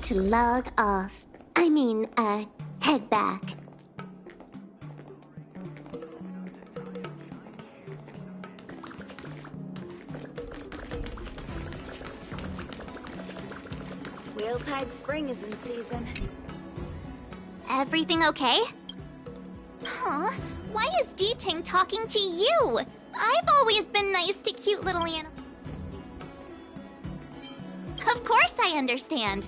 to log off. Head back. Wheel-tide spring is in season. Everything okay? Huh? Why is D-Ting talking to you? I've always been nice to cute little animals. Of course I understand.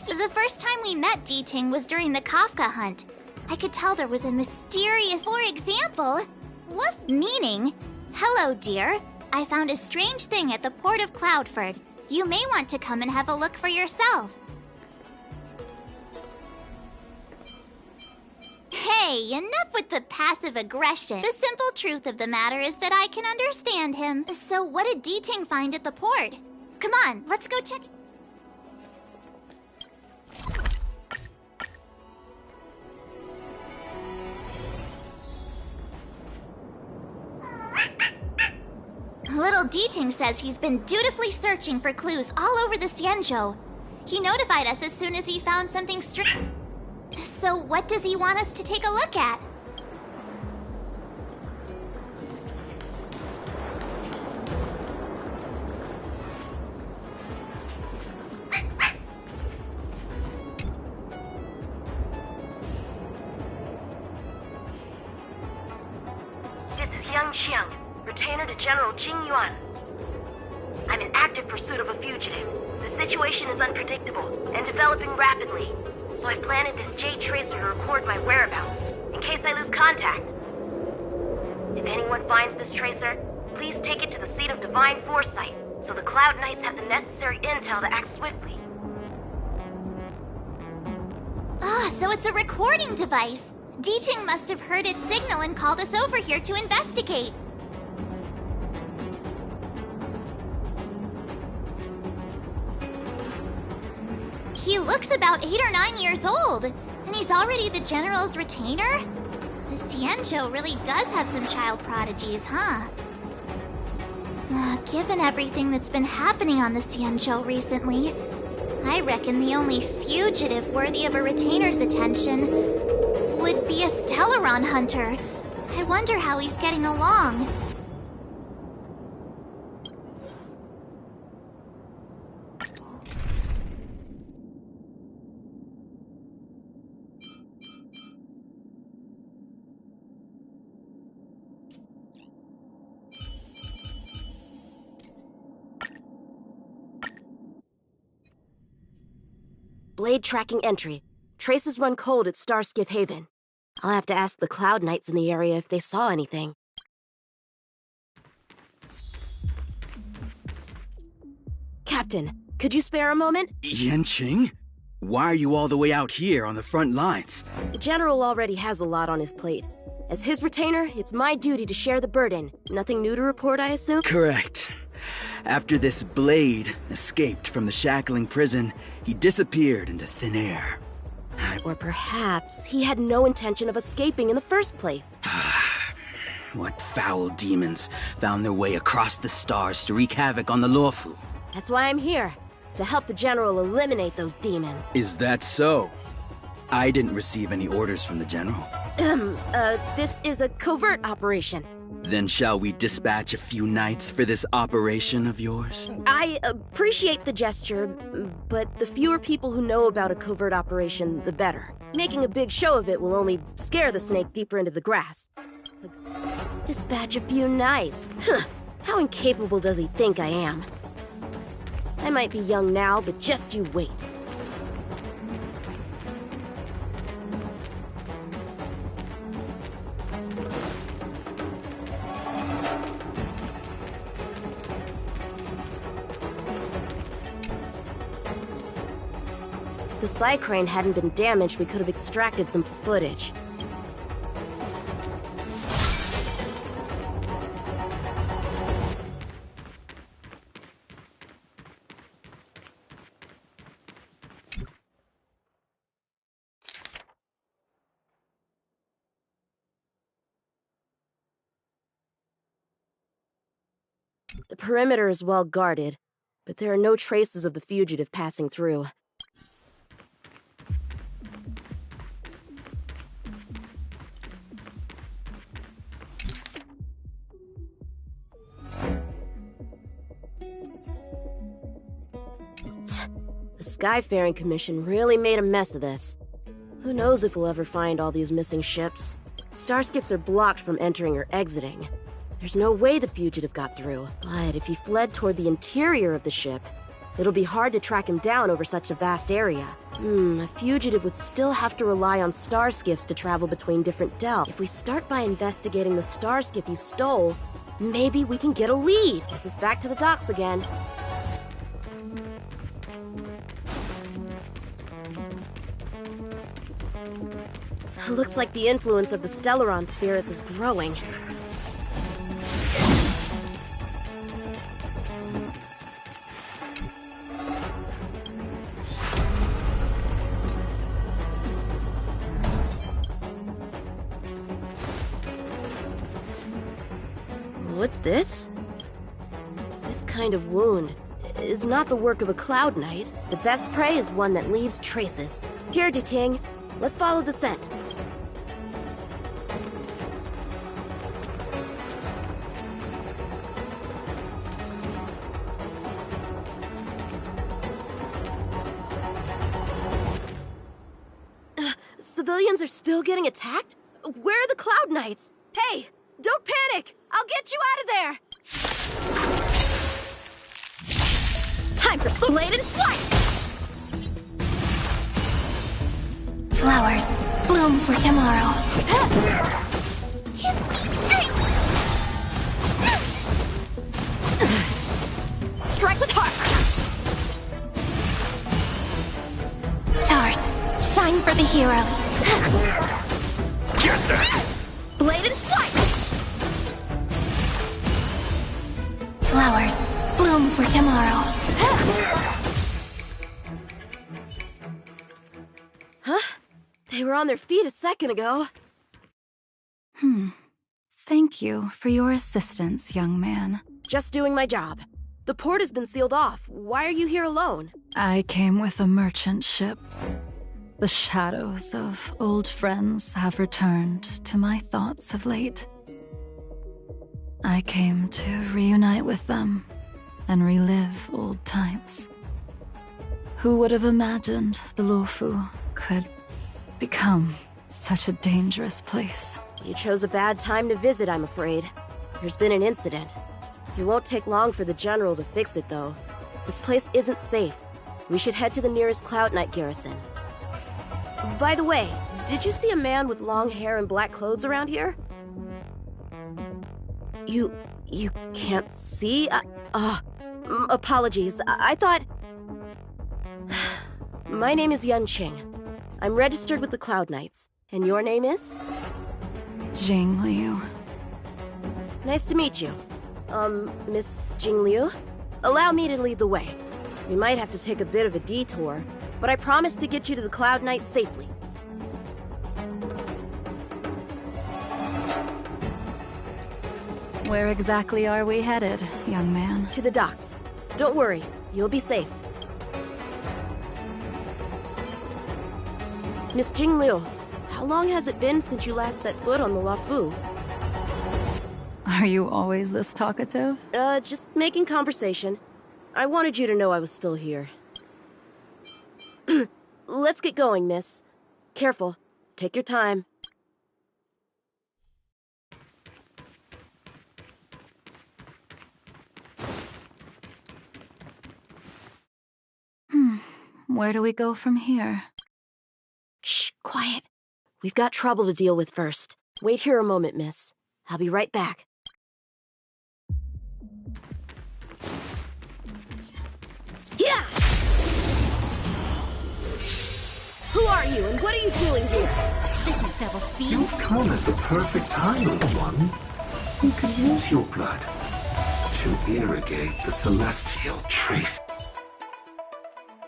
The first time we met D-Ting was during the Kafka hunt. I could tell there was a mysterious... For example, what meaning? Hello, dear. I found a strange thing at the port of Cloudford. You may want to come and have a look for yourself. Hey, enough with the passive aggression. The simple truth of the matter is that I can understand him. So what did D-Ting find at the port? Come on, let's go check. Little D-Ting says he's been dutifully searching for clues all over the Xianzhou. He notified us as soon as he found something strange. So what does he want us to take a look at? This is Yang Xiang, retainer to General Jing Yuan. I'm in active pursuit of a fugitive. The situation is unpredictable and developing rapidly, so I planted this Jade Tracer to record my whereabouts, in case I lose contact. If anyone finds this tracer, please take it to the seat of Divine Foresight, so the Cloud Knights have the necessary intel to act swiftly. So it's a recording device. D-Ting must have heard its signal and called us over here to investigate. He looks about 8 or 9 years old, and he's already the General's retainer? The Xianzhou really does have some child prodigies, huh? Given everything that's been happening on the Xianzhou recently, I reckon the only fugitive worthy of a retainer's attention would be a Stellaron hunter. I wonder how he's getting along. Blade tracking entry. Traces run cold at Starskiff Haven. I'll have to ask the Cloud Knights in the area if they saw anything. Captain, could you spare a moment? Yanqing? Why are you all the way out here on the front lines? The General already has a lot on his plate. As his retainer, it's my duty to share the burden. Nothing new to report, I assume? Correct. After this Blade escaped from the shackling prison, he disappeared into thin air. Or perhaps he had no intention of escaping in the first place. What foul demons found their way across the stars to wreak havoc on the Luofu? That's why I'm here, to help the General eliminate those demons. Is that so? I didn't receive any orders from the General. This is a covert operation. Then shall we dispatch a few knights for this operation of yours? I appreciate the gesture, but the fewer people who know about a covert operation, the better. Making a big show of it will only scare the snake deeper into the grass. Dispatch a few knights? Huh. How incapable does he think I am? I might be young now, but just you wait. If the Psycrane hadn't been damaged, we could have extracted some footage. The perimeter is well guarded, but there are no traces of the fugitive passing through. The Skyfaring Commission really made a mess of this. Who knows if we'll ever find all these missing ships? Starskips are blocked from entering or exiting. There's no way the fugitive got through. But if he fled toward the interior of the ship, it'll be hard to track him down over such a vast area. A fugitive would still have to rely on starskiffs to travel between different delts. If we start by investigating the starskiff he stole, maybe we can get a lead. Guess it's back to the docks again. Looks like the influence of the Stellaron spirits is growing. What's this? This kind of wound is not the work of a Cloud Knight. The best prey is one that leaves traces. Here, Duting, let's follow the scent. Civilians are still getting attacked? Where are the Cloud Knights? Hey, don't panic! I'll get you out of there! Time for bladed flight! Flowers bloom for tomorrow. Give me strength! Strike with heart! Stars, shine for the heroes. Get that! Bladed flight! Flowers bloom for tomorrow. Huh? They were on their feet a second ago. Thank you for your assistance, young man. Just doing my job. The port has been sealed off. Why are you here alone? I came with a merchant ship. The shadows of old friends have returned to my thoughts of late. I came to reunite with them and relive old times. Who would have imagined the Luofu could become such a dangerous place? You chose a bad time to visit, I'm afraid. There's been an incident. It won't take long for the General to fix it, though. This place isn't safe. We should head to the nearest Cloud Knight garrison. By the way, did you see a man with long hair and black clothes around here? You can't see? Apologies. I thought... My name is Yun Qing. I'm registered with the Cloud Knights. And your name is? Jing Liu. Nice to meet you. Miss Jing Liu? Allow me to lead the way. We might have to take a bit of a detour, but I promise to get you to the Cloud Knight safely. Where exactly are we headed, young man? To the docks. Don't worry, you'll be safe. Miss Jing Liu, how long has it been since you last set foot on the Luofu? Are you always this talkative? Just making conversation. I wanted you to know I was still here. Let's get going, miss. Careful. Take your time. Where do we go from here? Shh, quiet. We've got trouble to deal with first. Wait here a moment, miss. I'll be right back. Yeah! Who are you, and what are you doing here? This is double speed. You've come at the perfect time, little one. We could use your blood to irrigate the celestial trace.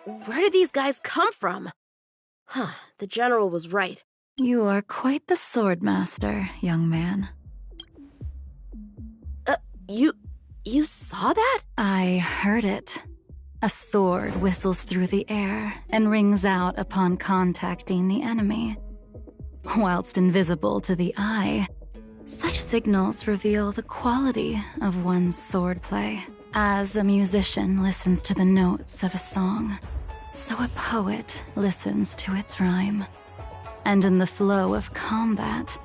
Where did these guys come from? Huh, the General was right. You are quite the sword master, young man. You saw that? I heard it. A sword whistles through the air and rings out upon contacting the enemy. Whilst invisible to the eye, such signals reveal the quality of one's swordplay. As a musician listens to the notes of a song, So a poet listens to its rhyme. And in the flow of combat,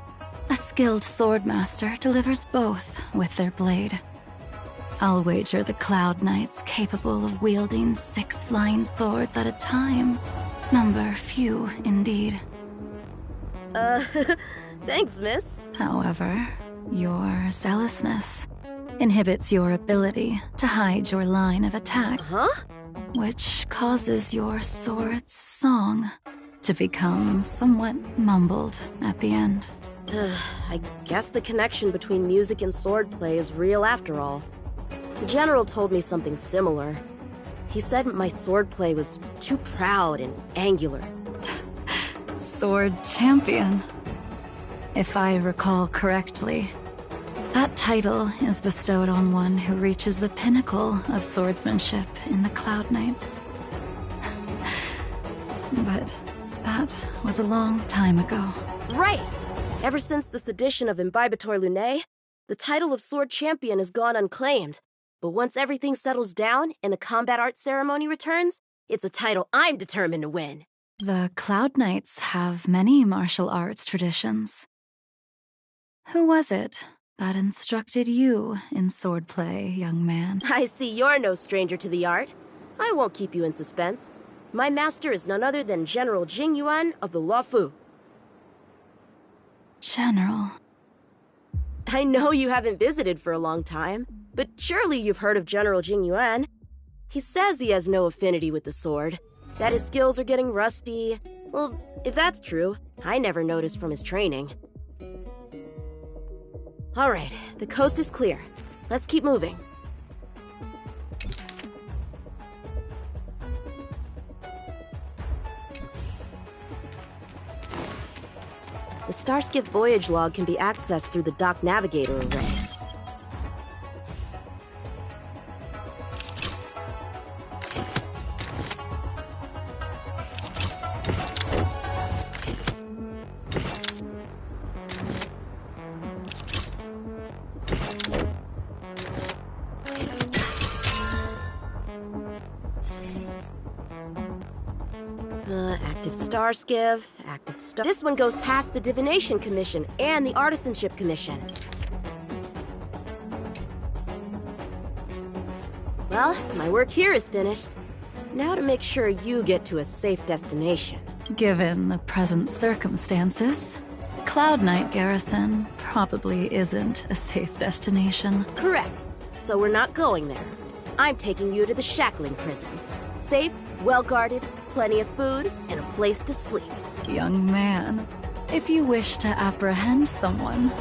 a skilled swordmaster delivers both with their blade. I'll wager the Cloud Knights capable of wielding 6 flying swords at a time number few indeed. Thanks, miss. However, your zealousness inhibits your ability to hide your line of attack. Huh? Which causes your sword's song to become somewhat mumbled at the end. I guess the connection between music and swordplay is real after all. The general told me something similar. He said my swordplay was too proud and angular. Sword champion. If I recall correctly, that title is bestowed on one who reaches the pinnacle of swordsmanship in the Cloud Knights. But that was a long time ago. Right! Ever since the sedition of Imbibitor Lunae, the title of Sword Champion has gone unclaimed. But once everything settles down and the combat art ceremony returns, it's a title I'm determined to win. The Cloud Knights have many martial arts traditions. Who was it that instructed you in swordplay, young man? I see you're no stranger to the art. I won't keep you in suspense. My master is none other than General Jing Yuan of the Luofu. General. I know you haven't visited for a long time, but surely you've heard of General Jing Yuan. He says he has no affinity with the sword, that his skills are getting rusty. Well, if that's true, I never noticed from his training. All right, the coast is clear. Let's keep moving. The Starskiff voyage log can be accessed through the dock navigator array. Active Starskiff. This one goes past the Divination Commission and the Artisanship Commission. Well, my work here is finished. Now to make sure you get to a safe destination. Given the present circumstances, Cloud Knight Garrison probably isn't a safe destination. Correct. So we're not going there. I'm taking you to the Shackling Prison. Safe, well-guarded, plenty of food, and a place to sleep. Young man, if you wish to apprehend someone,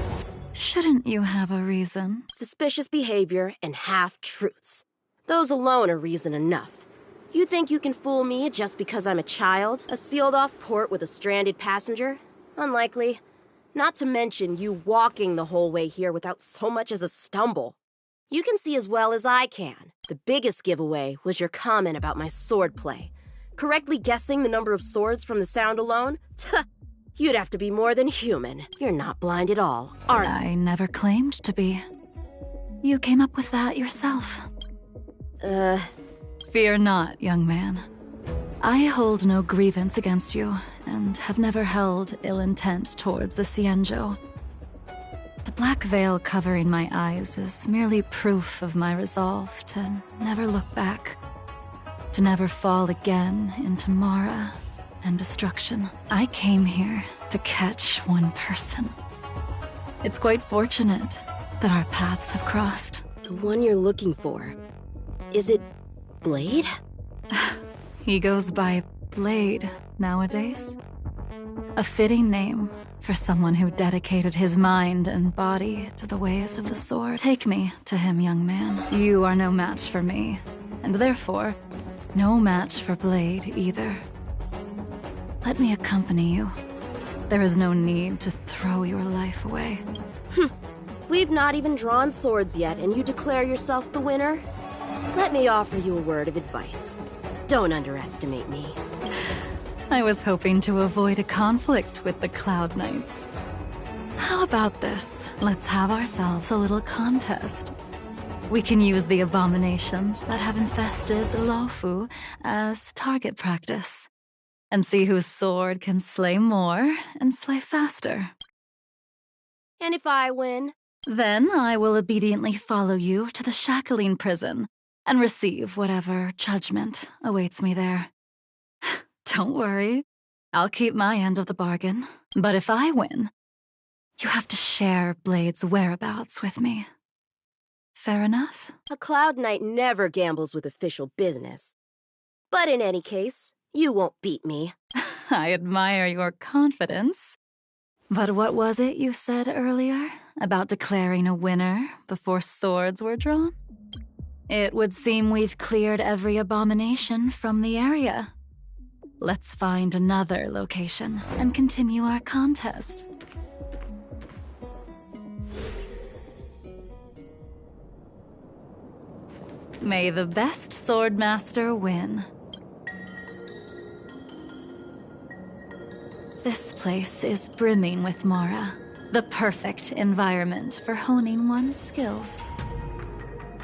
shouldn't you have a reason? Suspicious behavior and half-truths. Those alone are reason enough. You think you can fool me just because I'm a child? A sealed-off port with a stranded passenger? Unlikely. Not to mention you walking the whole way here without so much as a stumble. You can see as well as I can. The biggest giveaway was your comment about my swordplay. Correctly guessing the number of swords from the sound alone? Tuh, you'd have to be more than human. You're not blind at all, are you? I never claimed to be. You came up with that yourself. Fear not, young man. I hold no grievance against you, and have never held ill intent towards the Cienjo. The black veil covering my eyes is merely proof of my resolve to never look back. To never fall again into Mara and destruction. I came here to catch one person. It's quite fortunate that our paths have crossed. The one you're looking for. Is it Blade? He goes by Blade nowadays. A fitting name for someone who dedicated his mind and body to the ways of the sword. Take me to him, young man. You are no match for me, and therefore, no match for Blade either. Let me accompany you. There is no need to throw your life away. We've not even drawn swords yet, and you declare yourself the winner? Let me offer you a word of advice. Don't underestimate me. I was hoping to avoid a conflict with the Cloud Knights. How about this? Let's have ourselves a little contest. We can use the abominations that have infested the Lofu as target practice, and see whose sword can slay more and slay faster. And if I win? Then I will obediently follow you to the shackling prison and receive whatever judgment awaits me there. Don't worry, I'll keep my end of the bargain. But if I win, you have to share Blade's whereabouts with me. Fair enough? A Cloud Knight never gambles with official business. But in any case, you won't beat me. I admire your confidence. But what was it you said earlier about declaring a winner before swords were drawn? It would seem we've cleared every abomination from the area. Let's find another location and continue our contest. May the best swordmaster win. This place is brimming with Mara, the perfect environment for honing one's skills.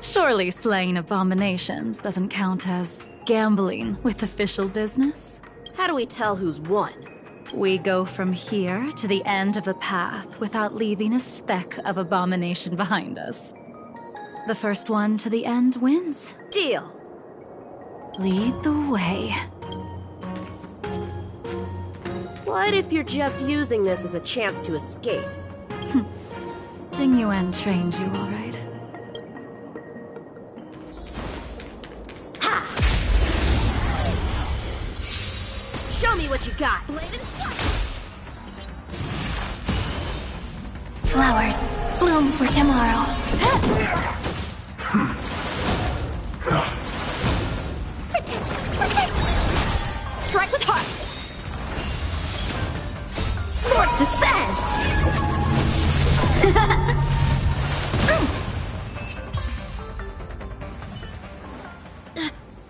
Surely slaying abominations doesn't count as gambling with official business? How do we tell who's won? We go from here to the end of the path without leaving a speck of abomination behind us. The first one to the end wins. Deal. Lead the way. What if you're just using this as a chance to escape? Jing Yuan trained you all right. Ha! Show me what you got. Flowers bloom for tomorrow. Protect! Strike with heart! Swords descend!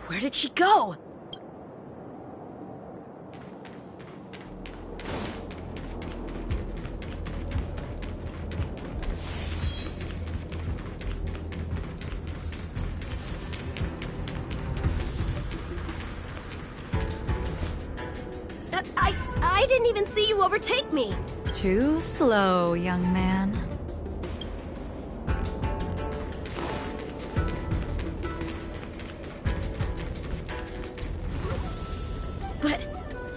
Where did she go? I didn't even see you overtake me. Too slow, young man. But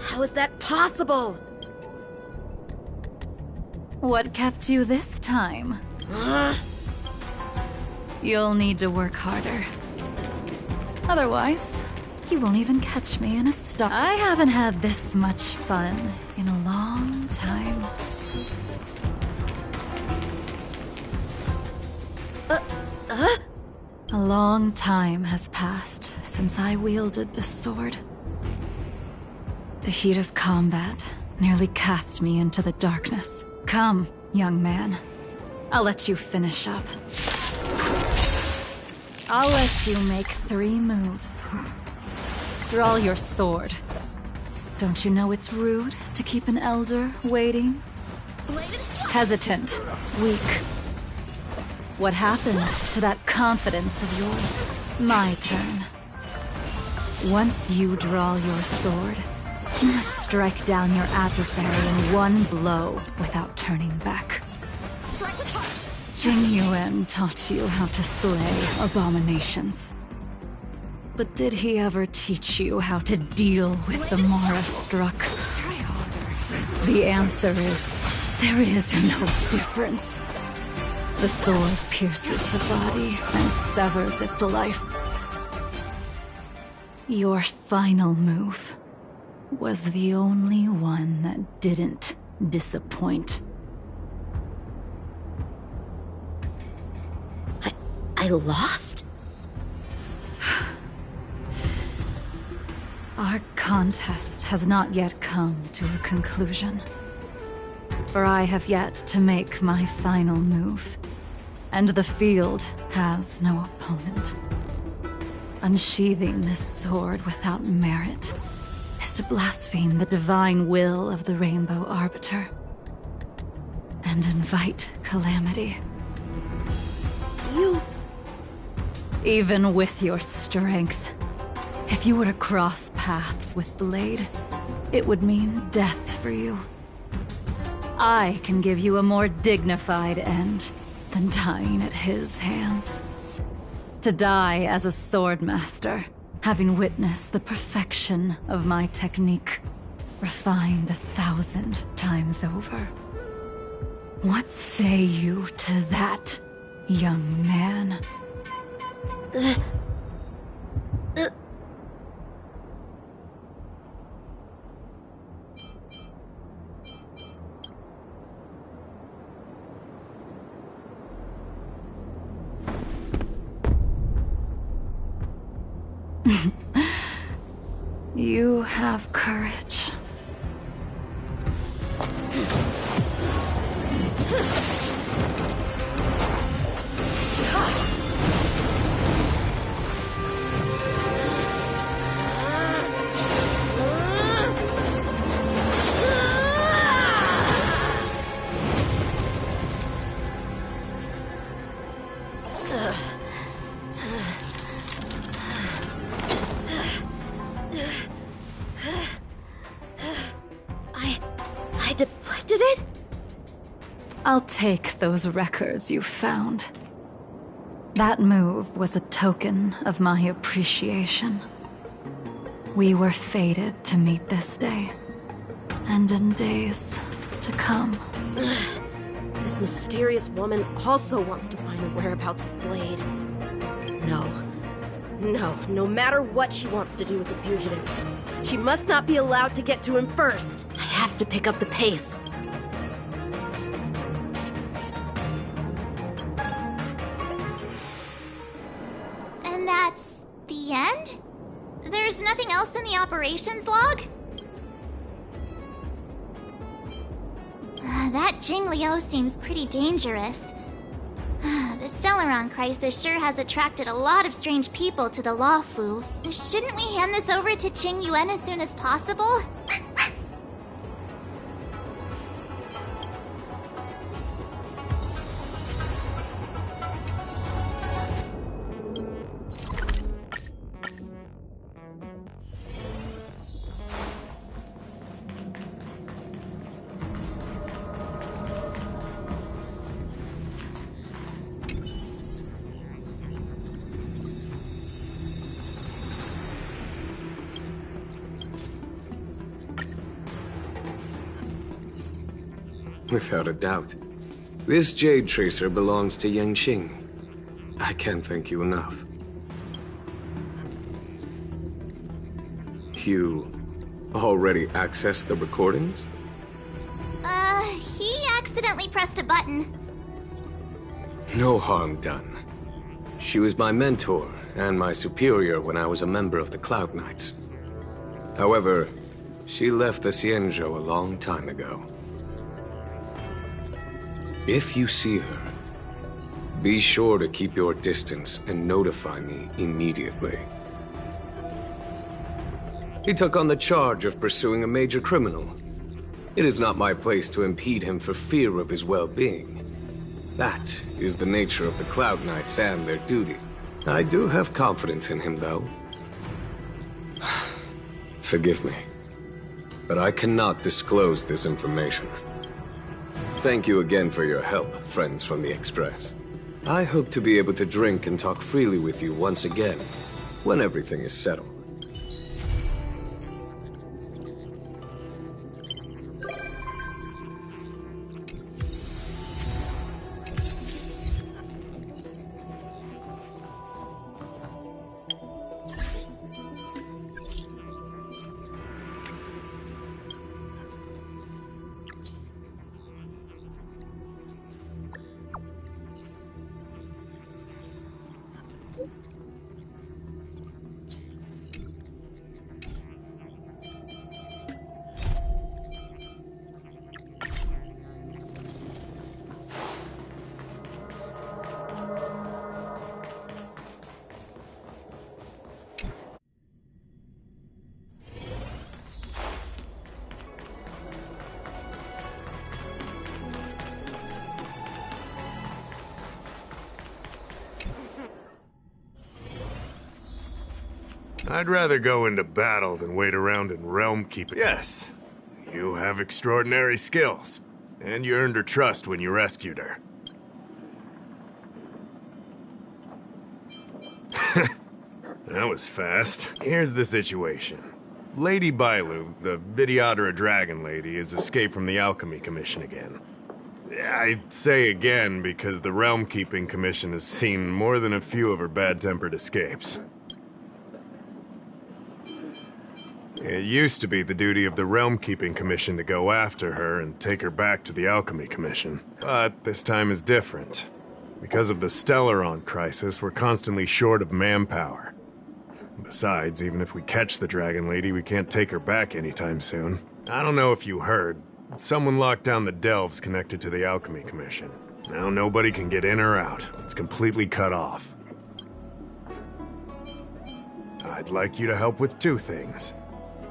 how is that possible? What kept you this time? You'll need to work harder. Otherwise, you won't even catch me in a storm. I haven't had this much fun in a long time. A long time has passed since I wielded this sword. The heat of combat nearly cast me into the darkness. Come, young man. I'll let you finish up. I'll let you make 3 moves. Draw your sword. Don't you know it's rude to keep an elder waiting? Hesitant, weak. What happened to that confidence of yours? My turn. Once you draw your sword, you must strike down your adversary in one blow without turning back. Jing Yuan taught you how to slay abominations. But did he ever teach you how to deal with the Mara struck? The answer is, there is no difference. The sword pierces the body and severs its life. Your final move was the only one that didn't disappoint. I lost? Our contest has not yet come to a conclusion. For I have yet to make my final move, and the field has no opponent. Unsheathing this sword without merit is to blaspheme the divine will of the Rainbow Arbiter, and invite calamity. even with your strength. If you were to cross paths with Blade, it would mean death for you. I can give you a more dignified end than dying at his hands. To die as a swordmaster, having witnessed the perfection of my technique, refined 1,000 times over. What say you to that, young man? You have courage. I deflected it? I'll take those records you found. That move was a token of my appreciation. We were fated to meet this day, and in days to come. This mysterious woman also wants to find the whereabouts of Blade. No matter what she wants to do with the fugitive, she must not be allowed to get to him first. I have to pick up the pace. And that's the end? There's nothing else in the operations log? That Jing Liu seems pretty dangerous. The Stellaron crisis sure has attracted a lot of strange people to the Lawfu. Shouldn't we hand this over to Qing Yuan as soon as possible? Without a doubt. This Jade Tracer belongs to Yangqing. I can't thank you enough. You already accessed the recordings? He accidentally pressed a button. No harm done. She was my mentor and my superior when I was a member of the Cloud Knights. However, she left the Xianzhou a long time ago. If you see her, be sure to keep your distance and notify me immediately. He took on the charge of pursuing a major criminal. It is not my place to impede him for fear of his well-being. That is the nature of the Cloud Knights and their duty. I do have confidence in him, though. Forgive me, but I cannot disclose this information. Thank you again for your help, friends from the Express. I hope to be able to drink and talk freely with you once again, when everything is settled. I'd rather go into battle than wait around in realm keeping. Yes, you have extraordinary skills, and you earned her trust when you rescued her. That was fast. Here's the situation. Lady Bailu, the Videodora Dragon Lady, has escaped from the Alchemy Commission again. I say again because the Realm Keeping Commission has seen more than a few of her bad-tempered escapes. It used to be the duty of the Realm Keeping Commission to go after her and take her back to the Alchemy Commission. But this time is different. Because of the Stellaron crisis, we're constantly short of manpower. Besides, even if we catch the Dragon Lady, we can't take her back anytime soon. I don't know if you heard, someone locked down the delves connected to the Alchemy Commission. Now nobody can get in or out. It's completely cut off. I'd like you to help with two things.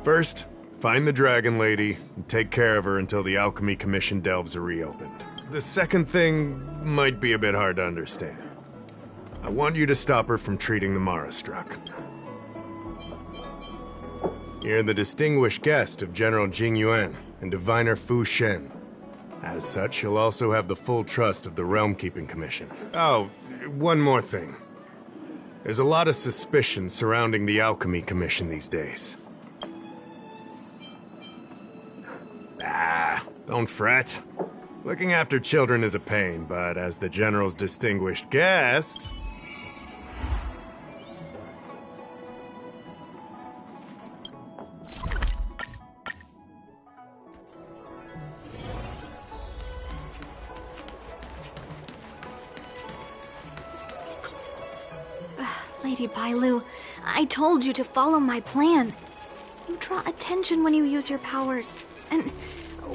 First, find the Dragon Lady and take care of her until the Alchemy Commission delves are reopened. The second thing might be a bit hard to understand. I want you to stop her from treating the Marastruck. You're the distinguished guest of General Jing Yuan and Diviner Fu Shen. As such, you'll also have the full trust of the Realm Keeping Commission. Oh, one more thing. There's a lot of suspicion surrounding the Alchemy Commission these days. Don't fret. Looking after children is a pain, but as the General's distinguished guest... Lady Bailu, I told you to follow my plan. You draw attention when you use your powers, and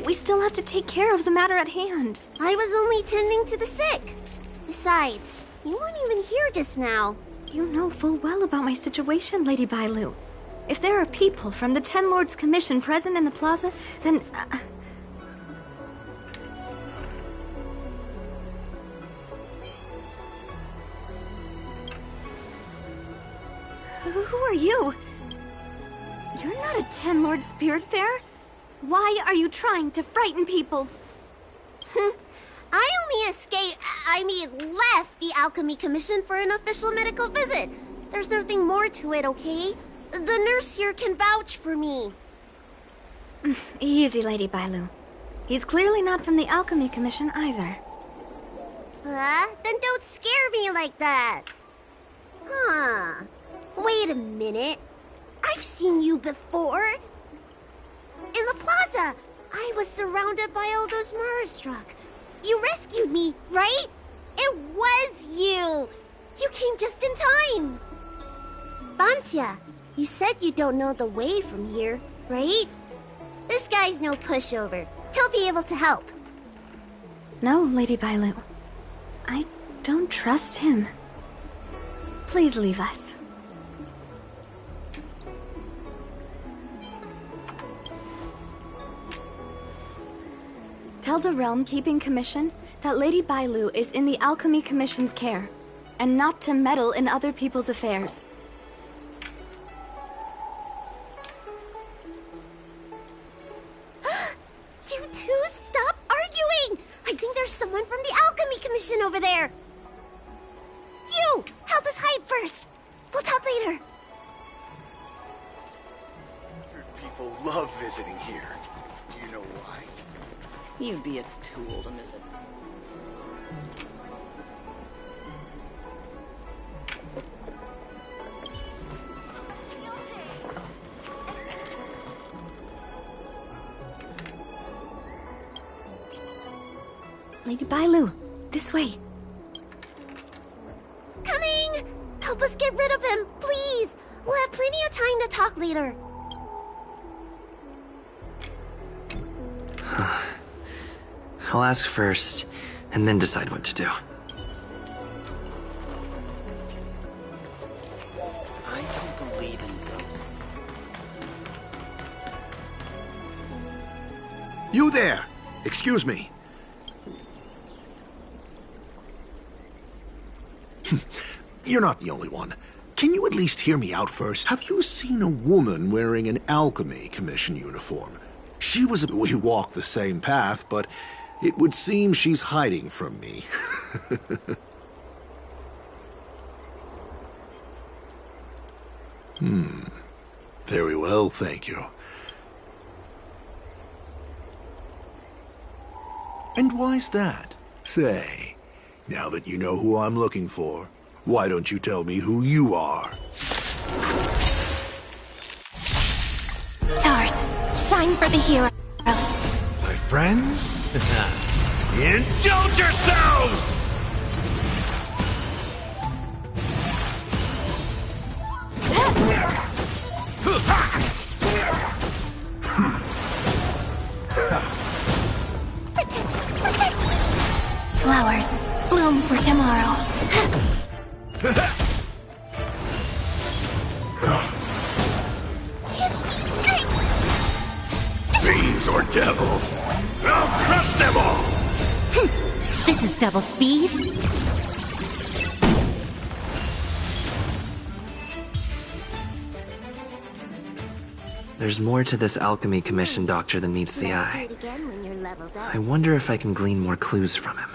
we still have to take care of the matter at hand. I was only tending to the sick. Besides, you weren't even here just now. You know full well about my situation, Lady Bailu. If there are people from the Ten Lords Commission present in the plaza, then... Who are you? You're not a Ten Lord Spiritfarer. Why are you trying to frighten people? I only left the Alchemy Commission for an official medical visit. There's nothing more to it, okay? The nurse here can vouch for me. Easy, Lady Bailu. He's clearly not from the Alchemy Commission either. Then don't scare me like that. Huh. Wait a minute. I've seen you before. In the plaza, I was surrounded by all those Marastruck. You rescued me, right? It was you! You came just in time! Bansia, you said you don't know the way from here, right? This guy's no pushover. He'll be able to help. No, Lady Bailu. I don't trust him. Please leave us. Tell the Realm Keeping Commission that Lady Bailu is in the Alchemy Commission's care, and not to meddle in other people's affairs. You two, stop arguing! I think there's someone from the Alchemy Commission over there! You! Help us hide first! We'll talk later! People love visiting here. Do you know why? You'd be too old to miss it. Lady Bailu, this way. Coming! Help us get rid of him, please! We'll have plenty of time to talk later. I'll ask first, and then decide what to do. I don't believe in ghosts. You there! Excuse me. You're not the only one. Can you at least hear me out first? Have you seen a woman wearing an Alchemy Commission uniform? She was... We walk the same path, but it would seem she's hiding from me. Very well, thank you. And why's that? Say, now that you know who I'm looking for, why don't you tell me who you are? Stars, shine for the heroes. My friends? Indulge yourselves! Flowers, bloom for tomorrow. Fiends or devils, I'll crush them all! This is double speed. There's more to this Alchemy Commission doctor than meets the eye. I wonder if I can glean more clues from him.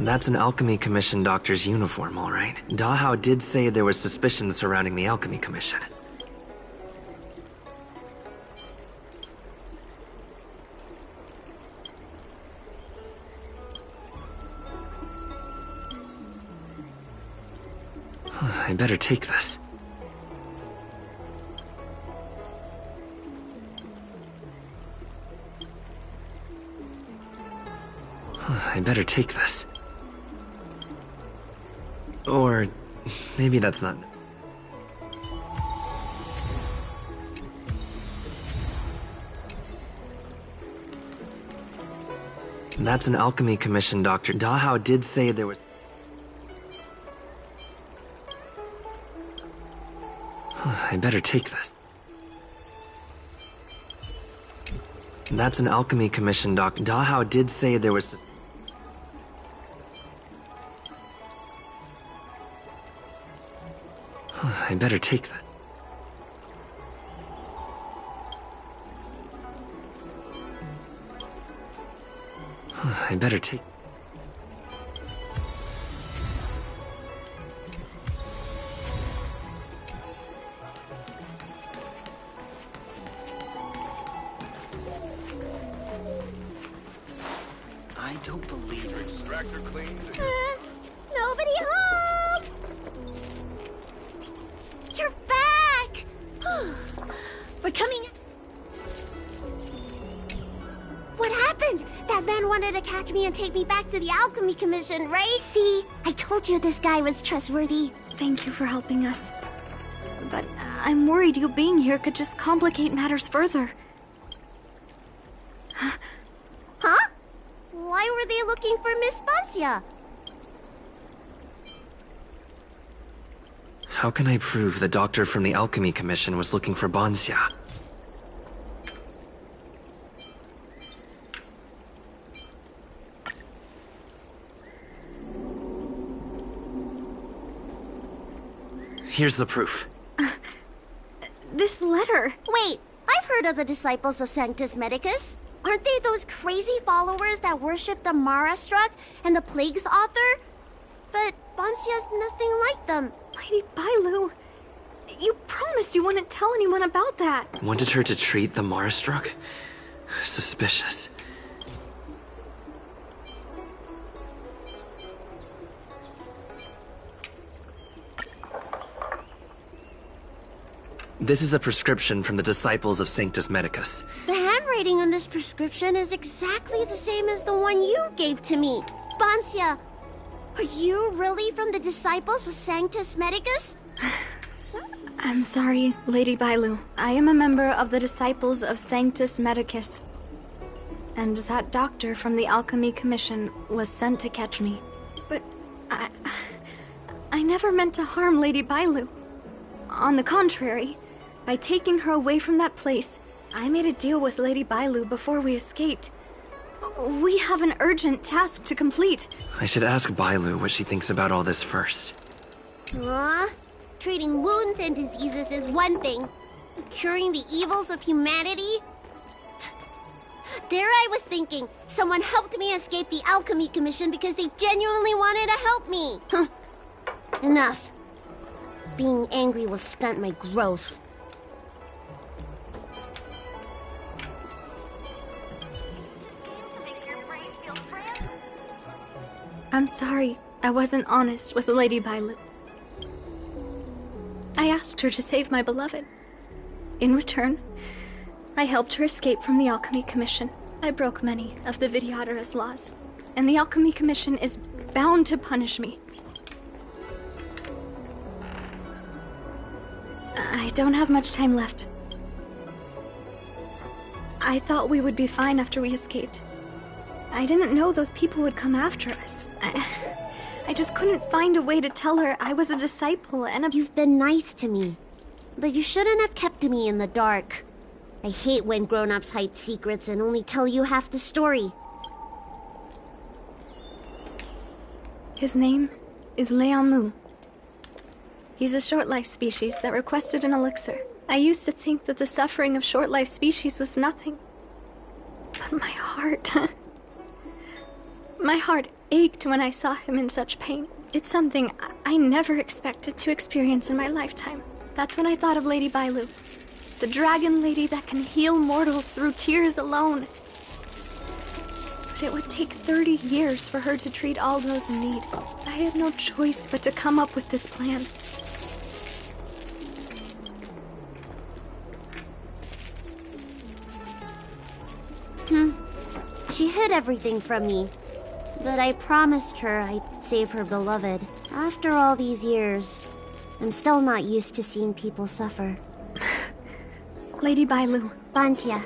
That's an Alchemy Commission doctor's uniform, all right. Dahao did say there was suspicion surrounding the Alchemy Commission. I better take this. I better take this. Or maybe that's not... That's an Alchemy Commission doctor. Dahao did say there was... I better take this. That's an Alchemy Commission doctor. Dahao did say there was... I better take that. I better take... I don't believe it. Extractor cleaned. Nobody home! You're back! We're coming... What happened? That man wanted to catch me and take me back to the Alchemy Commission, right? See? I told you this guy was trustworthy. Thank you for helping us. But I'm worried you being here could just complicate matters further. Huh? Why were they looking for Miss Bancia? How can I prove the doctor from the Alchemy Commission was looking for Bancia? Here's the proof. This letter... Wait, I've heard of the disciples of Sanctus Medicus. Aren't they those crazy followers that worship the Mara Struck and the Plague's author? But Bancia's nothing like them. Lady Bailu, you promised you wouldn't tell anyone about that. Wanted her to treat the Marastruck? Suspicious. This is a prescription from the disciples of Sanctus Medicus. The handwriting on this prescription is exactly the same as the one you gave to me. Bancia, are you really from the disciples of Sanctus Medicus? I'm sorry, Lady Bailu. I am a member of the disciples of Sanctus Medicus. And that doctor from the Alchemy Commission was sent to catch me. But I never meant to harm Lady Bailu. On the contrary, by taking her away from that place, I made a deal with Lady Bailu before we escaped. We have an urgent task to complete. I should ask Bailu what she thinks about all this first. Treating wounds and diseases is one thing. Curing the evils of humanity? There I was thinking, someone helped me escape the Alchemy Commission because they genuinely wanted to help me. Enough. Being angry will stunt my growth. I'm sorry I wasn't honest with Lady Bailu. I asked her to save my beloved. In return, I helped her escape from the Alchemy Commission. I broke many of the Vidyadhara's laws, and the Alchemy Commission is bound to punish me. I don't have much time left. I thought we would be fine after we escaped. I didn't know those people would come after us. I just couldn't find a way to tell her I was a disciple and You've been nice to me, but you shouldn't have kept me in the dark. I hate when grown-ups hide secrets and only tell you half the story. His name is Liang. He's a short-life species that requested an elixir. I used to think that the suffering of short-life species was nothing. But my heart... my heart ached when I saw him in such pain. It's something I never expected to experience in my lifetime. That's when I thought of Lady Bailu, the dragon lady that can heal mortals through tears alone. But it would take 30 years for her to treat all those in need. I had no choice but to come up with this plan. She hid everything from me, but I promised her I'd save her beloved. After all these years, I'm still not used to seeing people suffer. Lady Bailu. Bansia,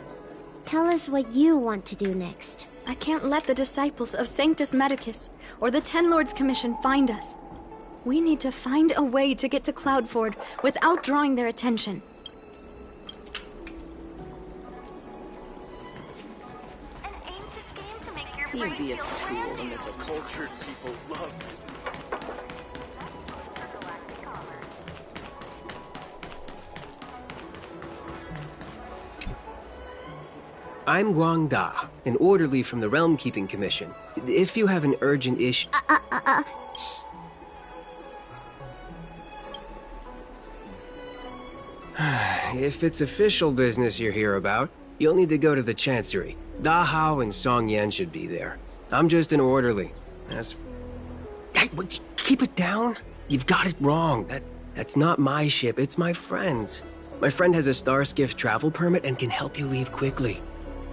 tell us what you want to do next. I can't let the disciples of Sanctus Medicus or the Ten Lords Commission find us. We need to find a way to get to Cloudford without drawing their attention. You'd be a tool in this cultured people love visiting. I'm Guang Da, an orderly from the Realm Keeping Commission. If you have an urgent issue... Shh. If it's official business you're here about, you'll need to go to the Chancery. Da Hao and Song Yan should be there. I'm just an orderly. Hey, keep it down. You've got it wrong. That's not my ship, it's my friend's. My friend has a Starskiff travel permit and can help you leave quickly.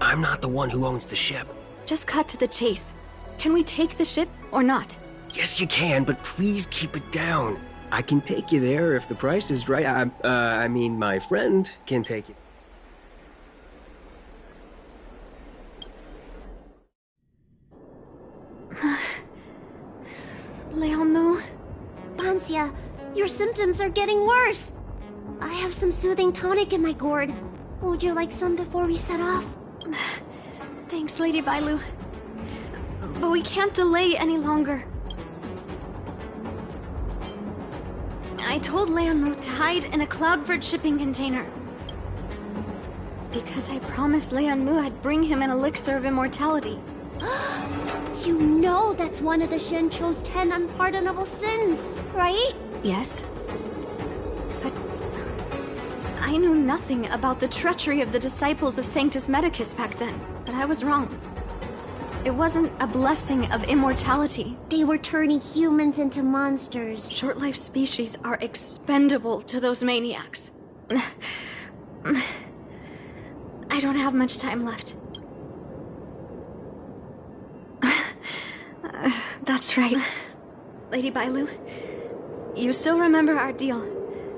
I'm not the one who owns the ship. Just cut to the chase. Can we take the ship or not? Yes, you can, but please keep it down. I can take you there if the price is right. I mean, my friend can take you. Liang. Bansia, your symptoms are getting worse. I have some soothing tonic in my gourd. Would you like some before we set off? Thanks, Lady Bailu. But we can't delay any longer. I told Liang to hide in a Cloudford shipping container. Because I promised Liang I'd bring him an elixir of immortality. You know that's one of the Shencho's 10 unpardonable sins, right? Yes. But I knew nothing about the treachery of the disciples of Sanctus Medicus back then. But I was wrong. It wasn't a blessing of immortality. They were turning humans into monsters. Short-life species are expendable to those maniacs. I don't have much time left. That's right. Lady Bailu, you still remember our deal?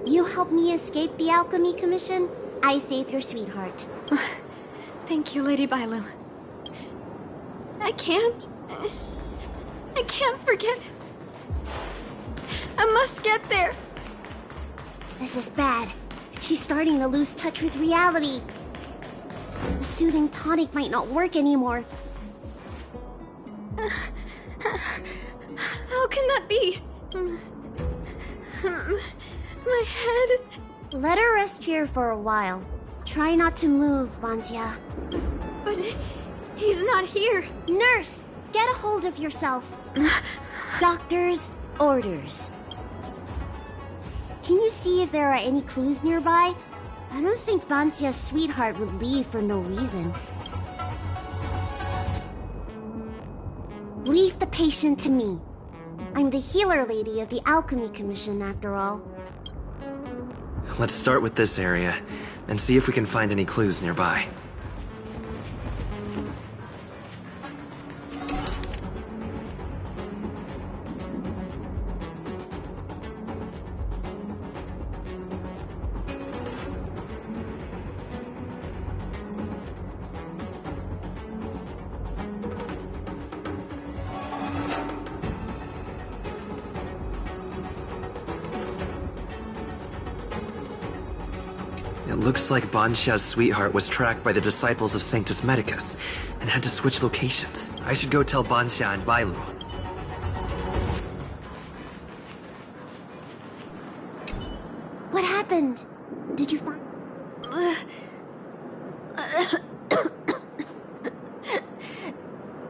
You helped me escape the Alchemy Commission, I save your sweetheart. Thank you, Lady Bailu. I can't forget him. I must get there. This is bad. She's starting to lose touch with reality. The soothing tonic might not work anymore. How can that be? My head. Let her rest here for a while. Try not to move, Bansia. But he's not here. Nurse, get a hold of yourself. Doctor's orders. Can you see if there are any clues nearby? I don't think Bansia's sweetheart would leave for no reason. Leave the patient to me. I'm the healer lady of the Alchemy Commission, after all. Let's start with this area, and see if we can find any clues nearby. It looks like Banxia's sweetheart was tracked by the disciples of Sanctus Medicus, and had to switch locations. I should go tell Banxia and Bailu. What happened? Did you find...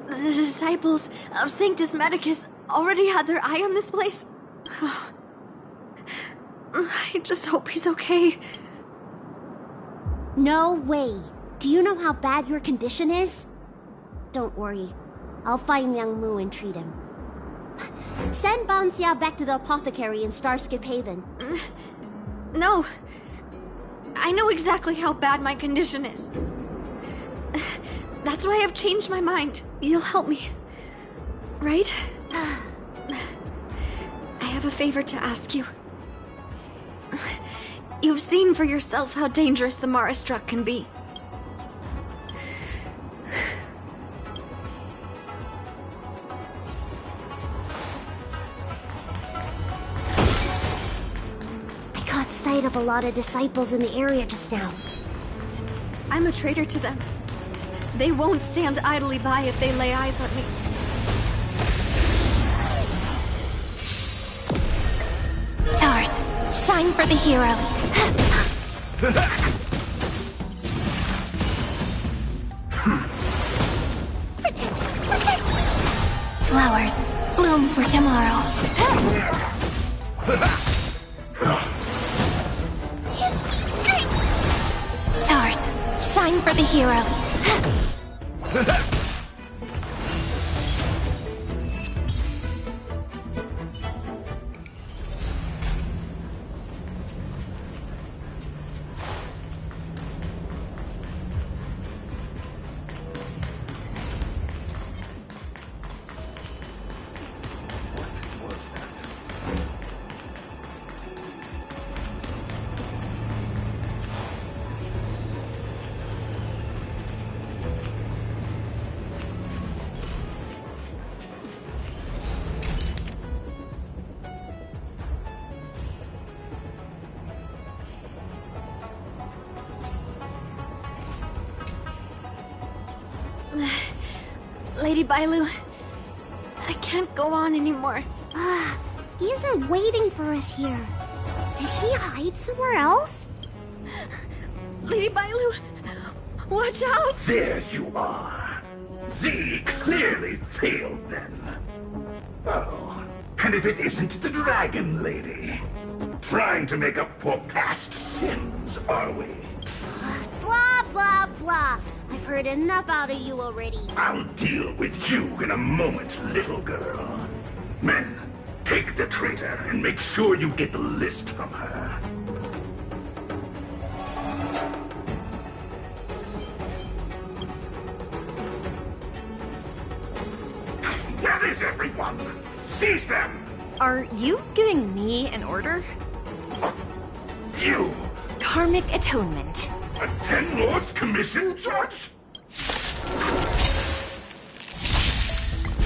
The disciples of Sanctus Medicus already had their eye on this place. I just hope he's okay. No way. Do you know how bad your condition is? Don't worry. I'll find young Mu and treat him. Send Banxia back to the apothecary in Starskip Haven. No. I know exactly how bad my condition is. That's why I've changed my mind. You'll help me. Right? I have a favor to ask you. You've seen for yourself how dangerous the Marastruck can be. I caught sight of a lot of disciples in the area just now. I'm a traitor to them. They won't stand idly by if they lay eyes on me. Stars, shine for the heroes. Protect. Flowers, bloom for tomorrow. Stars, shine for the heroes. Lady Bailu, I can't go on anymore. He isn't waiting for us here. Did he hide somewhere else? Lady Bailu, watch out! There you are. Z clearly failed then. Oh, and if it isn't the Dragon Lady? Trying to make up for past sins, are we? Blah, blah, blah. I've heard enough out of you already. I'll deal with you in a moment, little girl. Men, take the traitor and make sure you get the list from her. Where is everyone? Seize them! Are you giving me an order? You! Karmic atonement. A Ten Lords Commission judge?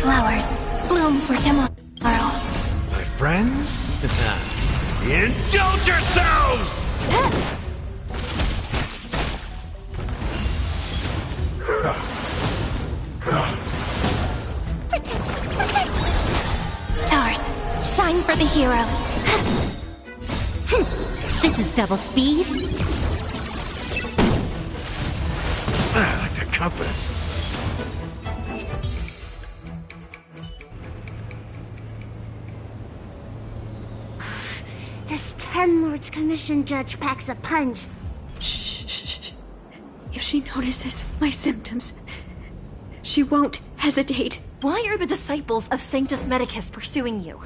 Flowers, bloom for tomorrow. My friends? Indulge yourselves! Stars, shine for the heroes. This is double speed. I like that confidence. This Ten Lords Commission judge packs a punch. Shh. If she notices my symptoms, she won't hesitate. Why are the disciples of Sanctus Medicus pursuing you?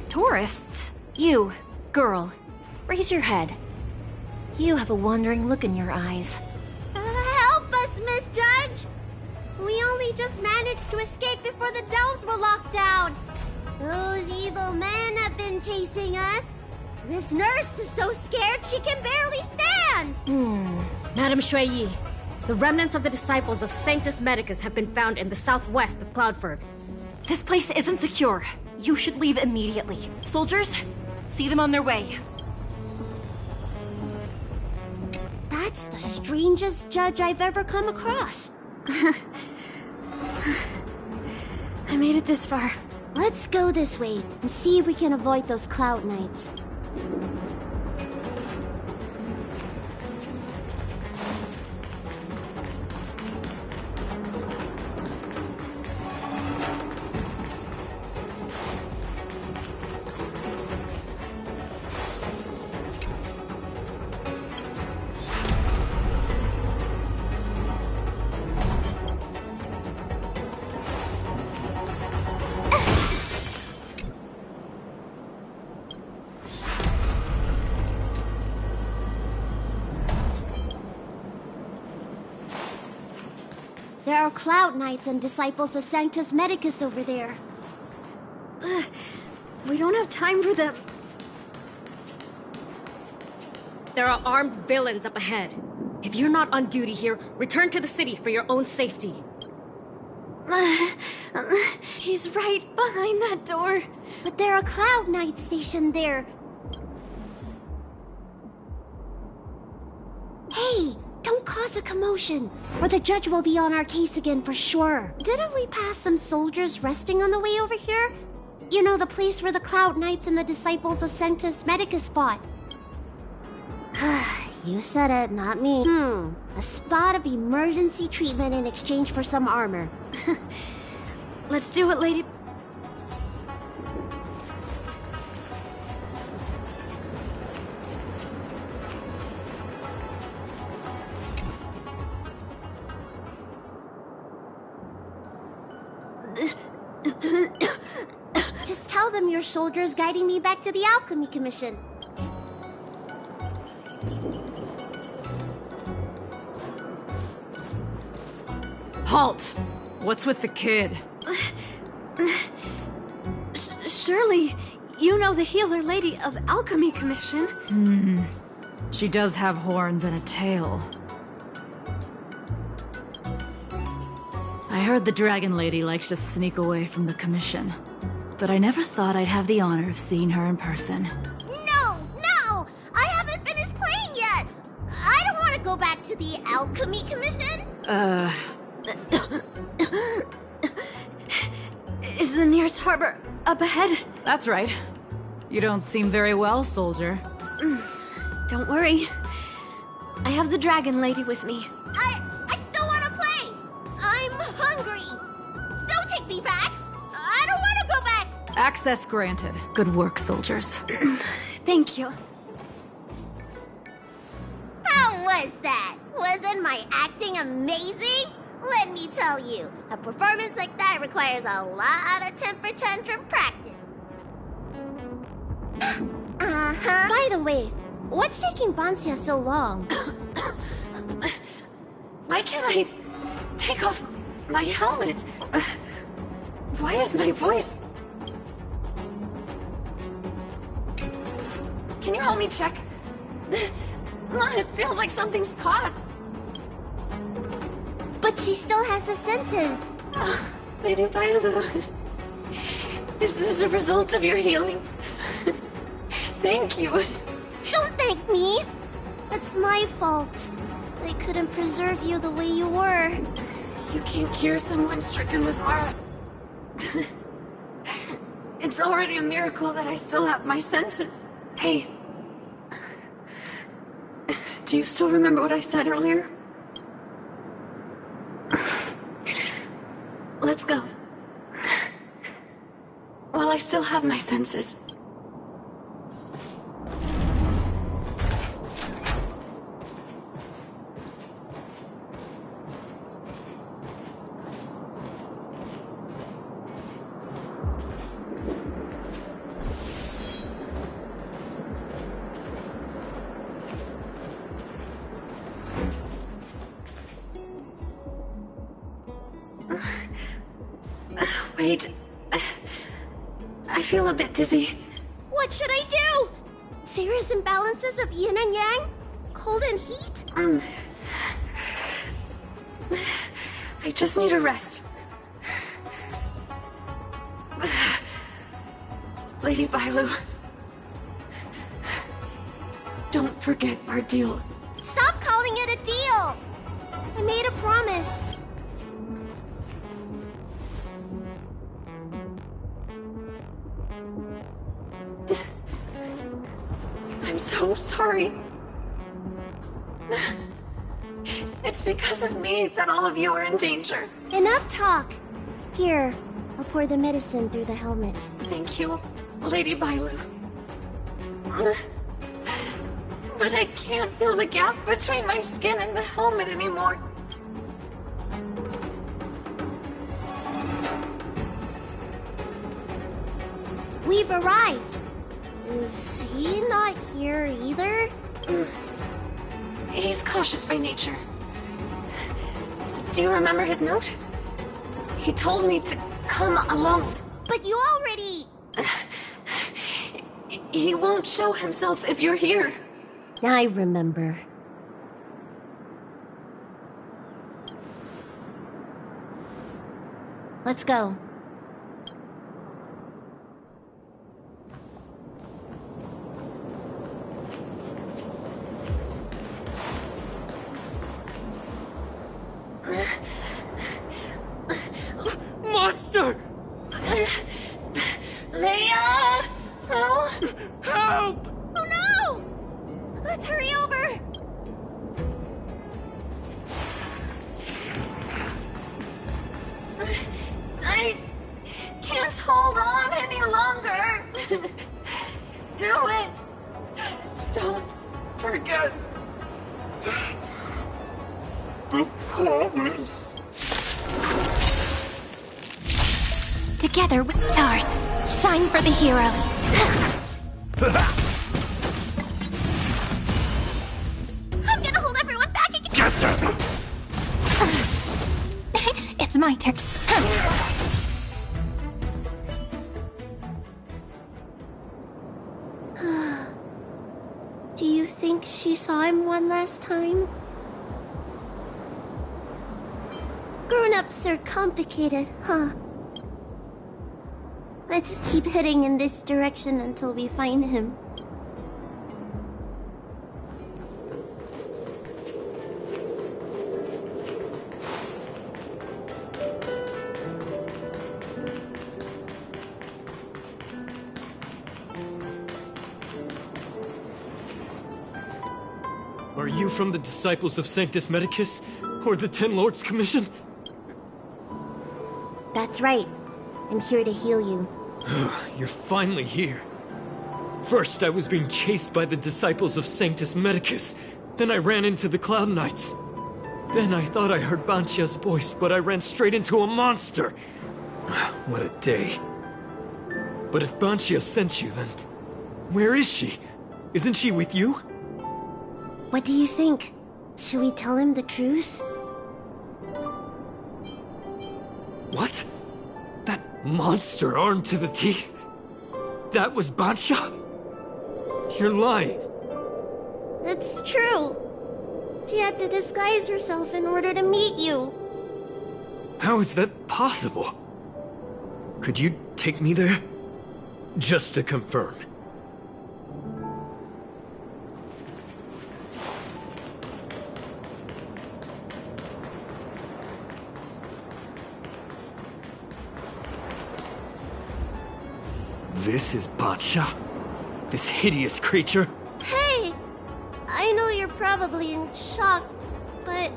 Tourists? You, girl, raise your head. You have a wandering look in your eyes. Help us, Miss Judge! We only just managed to escape before the delves were locked down. Those evil men have been chasing us. This nurse is so scared she can barely stand. Madame Shui Yi, the remnants of the disciples of Sanctus Medicus have been found in the southwest of Cloudford. This place isn't secure. You should leave immediately. Soldiers, see them on their way. That's the strangest judge I've ever come across. I made it this far. Let's go this way and see if we can avoid those cloud knights. There are Cloud Knights and disciples of Sanctus Medicus over there. We don't have time for them. There are armed villains up ahead. If you're not on duty here, return to the city for your own safety. He's right behind that door. But there are Cloud Knights stationed there. Hey! Don't cause a commotion, or the judge will be on our case again for sure. Didn't we pass some soldiers resting on the way over here? You know, the place where the Cloud Knights and the disciples of Sanctus Medicus fought. You said it, not me. A spot of emergency treatment in exchange for some armor. Let's do it, lady. Just tell them you're soldiers guiding me back to the Alchemy Commission. Halt! What's with the kid? Surely, you know the healer lady of Alchemy Commission. She does have horns and a tail. I heard the Dragon Lady likes to sneak away from the Commission, but I never thought I'd have the honor of seeing her in person. No! I haven't finished playing yet! I don't want to go back to the Alchemy Commission! Is the nearest harbor up ahead? That's right. You don't seem very well, soldier. Don't worry. I have the Dragon Lady with me. I still want to play! I'm hungry! Don't take me back! I don't want to go back! Access granted. Good work, soldiers. Thank you. How was that? Wasn't my acting amazing? Let me tell you, a performance like that requires a lot of temper tantrum practice. By the way, what's taking Bansia so long? Why can't I take off my helmet? Why is my voice... Can you help me check? It feels like something's caught. But she still has the senses. Lady Viola, is this a result of your healing? Thank you. Don't thank me. It's my fault. I couldn't preserve you the way you were. You can't cure someone stricken with Mara. It's already a miracle that I still have my senses. Hey. Do you still remember what I said earlier? Let's go. While I still have my senses. Wait. I feel a bit dizzy. What should I do? Serious imbalances of yin and yang? Cold and heat? I just need a rest. Lady Bailu. Don't forget our deal. Stop calling it a deal! I made a promise. I'm so sorry. It's because of me that all of you are in danger. Enough talk. Here, I'll pour the medicine through the helmet. Thank you, Lady Bailu. But I can't feel the gap between my skin and the helmet anymore. We've arrived. Is he not here either? He's cautious by nature. Do you remember his note? He told me to come alone. But you already... He won't show himself if you're here. I remember. Let's go. Monster! Leia! Oh! Help! Oh no! Let's hurry over! I can't hold on any longer. Do it! Don't forget the promise. Together with stars, shine for the heroes. I'm gonna hold everyone back again! Get them! It's my turn. Do you think she saw him one last time? Grown-ups are complicated, huh? Let's keep heading in this direction until we find him. Are you from the Disciples of Sanctus Medicus? Or the Ten Lords Commission? That's right. I'm here to heal you. You're finally here. First, I was being chased by the Disciples of Sanctus Medicus. Then I ran into the Cloud Knights. Then I thought I heard Banchia's voice, but I ran straight into a monster. What a day. But if Banchia sent you, then where is she? Isn't she with you? What do you think? Should we tell him the truth? What? That monster armed to the teeth? That was Banchia? You're lying. It's true. She had to disguise herself in order to meet you. How is that possible? Could you take me there? Just to confirm. This is Bansha? This hideous creature? Hey! I know you're probably in shock, but...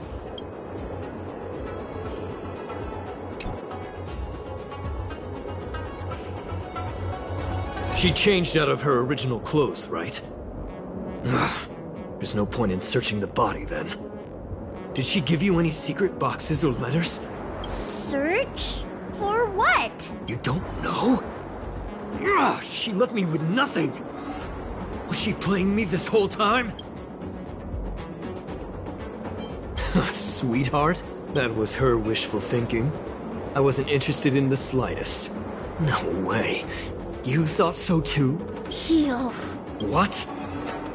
She changed out of her original clothes, right? There's no point in searching the body, then. Did she give you any secret boxes or letters? Search? For what? You don't know? She left me with nothing! Was she playing me this whole time? Sweetheart? That was her wishful thinking. I wasn't interested in the slightest. No way. You thought so too? Heal. What?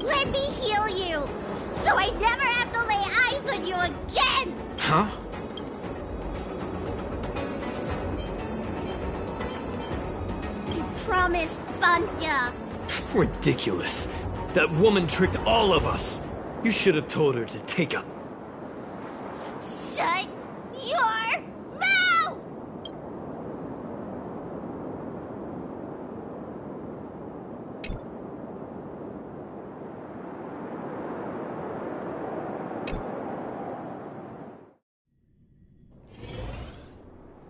Let me heal you, so I never have to lay eyes on you again! Huh? I promised, Bansha. Ridiculous. That woman tricked all of us. You should have told her to take a... Shut your mouth!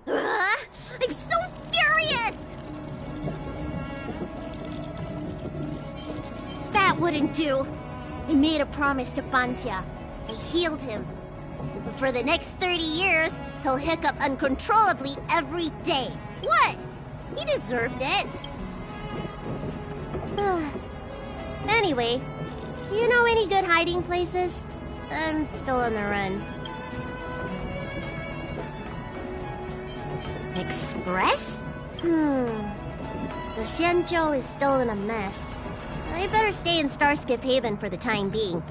I'm so furious! That wouldn't do. I made a promise to Bansha. I healed him. But for the next 30 years, he'll hiccup uncontrollably every day. What? He deserved it. Anyway, you know any good hiding places? I'm still on the run. Express? The Xianzhou is still in a mess. I better stay in Starskiff Haven for the time being.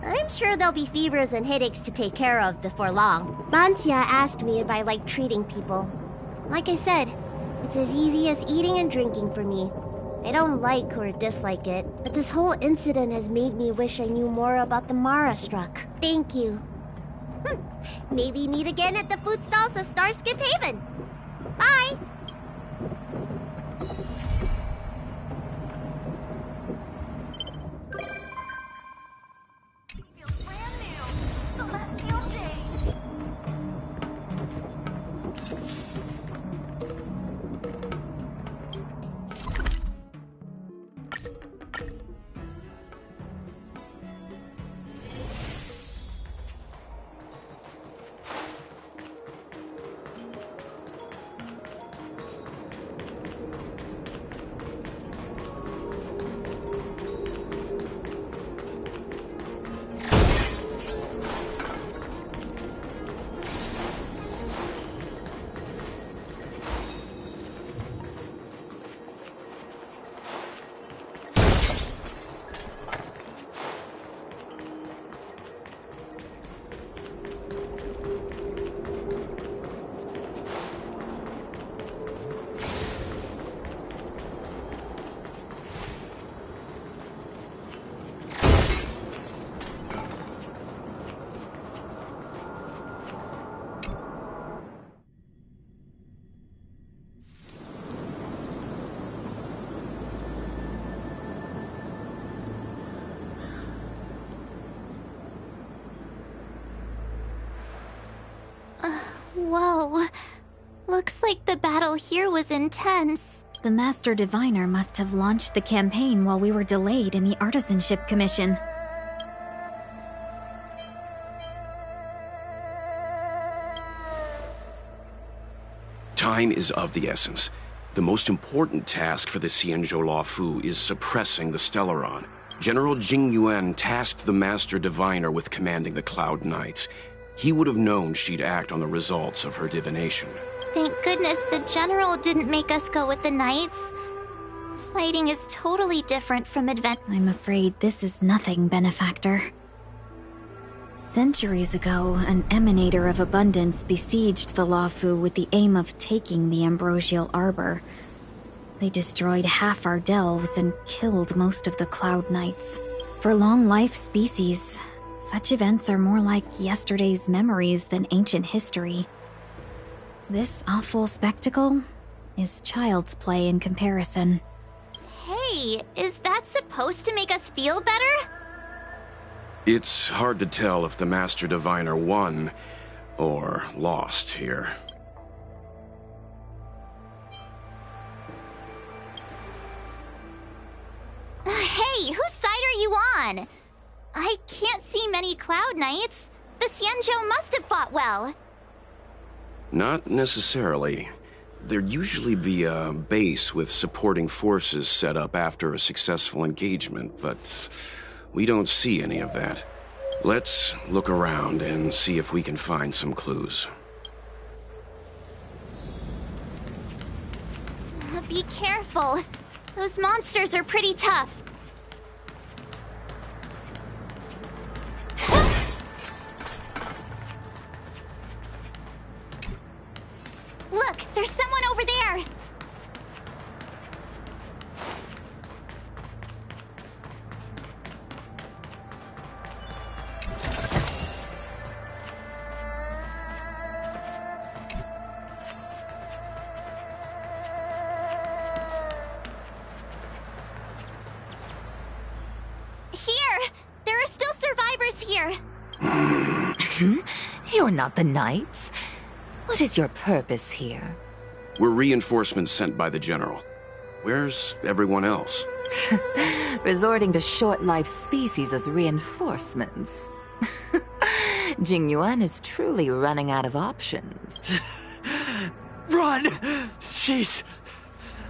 I'm sure there'll be fevers and headaches to take care of before long. Bansha asked me if I like treating people. Like I said, it's as easy as eating and drinking for me. I don't like or dislike it, but this whole incident has made me wish I knew more about the Mara struck. Thank you. Maybe meet again at the food stalls of Starskiff Haven. Bye! Whoa. Looks like the battle here was intense. The Master Diviner must have launched the campaign while we were delayed in the Artisanship Commission. Time is of the essence. The most important task for the Xianzhou Luofu is suppressing the Stellaron. General Jing Yuan tasked the Master Diviner with commanding the Cloud Knights. He would have known she'd act on the results of her divination. Thank goodness the General didn't make us go with the Knights. Fighting is totally different from adventure. I'm afraid this is nothing, Benefactor. Centuries ago, an emanator of abundance besieged the Luofu with the aim of taking the Ambrosial Arbor. They destroyed half our delves and killed most of the Cloud Knights. For long-life species, such events are more like yesterday's memories than ancient history. This awful spectacle is child's play in comparison. Hey, is that supposed to make us feel better? It's hard to tell if the Master Diviner won or lost here. Hey, whose side are you on? I can't see many Cloud Knights. The Xianzhou must have fought well. Not necessarily. There'd usually be a base with supporting forces set up after a successful engagement, but we don't see any of that. Let's look around and see if we can find some clues. Be careful. Those monsters are pretty tough. Look, there's someone over there! Here! There are still survivors here! You're not the Knights. What is your purpose here? We're reinforcements sent by the General. Where's everyone else? Resorting to short-lived species as reinforcements. Jingyuan is truly running out of options. Run! She's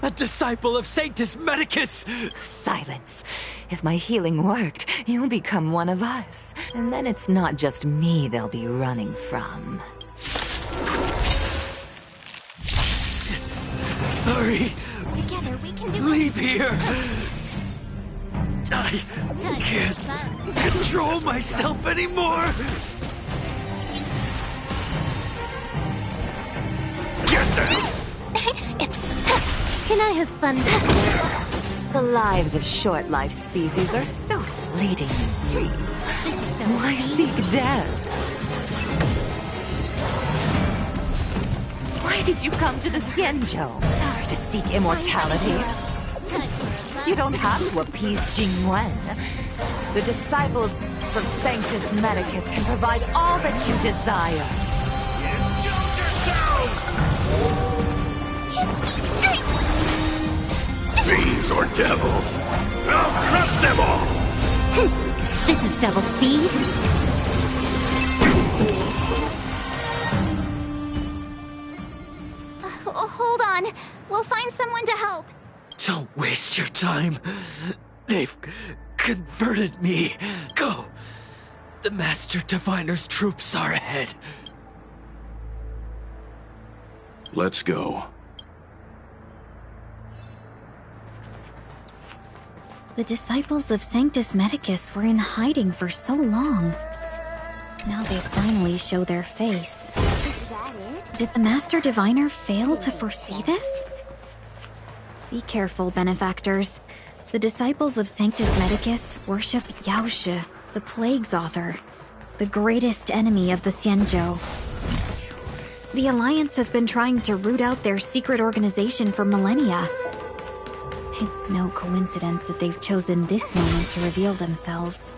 a disciple of Sanctus Medicus! Silence. If my healing worked, you'll become one of us. And then it's not just me they'll be running from. Hurry! Together we can do Leave here! I can't control myself anymore! Get down! Can I have fun? The lives of short-lived species are so fleeting and brief. Why seek death? Why did you come to the Xianzhou? To seek immortality? You don't have to appease Jingyuan. The disciples of Sanctus Medicus can provide all that you desire. Fiends or devils, I'll crush them all! This is double speed. Hold on. We'll find someone to help. Don't waste your time. They've converted me. Go. The Master Diviner's troops are ahead. Let's go. The disciples of Sanctus Medicus were in hiding for so long. Now they finally show their face. Did the Master Diviner fail to foresee this? Be careful, benefactors. The disciples of Sanctus Medicus worship Yaoshi, the Plague's author, the greatest enemy of the Xianzhou. The Alliance has been trying to root out their secret organization for millennia. It's no coincidence that they've chosen this moment to reveal themselves.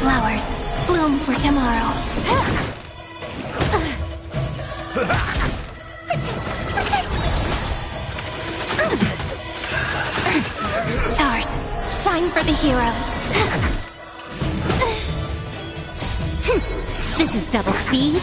Flowers bloom for tomorrow. Stars, shine for the heroes. This is double speed.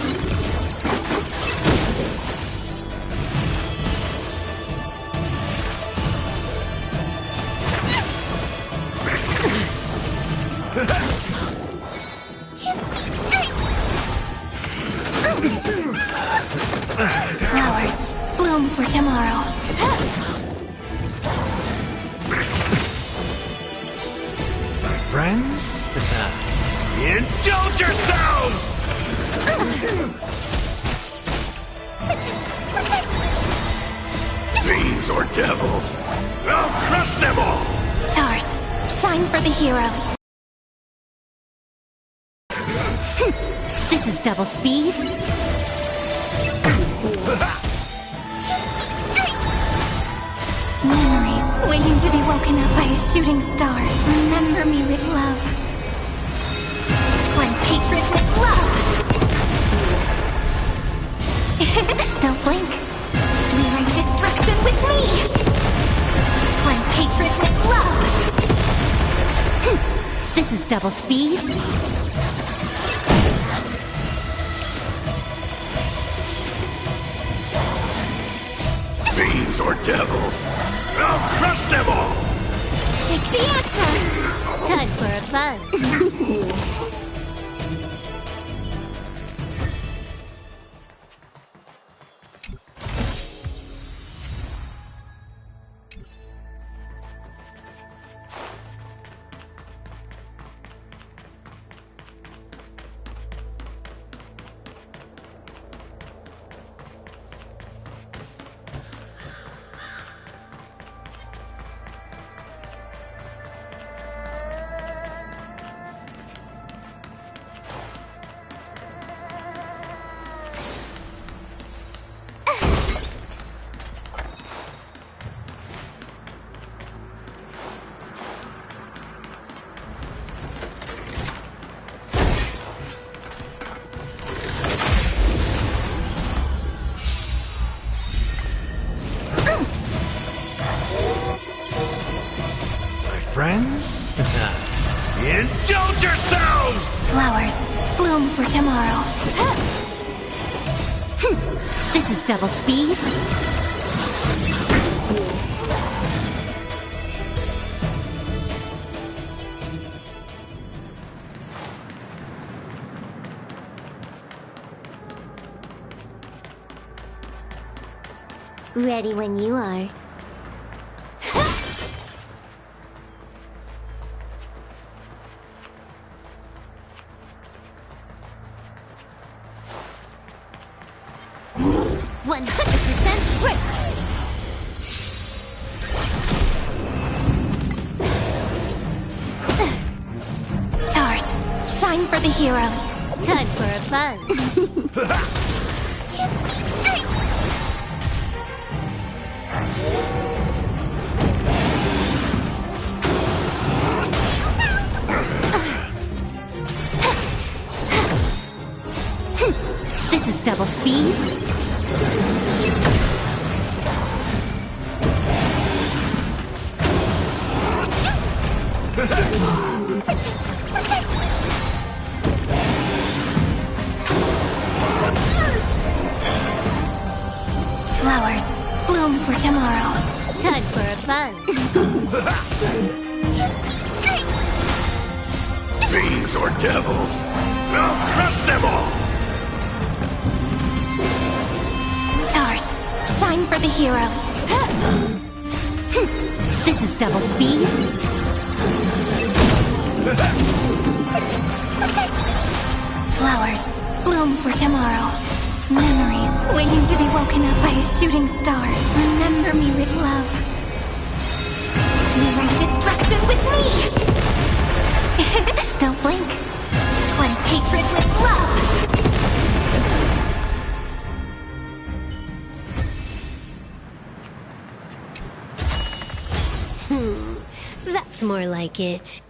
Flowers bloom for tomorrow. Friends? Indulge yourselves! Fiends or devils, I'll crush them all! Stars, shine for the heroes. This is double speed. Memories waiting to be woken up by a shooting star. Remember me with love. Cleanse hatred with love. Don't blink. Rewrite destruction with me. Cleanse hatred with love. This is double speed. Fiends or devils, I'll crush them all! Take the answer! Time for a buzz. Friends? Indulge yourselves! Flowers, bloom for tomorrow. This is double speed. Ready when you are. Stars, shine for the heroes. Time for a buzz. Give me strength. This is double speed. Flowers, bloom for tomorrow. Time for a buzz. Fiends or devils, I'll crush them all! Stars, shine for the heroes. This is double speed. Flowers, bloom for tomorrow. Memories waiting to be woken up by a shooting star. Remember me with love. Rewrite destruction with me. Don't blink. Cleanse hatred with love. That's more like it.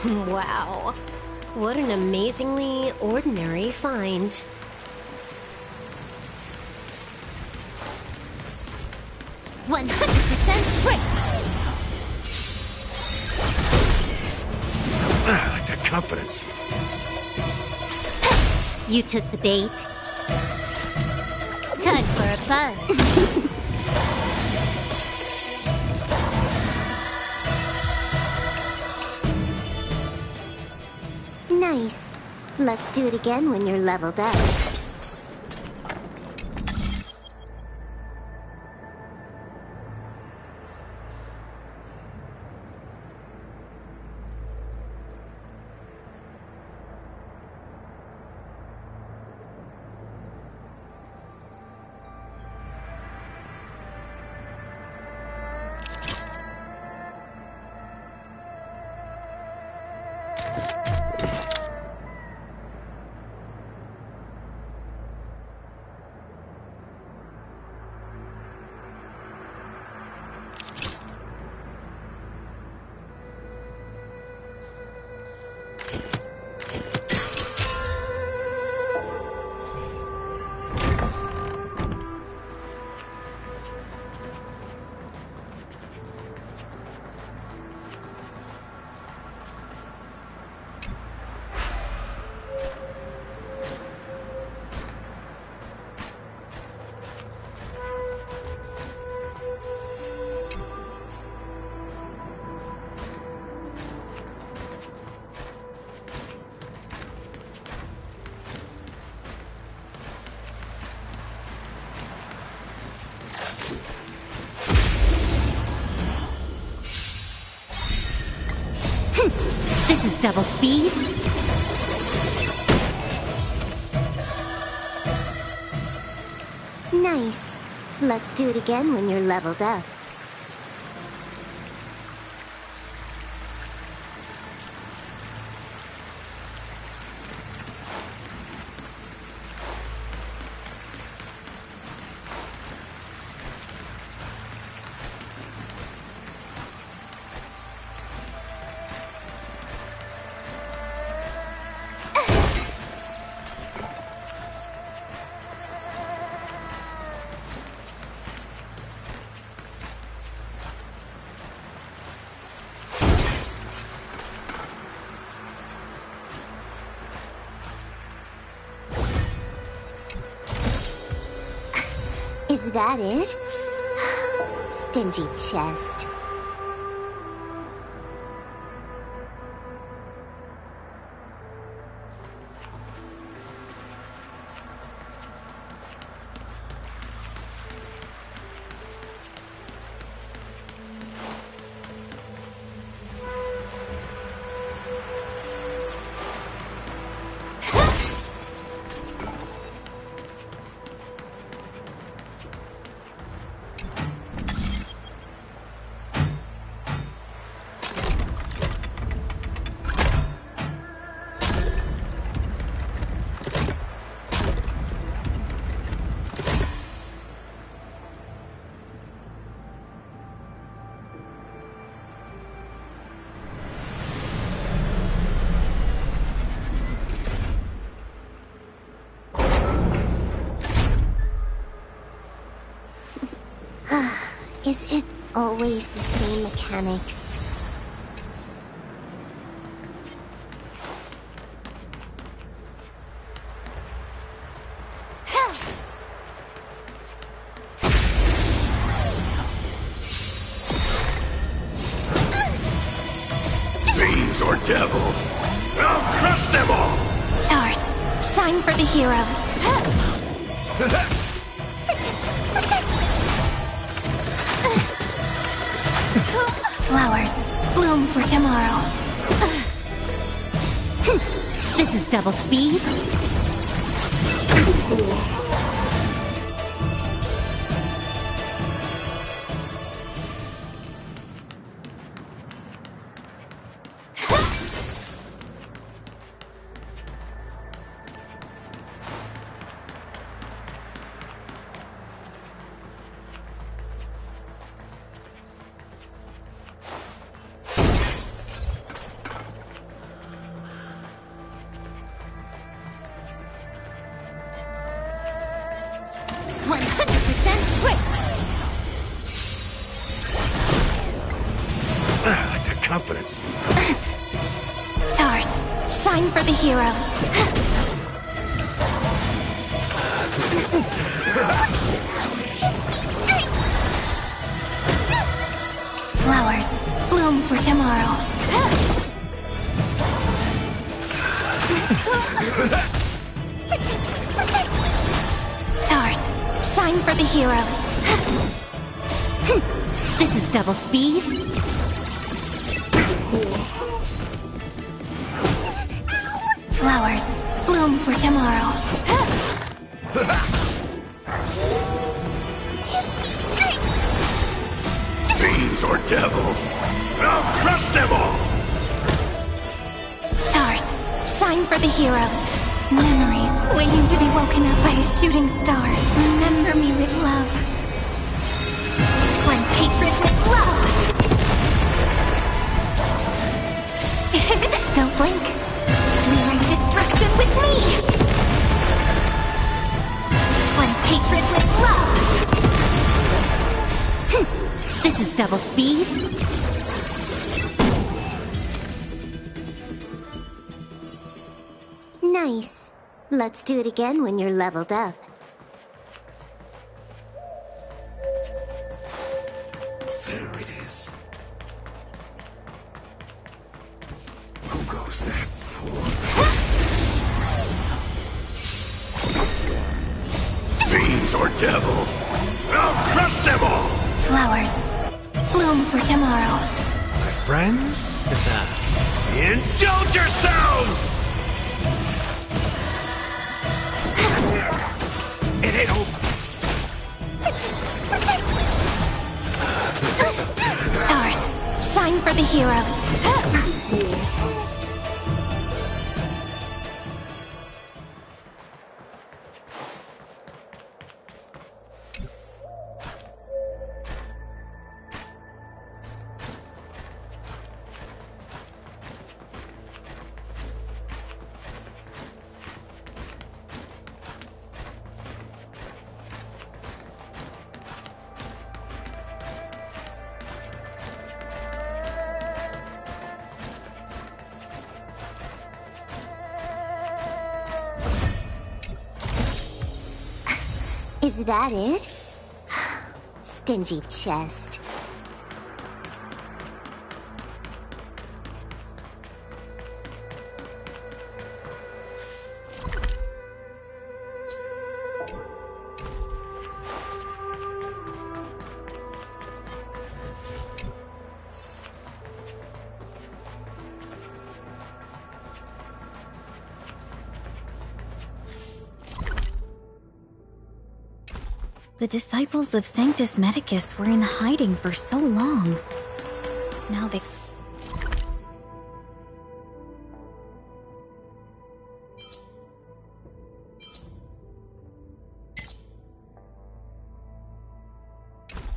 Wow. What an amazingly ordinary find. I like that confidence. You took the bait. Time for a buzz. Nice. Let's do it again when you're leveled up. This is double speed. Nice. Let's do it again when you're leveled up. Is that it? Stingy chest. Is it always the same mechanics? Fiends or devils, I'll crush them all! Stars, shine for the heroes. Flowers, bloom for tomorrow. This is double speed. Confidence. Stars, shine for the heroes. Flowers, bloom for tomorrow. Stars, shine for the heroes. This is double speed. Flowers, bloom for tomorrow. Fiends or devils, I'll crush them all! Stars, shine for the heroes. Memories waiting to be woken up by a shooting star. Remember me with love. Cleanse hatred with love. Don't blink. Rewrite destruction with me. Cleanse hatred with love. This is double speed. Nice. Let's do it again when you're leveled up. There it is. Who goes that for? Fiends or devils, I'll crush them all! Flowers, bloom for tomorrow. My friends, indulge yourselves! It ain't over. Stars, shine for the heroes. Is that it? stingy chest. The disciples of Sanctus Medicus were in hiding for so long. Now they...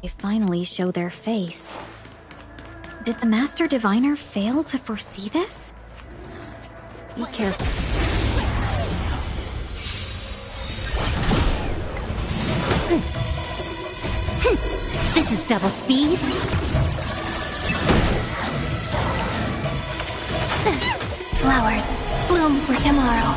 They finally show their face. Did the Master Diviner fail to foresee this? Be careful. This is double speed. Flowers bloom for tomorrow.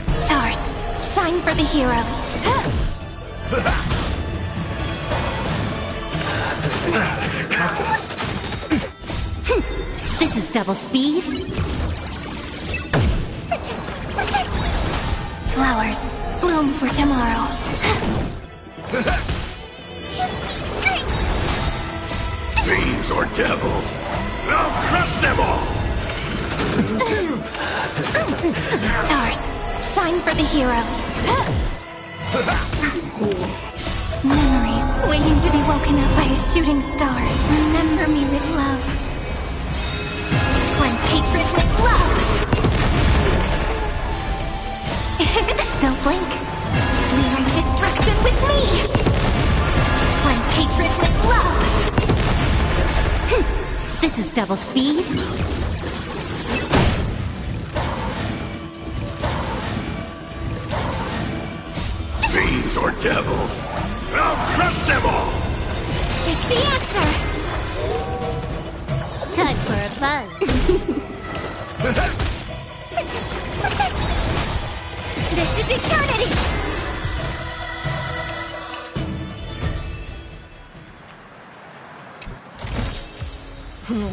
Stars shine for the heroes. This is double speed. Flowers bloom for tomorrow. Fiends or devils, I'll crush them all! Stars shine for the heroes. Memories waiting to be woken up by a shooting star. Remember me with love. Cleanse hatred with love. Don't blink. Rewrite destruction with me. Cleanse hatred with love. This is double speed. Fiends or devils, I'll crush them all! It's the answer. Time for a buzz. This is eternity.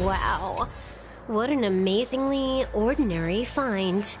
Wow. What an amazingly ordinary find.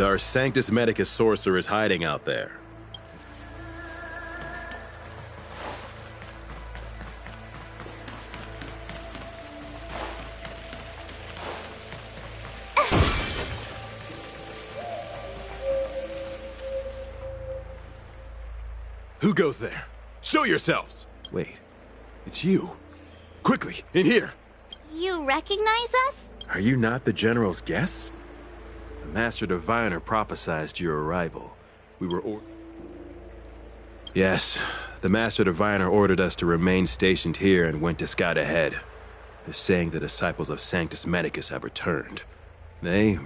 Our Sanctus Medicus sorcerer is hiding out there. Who goes there? Show yourselves! Wait, it's you. Quickly, in here! You recognize us? Are you not the General's guests? The Master Diviner prophesied your arrival. We were Yes, the Master Diviner ordered us to remain stationed here and went to scout ahead. They're saying the disciples of Sanctus Medicus have returned. They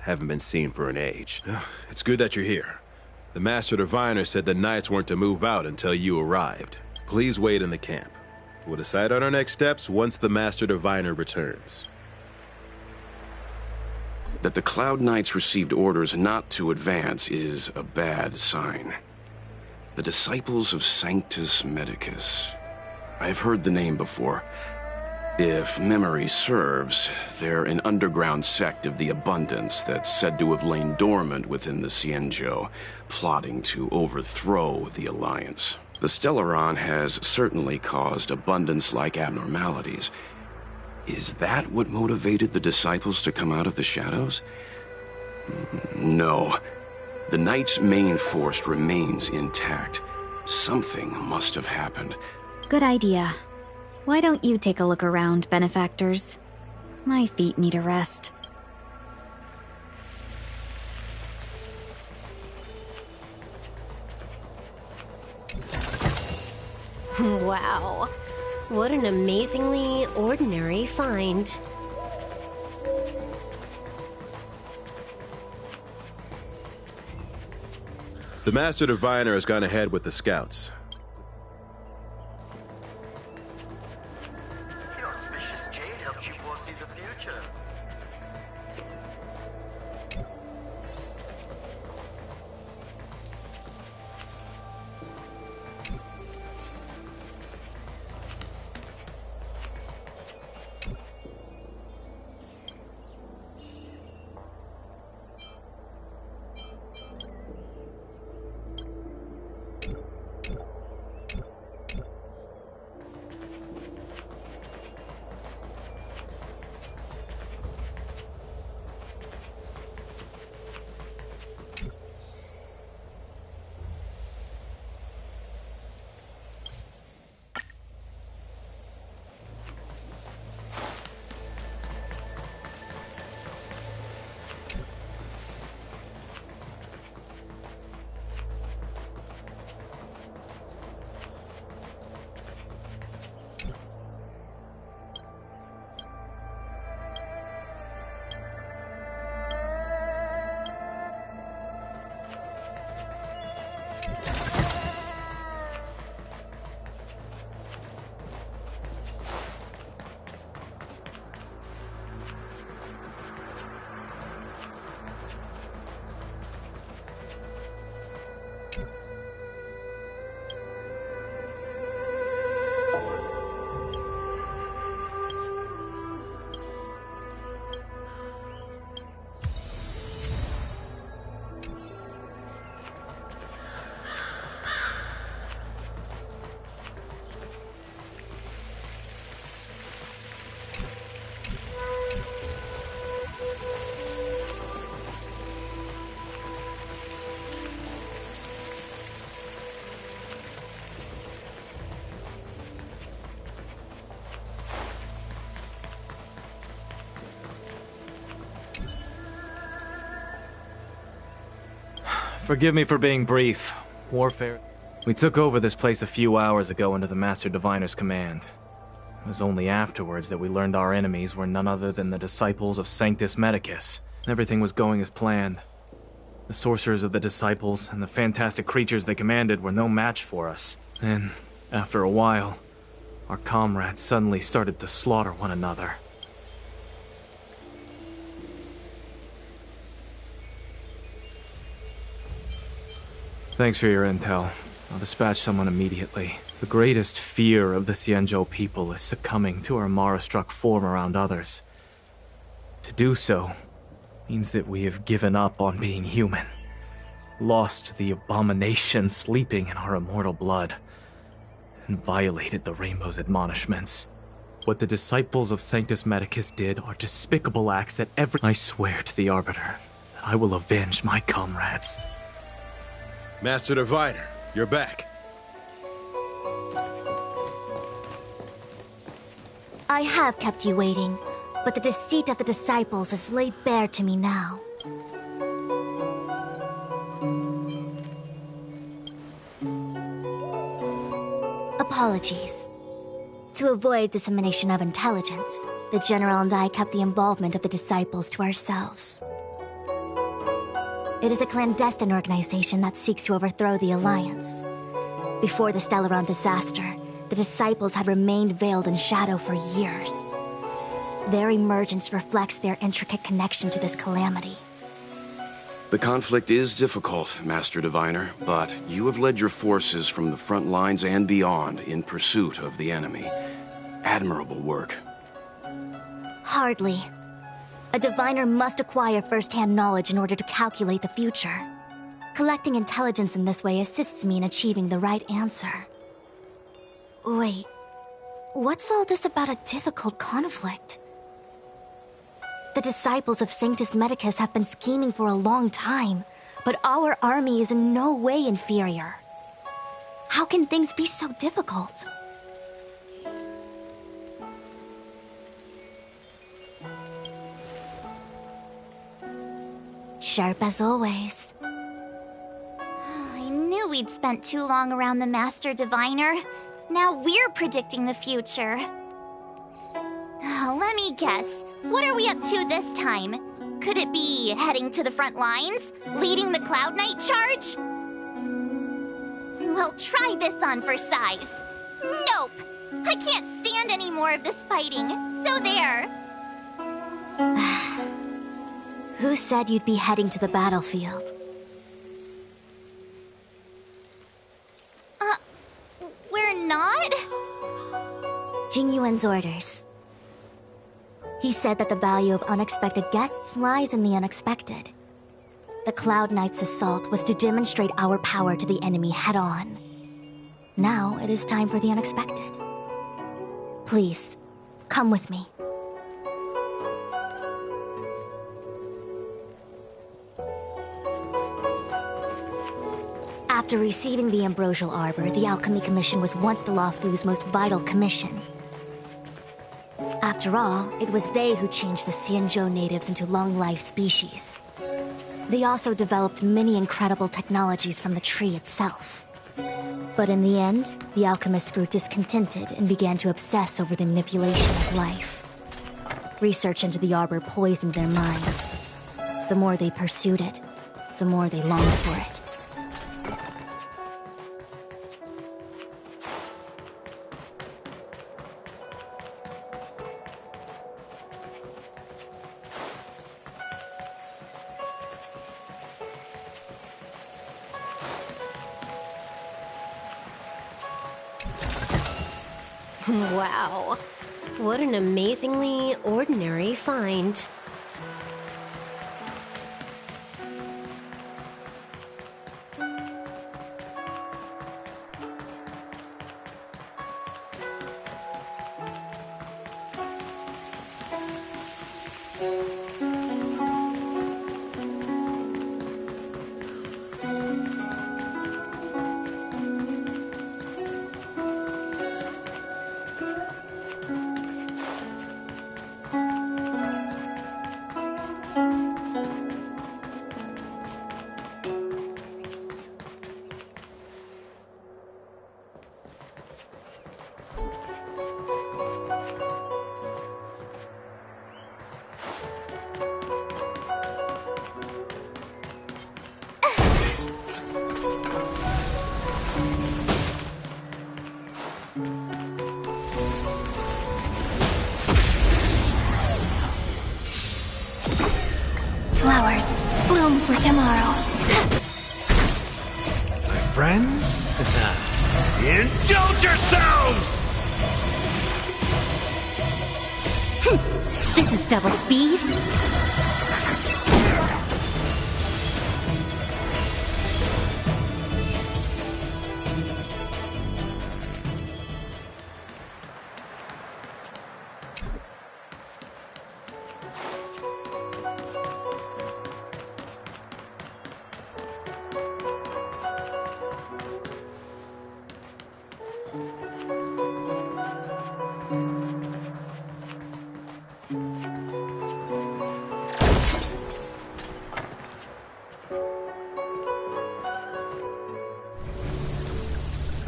haven't been seen for an age. It's good that you're here. The Master Diviner said the Knights weren't to move out until you arrived. Please wait in the camp. We'll decide on our next steps once the Master Diviner returns. That the Cloud Knights received orders not to advance is a bad sign. The Disciples of Sanctus Medicus. I've heard the name before. If memory serves, they're an underground sect of the Abundance that's said to have lain dormant within the Xianzhou, plotting to overthrow the Alliance. The Stellaron has certainly caused Abundance-like abnormalities. Is that what motivated the Disciples to come out of the shadows? No. The Knight's main force remains intact. Something must have happened. Good idea. Why don't you take a look around, benefactors? My feet need a rest. Wow. What an amazingly ordinary find. The Master Diviner has gone ahead with the scouts. The auspicious jade helps you foresee the future. Forgive me for being brief. Warfare. We took over this place a few hours ago under the Master Diviner's command. It was only afterwards that we learned our enemies were none other than the Disciples of Sanctus Medicus. Everything was going as planned. The sorcerers of the Disciples and the fantastic creatures they commanded were no match for us. And, after a while, our comrades suddenly started to slaughter one another. Thanks for your intel. I'll dispatch someone immediately. The greatest fear of the Xianzhou people is succumbing to our Mara-struck form around others. To do so means that we have given up on being human, lost the abomination sleeping in our immortal blood, and violated the Rainbow's admonishments. What the Disciples of Sanctus Medicus did are despicable acts that I swear to the Arbiter that I will avenge my comrades. Master Diviner, you're back. I have kept you waiting, but the deceit of the Disciples is laid bare to me now. Apologies. To avoid dissemination of intelligence, the General and I kept the involvement of the Disciples to ourselves. It is a clandestine organization that seeks to overthrow the Alliance. Before the Stellaron disaster, the Disciples have remained veiled in shadow for years. Their emergence reflects their intricate connection to this calamity. The conflict is difficult, Master Diviner, but you have led your forces from the front lines and beyond in pursuit of the enemy. Admirable work. Hardly. A diviner must acquire first-hand knowledge in order to calculate the future. Collecting intelligence in this way assists me in achieving the right answer. Wait, what's all this about a difficult conflict? The disciples of Sanctus Medicus have been scheming for a long time, but our army is in no way inferior. How can things be so difficult? Sharp as always. I knew we'd spent too long around the Master Diviner. Now we're predicting the future. Let me guess. What are we up to this time? Could it be heading to the front lines? Leading the Cloud Knight charge? Well, try this on for size. Nope! I can't stand any more of this fighting. So there. Who said you'd be heading to the battlefield? We're not? Jingyuan's orders. He said that the value of unexpected guests lies in the unexpected. The Cloud Knight's assault was to demonstrate our power to the enemy head-on. Now it is time for the unexpected. Please, come with me. After receiving the Ambrosial Arbor, the Alchemy Commission was once the Luofu's most vital commission. After all, it was they who changed the Xianzhou natives into long-life species. They also developed many incredible technologies from the tree itself. But in the end, the alchemists grew discontented and began to obsess over the manipulation of life. Research into the arbor poisoned their minds. The more they pursued it, the more they longed for it. Wow. What an amazingly ordinary find. Flowers, bloom for tomorrow. My friends? Indulge yourselves! This is double speed.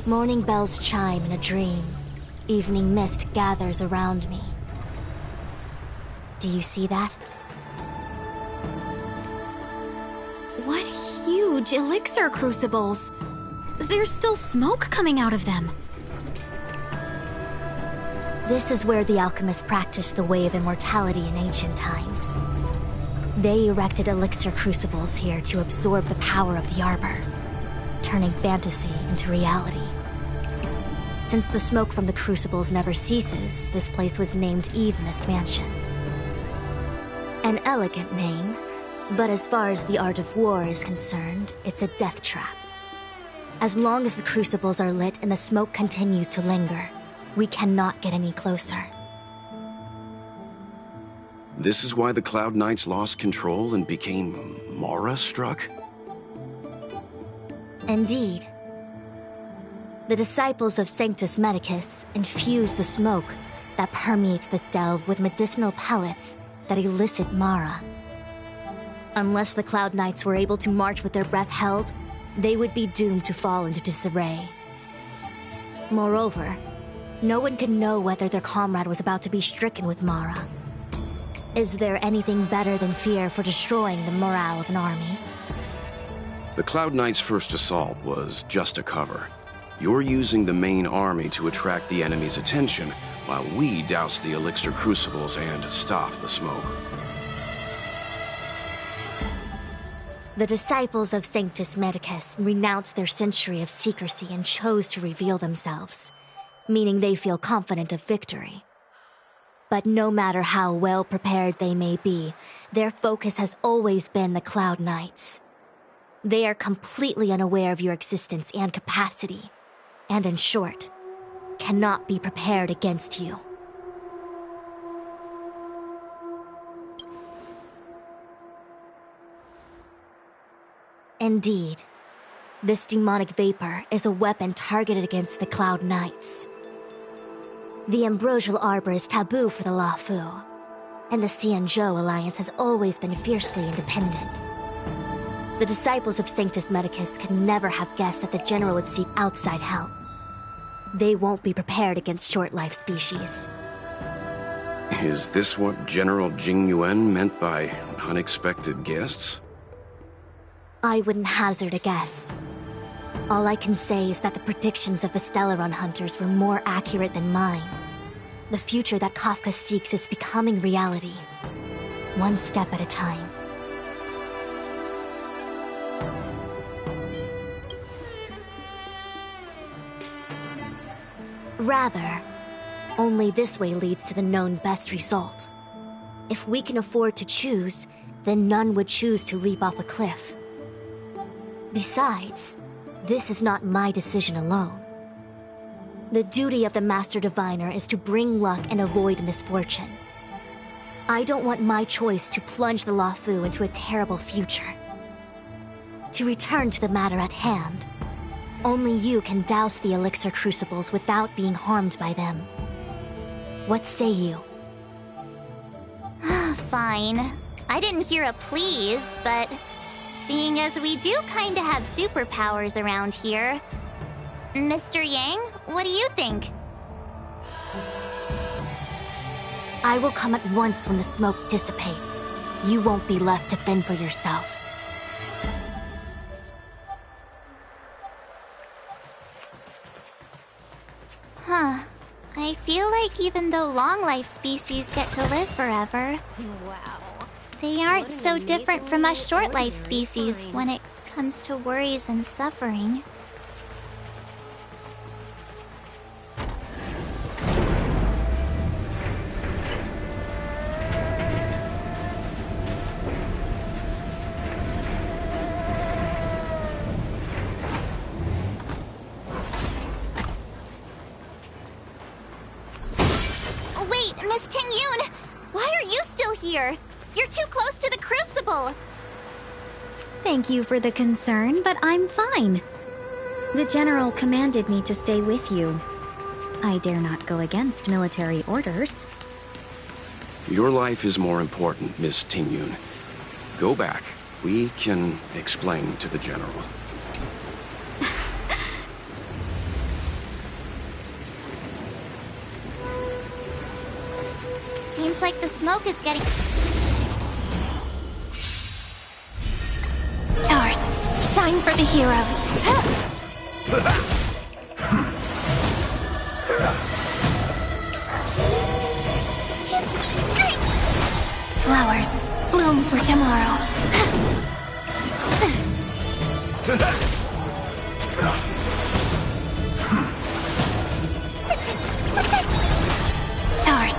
Morning bells chime in a dream. Evening mist gathers around me. Do you see that? What huge elixir crucibles! There's still smoke coming out of them. This is where the alchemists practiced the way of immortality in ancient times. They erected elixir crucibles here to absorb the power of the arbor, turning fantasy into reality. Since the smoke from the crucibles never ceases, this place was named Evenest Mansion. An elegant name, but as far as the art of war is concerned, it's a death trap. As long as the crucibles are lit and the smoke continues to linger, we cannot get any closer. This is why the Cloud Knights lost control and became Mara-struck? Indeed. The disciples of Sanctus Medicus infuse the smoke that permeates this delve with medicinal pellets that elicit Mara. Unless the Cloud Knights were able to march with their breath held, they would be doomed to fall into disarray. Moreover, no one can know whether their comrade was about to be stricken with Mara. Is there anything better than fear for destroying the morale of an army? The Cloud Knights' first assault was just a cover. You're using the main army to attract the enemy's attention, while we douse the elixir crucibles and stop the smoke. The disciples of Sanctus Medicus renounced their century of secrecy and chose to reveal themselves, meaning they feel confident of victory. But no matter how well prepared they may be, their focus has always been the Cloud Knights. They are completely unaware of your existence and capacity, and in short, cannot be prepared against you. Indeed, this demonic vapor is a weapon targeted against the Cloud Knights. The ambrosial arbor is taboo for the Luofu, and the Xianzhou alliance has always been fiercely independent. The disciples of Sanctus Medicus could never have guessed that the general would seek outside help. They won't be prepared against short-life species. Is this what General Jing Yuan meant by unexpected guests? I wouldn't hazard a guess. All I can say is that the predictions of the Stellaron hunters were more accurate than mine. The future that Kafka seeks is becoming reality, one step at a time. Rather, only this way leads to the known best result. If we can afford to choose, then none would choose to leap off a cliff. Besides, this is not my decision alone. The duty of the Master Diviner is to bring luck and avoid misfortune. I don't want my choice to plunge the Luofu into a terrible future. To return to the matter at hand, only you can douse the elixir crucibles without being harmed by them. What say you? Fine. I didn't hear a please, but seeing as we do kinda have superpowers around here, Mr. Yang, what do you think? I will come at once when the smoke dissipates. You won't be left to fend for yourselves. Huh. I feel like even though long-life species get to live forever, they aren't so different from us short-life species when it comes to worries and suffering. Wait, Miss Ting-Yun! Why are you still here? You're too close to the crucible! Thank you for the concern, but I'm fine. The General commanded me to stay with you. I dare not go against military orders. Your life is more important, Miss Ting-Yun. Go back. We can explain to the General. Seems like the smoke is getting... Stars, shine for the heroes. flowers bloom for tomorrow. Stars,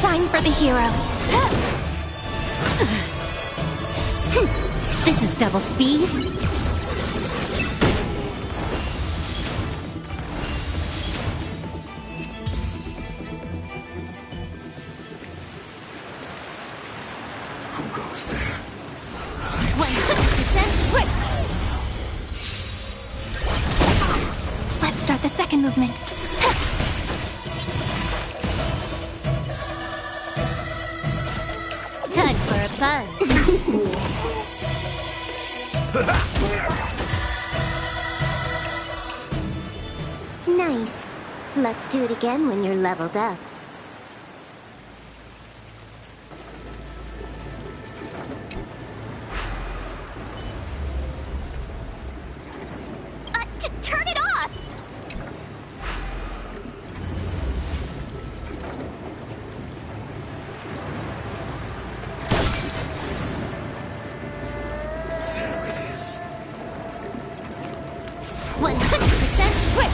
shine for the heroes. This is double speed. Who goes there? 100% quick! Let's start the second movement. Time for a buzz. Nice. Let's do it again when you're leveled up. Turn it off! There it is. 100% quick!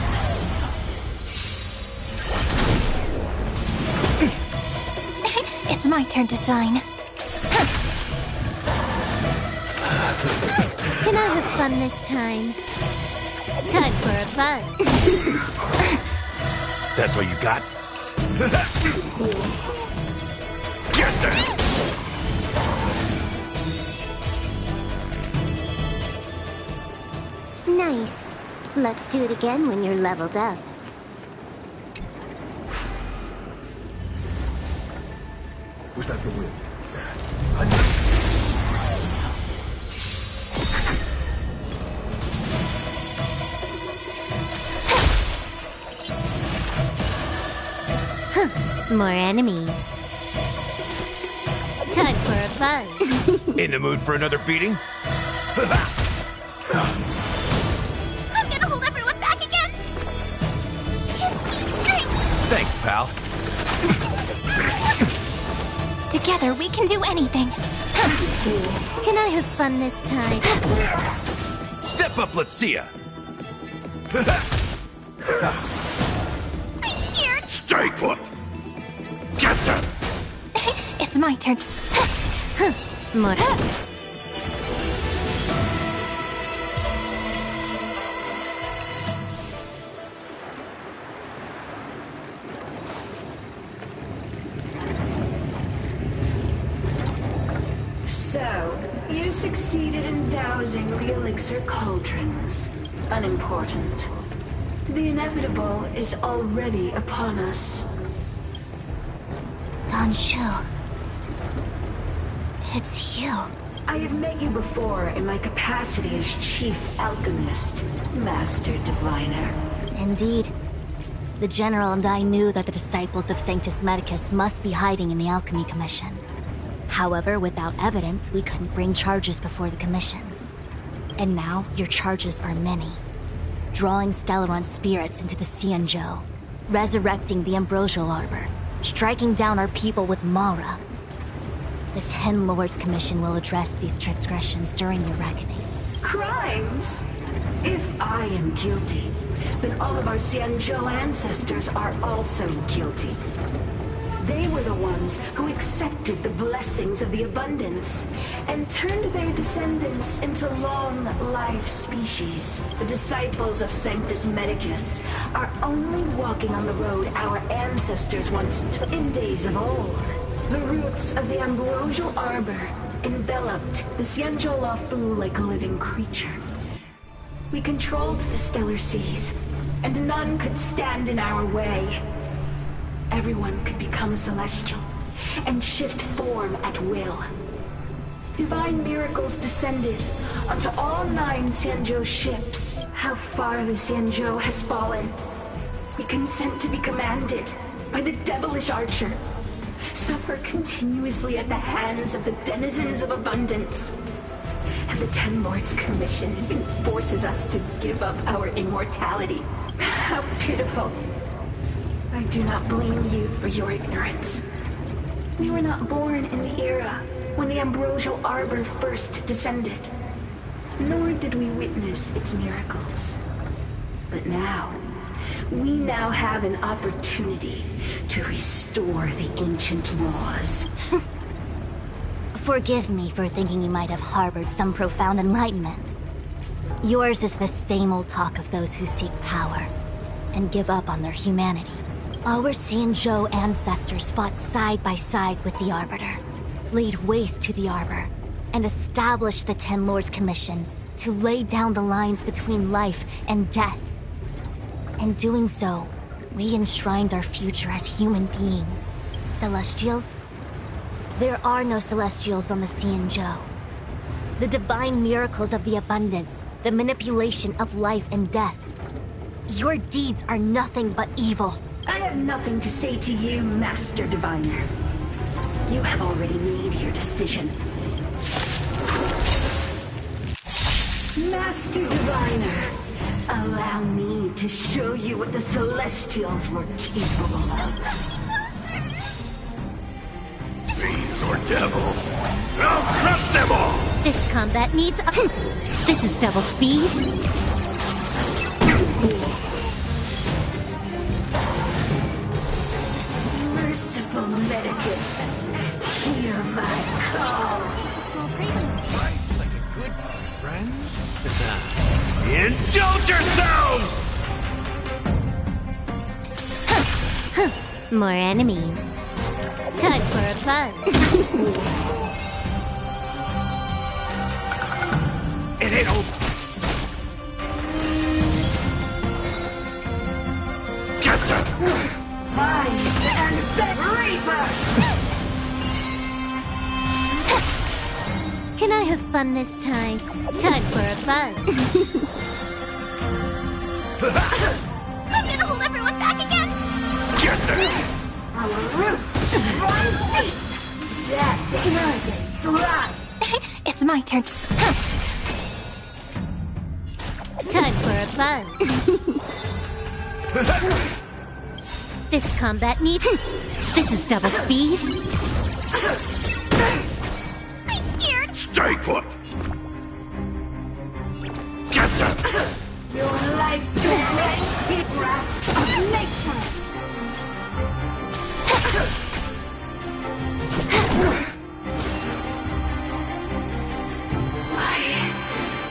It's my turn to shine. Can I have fun this time? Time for a buzz. That's all you got? Get there! Nice. Let's do it again when you're leveled up. Was that the wind? More enemies. Time for a buzz. In the mood for another beating? I'm gonna hold everyone back again! Give me strength! Thanks, pal. Together we can do anything. Can I have fun this time? Step up, let's see ya. I'm scared! Stay put! Get them! It's my turn. More. So, you succeeded in dousing the elixir cauldrons. Unimportant. The inevitable is already upon us. Don Shu. It's you. I have met you before in my capacity as Chief Alchemist, Master Diviner. Indeed. The General and I knew that the disciples of Sanctus Medicus must be hiding in the Alchemy Commission. However, without evidence, we couldn't bring charges before the commissions. And now, your charges are many. Drawing Stellaron spirits into the Xianzhou, resurrecting the Ambrosial Arbor, striking down our people with Mara. The Ten Lords Commission will address these transgressions during your reckoning. Crimes? If I am guilty, then all of our Xianzhou ancestors are also guilty. They were the ones who accepted the blessings of the abundance and turned their descendants into long-life species. The disciples of Sanctus Medicus are only walking on the road our ancestors once took in days of old. The roots of the Ambrosial Arbor enveloped the Xianzhou Lafu like a living creature. We controlled the stellar seas, and none could stand in our way. Everyone could become celestial and shift form at will. Divine miracles descended onto all 9 Xianzhou ships. How far the Xianzhou has fallen. We consent to be commanded by the devilish archer. Suffer continuously at the hands of the denizens of abundance. And the Ten Lords Commission even forces us to give up our immortality. How pitiful. I do not blame you for your ignorance. We were not born in the era when the ambrosial arbor first descended, nor did we witness its miracles. But now, we now have an opportunity to restore the ancient laws. Forgive me for thinking you might have harbored some profound enlightenment. Yours is the same old talk of those who seek power and give up on their humanity. Our Xianzhou ancestors fought side by side with the Arbiter, laid waste to the Arbor, and established the Ten Lords Commission to lay down the lines between life and death. In doing so, we enshrined our future as human beings. Celestials? There are no Celestials on the Xianzhou. The divine miracles of the abundance, the manipulation of life and death. Your deeds are nothing but evil. I have nothing to say to you, Master Diviner. You have already made your decision. Master Diviner, allow me to show you what the Celestials were capable of. Fiends or devils, I'll crush them all! This combat needs This is double speed. Merciful Medicus, hear my call. Fight like a good friend? Indulge yourselves! More enemies. Time for a fun. It ain't over. Get them! Rise and beg Reaper! Can I have fun this time? Time for a fun. I'm gonna hold everyone back again! Get them! Our roots run deep! Death and arrogance run! It's my turn. Time for a fun. This combat needs... This is double speed. I'm scared! Stay put! Get them! Your life's legs be grasp of nature!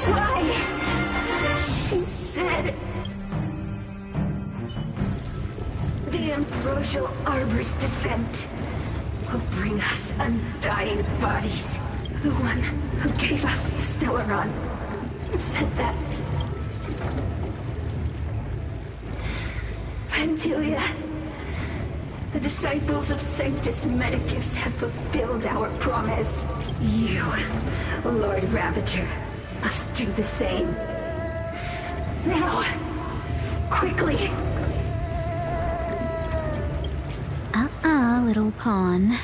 Why? She said... The ambrosial arbor's descent will bring us undying bodies. The one who gave us the Stellaron said that... Pantilia, the disciples of Sanctus Medicus have fulfilled our promise. You, Lord Ravager, must do the same. Now, quickly. Little pawn.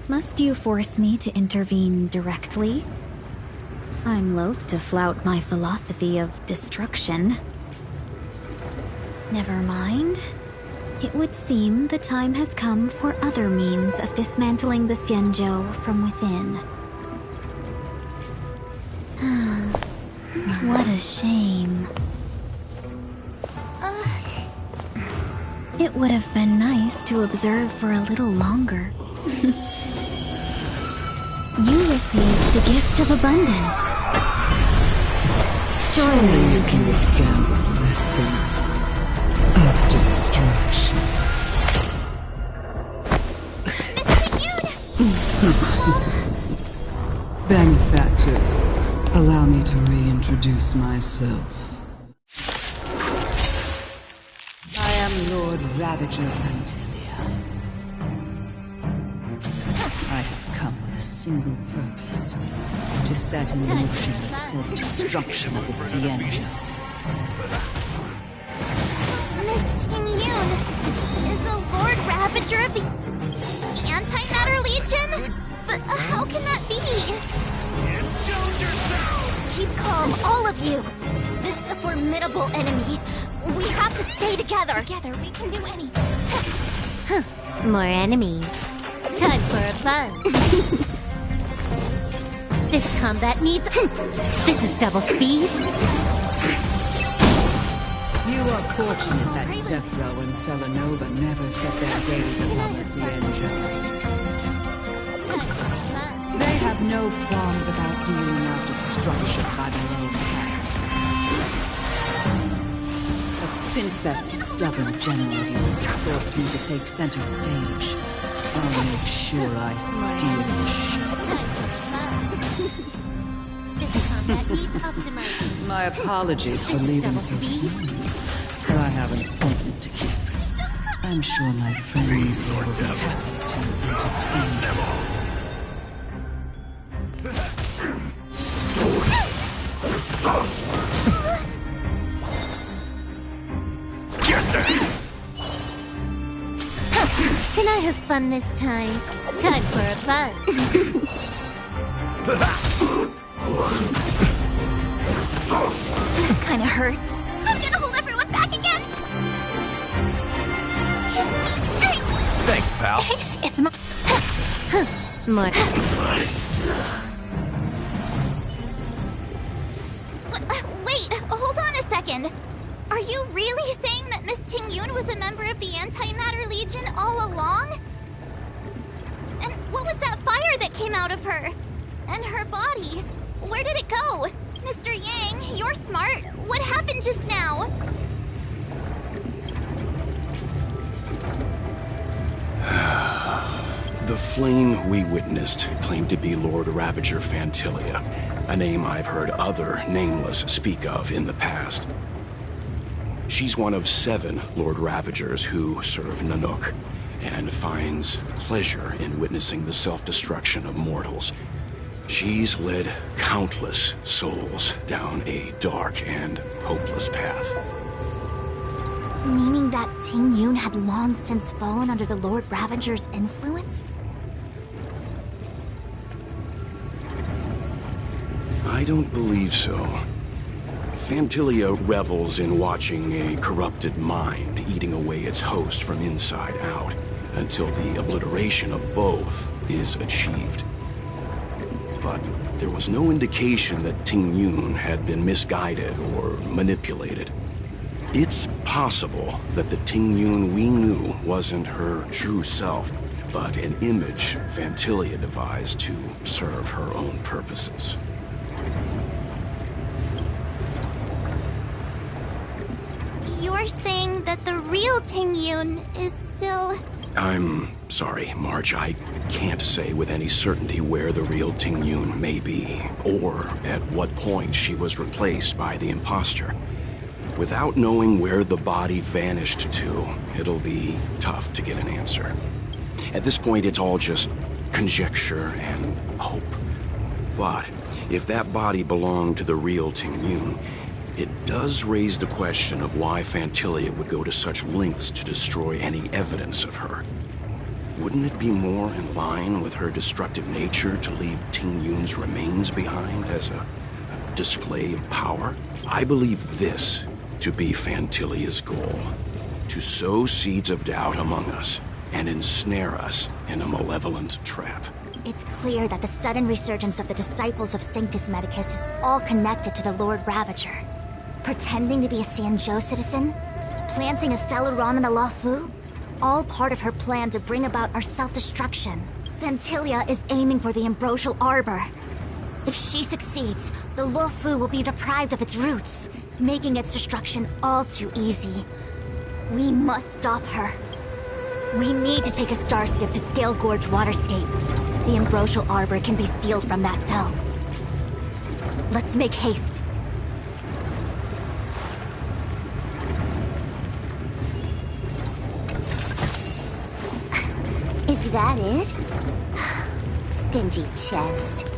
Must you force me to intervene directly? I'm loath to flout my philosophy of destruction. Never mind. It would seem the time has come for other means of dismantling the Xianzhou from within. What a shame. It would have been nice to observe for a little longer. You received the gift of abundance. Surely you can withstand the lesson of destruction. Benefactors, allow me to reintroduce myself. I am Lord Ravager Fantilia. I have come with a single purpose: to set in motion the self-destruction of the Xianzhou. Miss Ting-Yun is the Lord Ravager of the Antimatter Legion? But how can that be? Keep calm, all of you. This is a formidable enemy. We have to stay together. Together, we can do anything. More enemies. Time for a fun. This combat needs... This is double speed. You are fortunate that Zethro and Selenova never set their gaze upon the Cienjo. They have no qualms about dealing out destruction by their own hand. But since that stubborn general of yours has forced me to take center stage, I'll make sure I steal the show. This combat needs optimizing. My apologies for leaving so soon, but I have an appointment to keep. I'm sure my friends here will be happy to entertain you. Can I have fun this time? Time for a fun. That kinda hurts. I'm gonna hold everyone back again! Give me strength! Thanks, pal. It's my... More. Wait, hold on a second. Are you really saying that Miss Ting-Yun was a member of the Antimatter Legion all along? And what was that fire that came out of her? And her body? Where did it go? Mr. Yang, you're smart. What happened just now? The flame we witnessed claimed to be Lord Ravager Fantilia, a name I've heard other nameless speak of in the past. She's one of 7 Lord Ravagers who serve Nanook, and finds pleasure in witnessing the self-destruction of mortals. She's led countless souls down a dark and hopeless path. Meaning that Ting-Yun had long since fallen under the Lord Ravager's influence? I don't believe so. Fantilia revels in watching a corrupted mind eating away its host from inside out, until the obliteration of both is achieved. But there was no indication that Ting-Yun had been misguided or manipulated. It's possible that the Ting-Yun we knew wasn't her true self, but an image Fantilia devised to serve her own purposes. You're saying that the real Ting-Yun is still... I'm sorry, March. I can't say with any certainty where the real Ting-Yun may be, or at what point she was replaced by the imposter. Without knowing where the body vanished to, it'll be tough to get an answer. At this point, it's all just conjecture and hope. But if that body belonged to the real Ting-Yun, it does raise the question of why Fantilia would go to such lengths to destroy any evidence of her. Wouldn't it be more in line with her destructive nature to leave Ting-Yun's remains behind as a display of power? I believe this to be Fantilia's goal: to sow seeds of doubt among us and ensnare us in a malevolent trap. It's clear that the sudden resurgence of the disciples of Sanctus Medicus is all connected to the Lord Ravager. Pretending to be a Xianzhou citizen? Planting a Stellaron in the Luofu? All part of her plan to bring about our self-destruction. Fantilia is aiming for the Ambrosial Arbor. If she succeeds, the Luofu will be deprived of its roots, making its destruction all too easy. We must stop her. We need to take a starskiff to Scale Gorge Waterscape. The Ambrosial Arbor can be sealed from that delve. Let's make haste. Is that it? Stingy chest.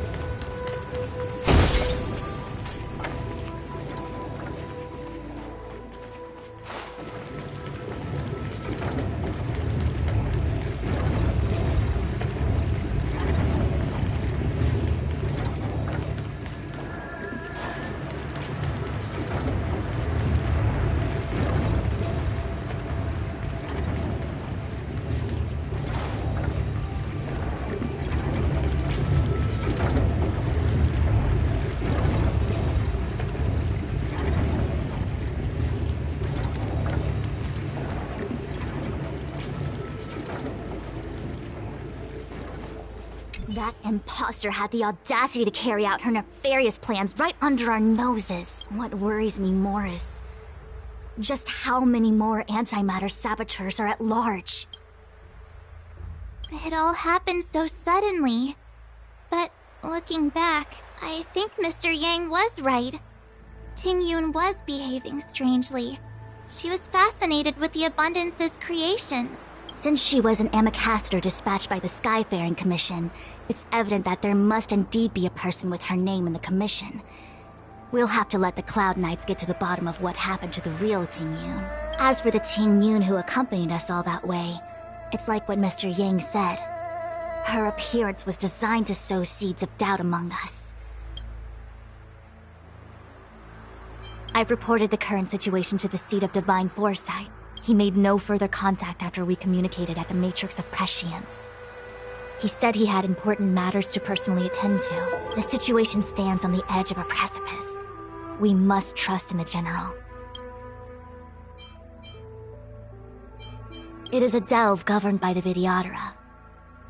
That imposter had the audacity to carry out her nefarious plans right under our noses. What worries me more is just how many more antimatter saboteurs are at large. It all happened so suddenly. But looking back, I think Mr. Yang was right. Ting-Yun was behaving strangely. She was fascinated with the Abundance's creations. Since she was an Amicastor dispatched by the Skyfaring Commission, it's evident that there must indeed be a person with her name in the Commission. We'll have to let the Cloud Knights get to the bottom of what happened to the real Ting-Yun. As for the Ting-Yun who accompanied us all that way, it's like what Mr. Yang said. Her appearance was designed to sow seeds of doubt among us. I've reported the current situation to the Seat of Divine Foresight. He made no further contact after we communicated at the Matrix of Prescience. He said he had important matters to personally attend to. The situation stands on the edge of a precipice. We must trust in the General. It is a delve governed by the Vidyadhara.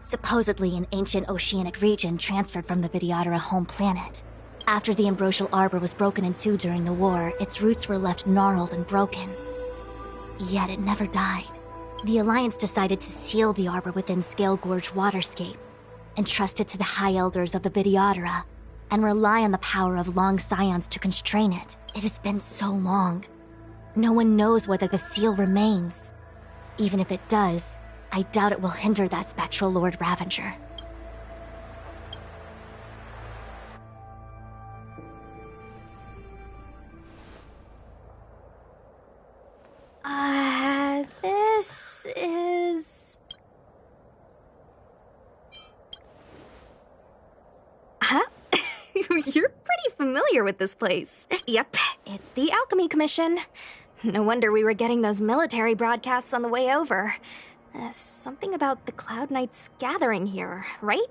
Supposedly an ancient oceanic region transferred from the Vidyadhara home planet. After the Ambrosial Arbor was broken in two during the war, its roots were left gnarled and broken. Yet it never died. The Alliance decided to seal the arbor within Scale Gorge Waterscape, entrust it to the High Elders of the Vidyadhara, and rely on the power of long scions to constrain it. It has been so long. No one knows whether the seal remains. Even if it does, I doubt it will hinder that spectral Lord Ravager. This is... Huh? You're pretty familiar with this place. Yep, it's the Alchemy Commission. No wonder we were getting those military broadcasts on the way over. Something about the Cloud Knights gathering here, right?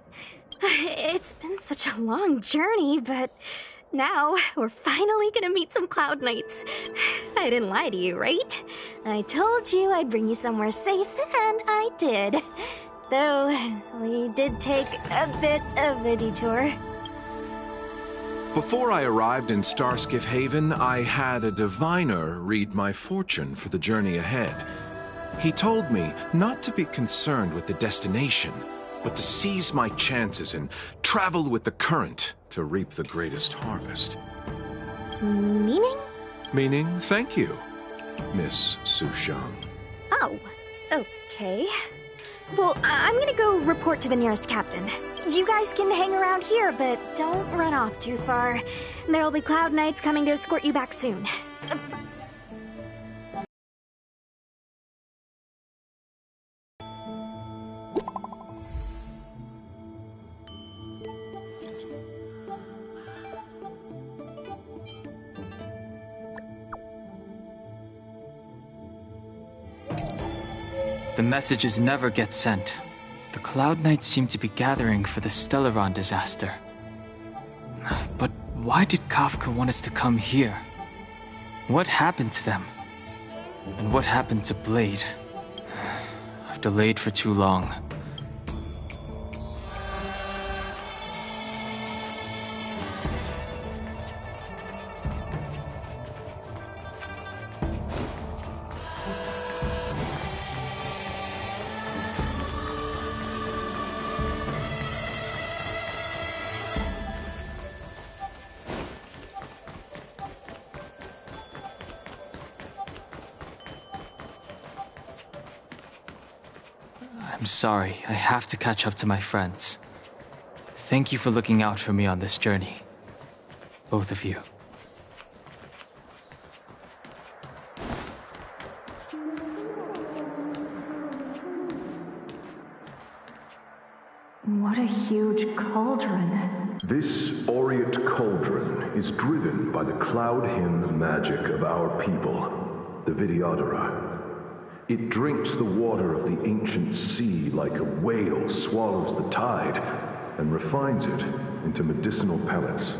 It's been such a long journey, but now we're finally gonna meet some Cloud Knights. I didn't lie to you, right? I told you I'd bring you somewhere safe, and I did. Though, we did take a bit of a detour. Before I arrived in Starskiff Haven, I had a diviner read my fortune for the journey ahead. He told me not to be concerned with the destination, but to seize my chances and travel with the current to reap the greatest harvest. Meaning? Meaning, thank you, Miss Sushang. Oh, okay. Well, I'm gonna go report to the nearest captain. You guys can hang around here, but don't run off too far. There'll be Cloud Knights coming to escort you back soon. The messages never get sent. The Cloud Knights seem to be gathering for the Stellaron disaster. But why did Kafka want us to come here? What happened to them? And what happened to Blade? I've delayed for too long. I'm sorry, I have to catch up to my friends. Thank you for looking out for me on this journey. Both of you. What a huge cauldron. This aureate cauldron is driven by the cloud hymn magic of our people, the Vidyadhara. It drinks the water of the ancient sea like a whale swallows the tide, and refines it into medicinal pellets.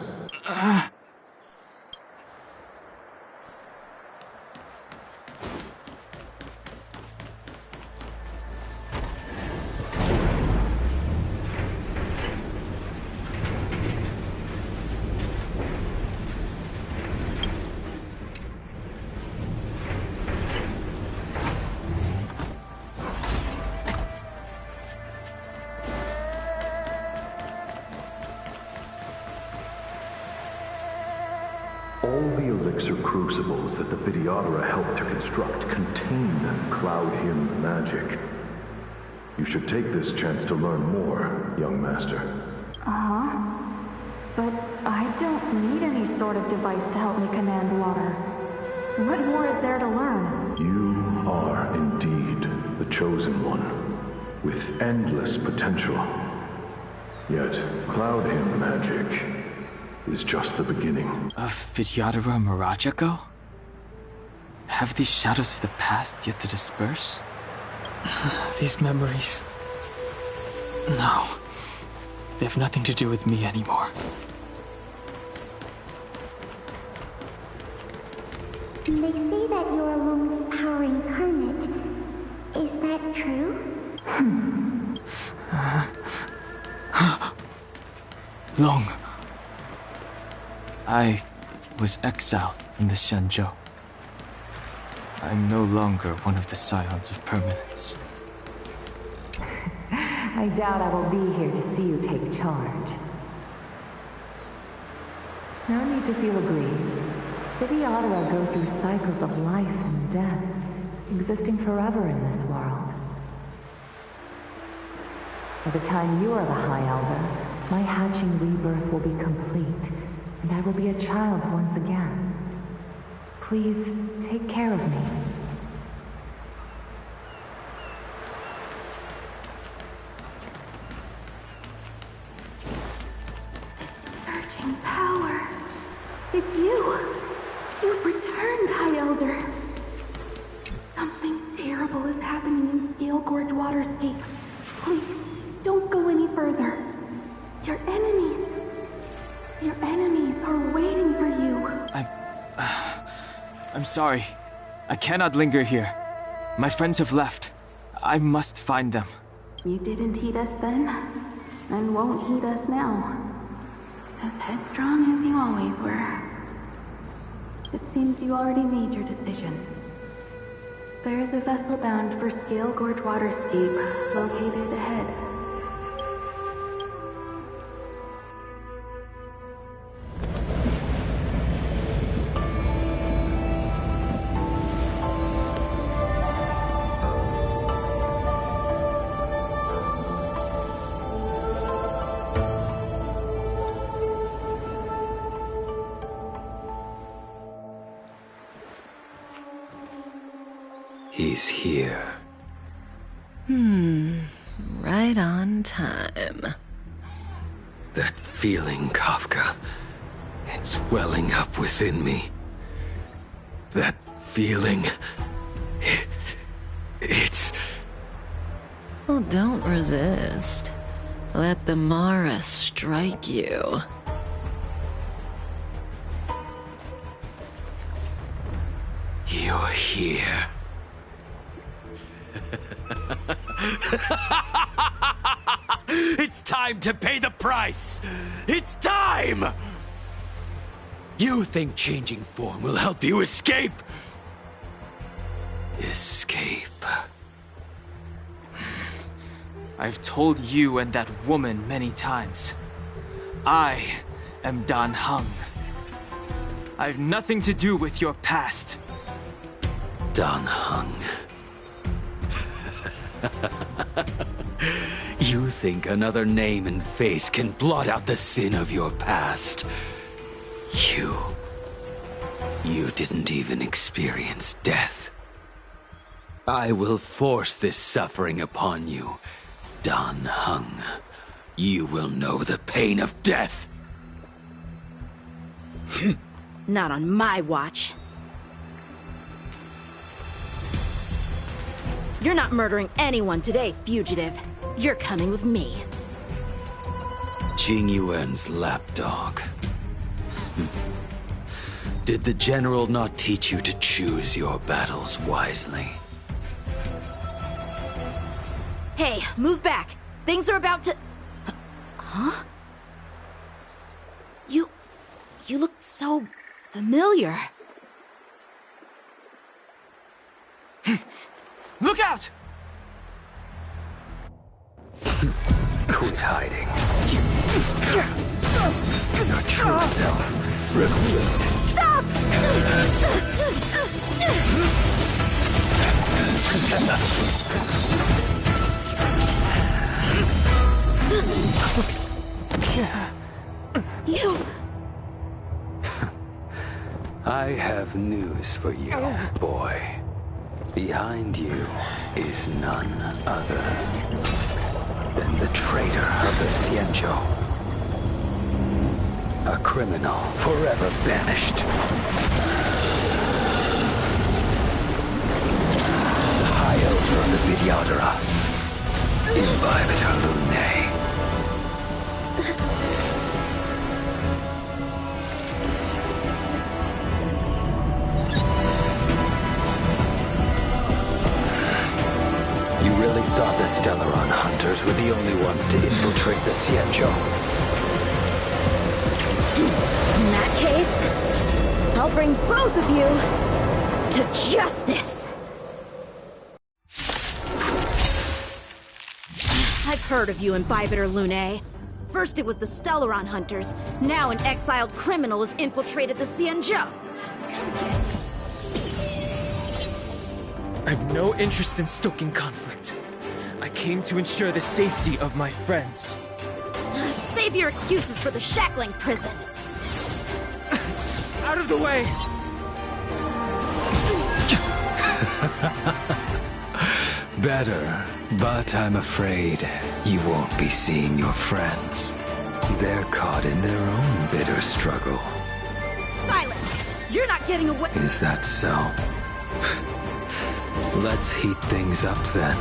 crucibles that the Videodora helped to construct contain Cloud Hymn magic. You should take this chance to learn more, young master. Uh-huh. But I don't need any sort of device to help me command water. What more is there to learn? You are indeed the chosen one, with endless potential. Yet, Cloud Hymn magic is just the beginning. Of Vidyadhara Mirajago? Have these shadows of the past yet to disperse? These memories... No. They have nothing to do with me anymore. They say that you're Lung's power incarnate. Is that true? Long. I was exiled from the Xianzhou. I'm no longer one of the Scions of Permanence. I doubt I will be here to see you take charge. No need to feel aggrieved. Videodora go through cycles of life and death, existing forever in this world. By the time you are the High Elder, my hatching rebirth will be complete, and I will be a child once again. Please take care of me. Surging power. It's you. You've returned, High Elder. Something terrible is happening in Scale Gorge Waterscape. Please, don't go any further. Your enemies are waiting for you. I'm sorry. I cannot linger here. My friends have left. I must find them. You didn't heed us then, and won't heed us now. As headstrong as you always were. It seems you already made your decision. There is a vessel bound for Scale Gorge Waterscape, located ahead. He's here. Right on time. That feeling, Kafka. It's welling up within me. That feeling... It's... Well, don't resist. Let the Mara strike you. You're here. It's time to pay the price! It's time! You think changing form will help you escape? Escape. I've told you and that woman many times. I am Dan Heng. I have nothing to do with your past. Dan Heng. You think another name and face can blot out the sin of your past? You didn't even experience death. I will force this suffering upon you, Dan Heng. You will know the pain of death. Not on my watch. You're not murdering anyone today, fugitive. You're coming with me. Jing Yuan's lapdog. Did the general not teach you to choose your battles wisely? Hey, move back. Things are about to... Huh? You look so familiar. Look out! Quit hiding. Your true self revealed. Stop! You... I have news for you, boy. Behind you is none other than the traitor of the Xianzhou. A criminal forever banished. The High Elder of the Vidyadhara. Imbibitor Lunae. You really thought the Stellaron hunters were the only ones to infiltrate the Xianzhou? In that case, I'll bring both of you to justice! I've heard of you, Imbibitor Lunae. First it was the Stellaron hunters, now an exiled criminal has infiltrated the Xianzhou. Come get me. I have no interest in stoking conflict. I came to ensure the safety of my friends. Save your excuses for the shackling prison. Out of the way! Better, but I'm afraid you won't be seeing your friends. They're caught in their own bitter struggle. Silence! You're not getting away— Is that so? Let's heat things up then.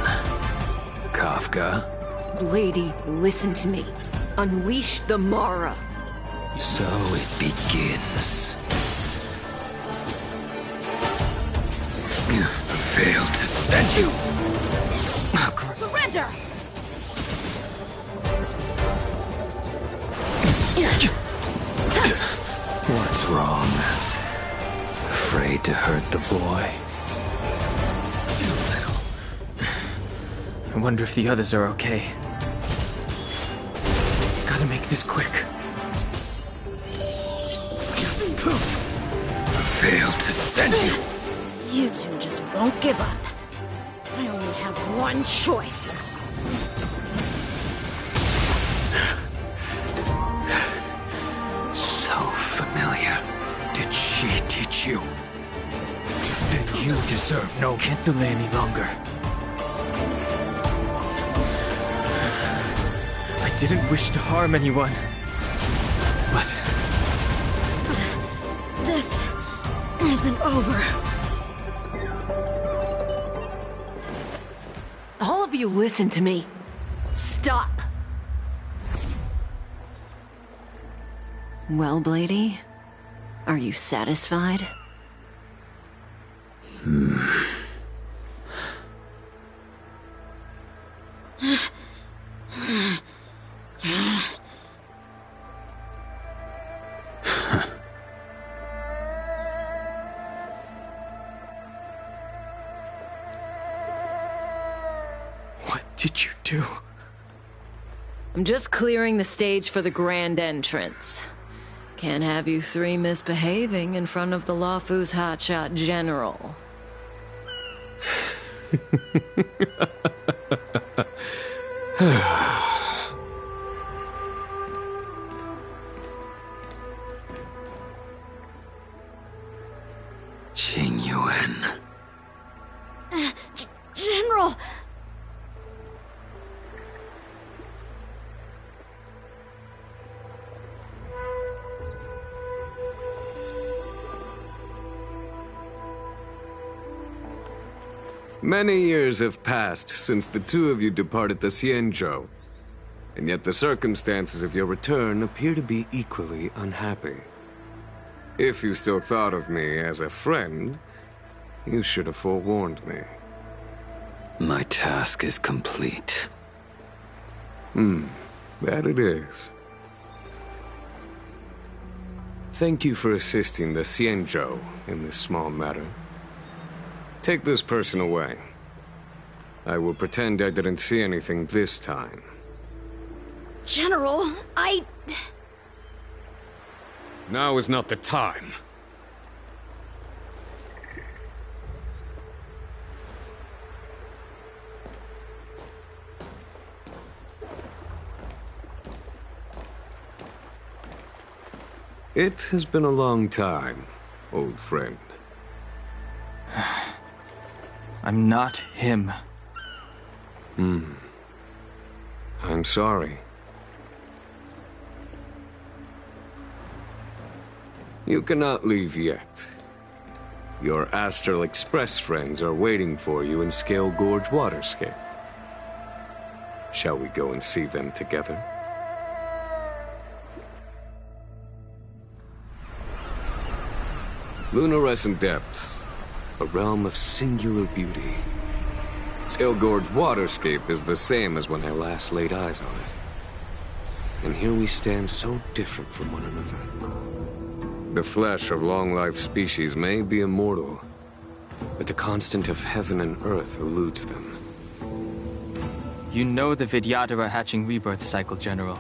Kafka? Lady, listen to me. Unleash the Mara. So it begins. Failed to send you! Surrender! What's wrong? Afraid to hurt the boy? I wonder if the others are okay. Gotta make this quick. Failed to send you! You two just won't give up. I only have one choice. So familiar. Did she teach you? Then you deserve no— Can't delay any longer. I didn't wish to harm anyone. But This isn't over. All of you listen to me. Stop. Well, Blady, are you satisfied? what did you do? I'm just clearing the stage for the grand entrance. Can't have you three misbehaving in front of the Luofu's hotshot general. Qing Yuan. General! Many years have passed since the two of you departed the Xianzhou, and yet the circumstances of your return appear to be equally unhappy. If you still thought of me as a friend, you should have forewarned me. My task is complete. That it is. Thank you for assisting the Xianzhou in this small matter. Take this person away. I will pretend I didn't see anything this time. General, Now is not the time. It has been a long time, old friend. I'm not him. I'm sorry. You cannot leave yet. Your Astral Express friends are waiting for you in Scale Gorge Waterscape. Shall we go and see them together? Lunarescent Depths, a realm of singular beauty. Scale Gorge Waterscape is the same as when I last laid eyes on it. And here we stand so different from one another. The flesh of long-life species may be immortal, but the constant of heaven and earth eludes them. You know the Vidyadhara hatching rebirth cycle, General.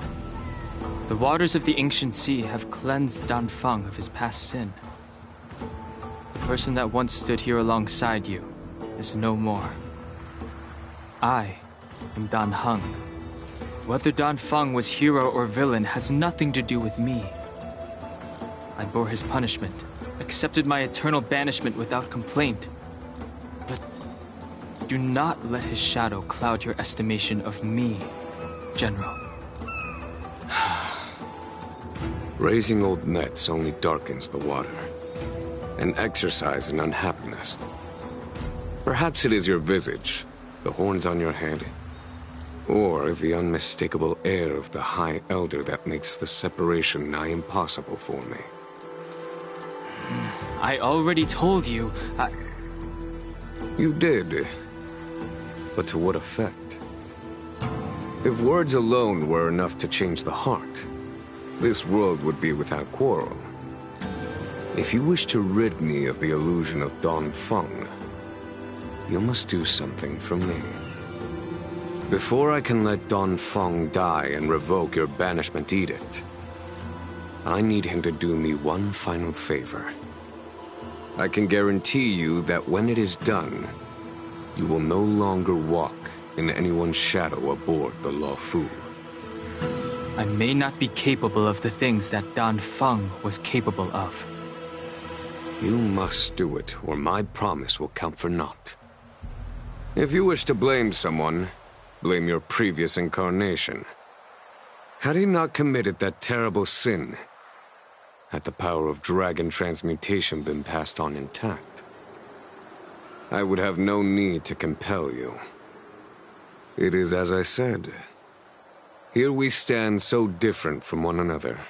The waters of the ancient sea have cleansed Danfeng of his past sin. The person that once stood here alongside you is no more. I am Dan Heng. Whether Danfeng was hero or villain has nothing to do with me. I bore his punishment, accepted my eternal banishment without complaint. But do not let his shadow cloud your estimation of me, General. Raising old nets only darkens the water, an exercise in unhappiness. Perhaps it is your visage, the horns on your head, or the unmistakable air of the High Elder that makes the separation nigh impossible for me. I already told you, You did. But to what effect? If words alone were enough to change the heart, this world would be without quarrel. If you wish to rid me of the illusion of Danfeng, you must do something for me. Before I can let Danfeng die and revoke your banishment edict, I need him to do me one final favor. I can guarantee you that when it is done, you will no longer walk in anyone's shadow aboard the Luofu. I may not be capable of the things that Danfeng was capable of. You must do it, or my promise will count for naught. If you wish to blame someone, blame your previous incarnation. Had he not committed that terrible sin, had the power of dragon transmutation been passed on intact, I would have no need to compel you. It is as I said. Here we stand so different from one another.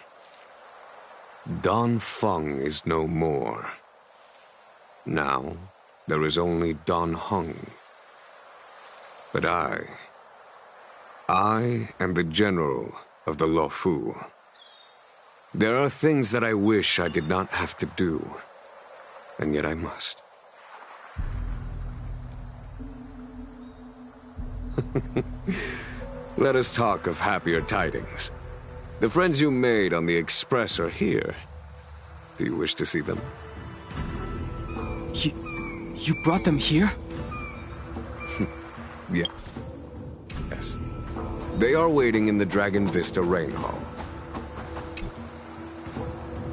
Danfeng is no more. Now, there is only Dan Heng. But I am the general of the Luofu. There are things that I wish I did not have to do, and yet I must. Let us talk of happier tidings. The friends you made on the Express are here. Do you wish to see them? You brought them here? Yeah. Yes. They are waiting in the Dragon Vista Rain Hall.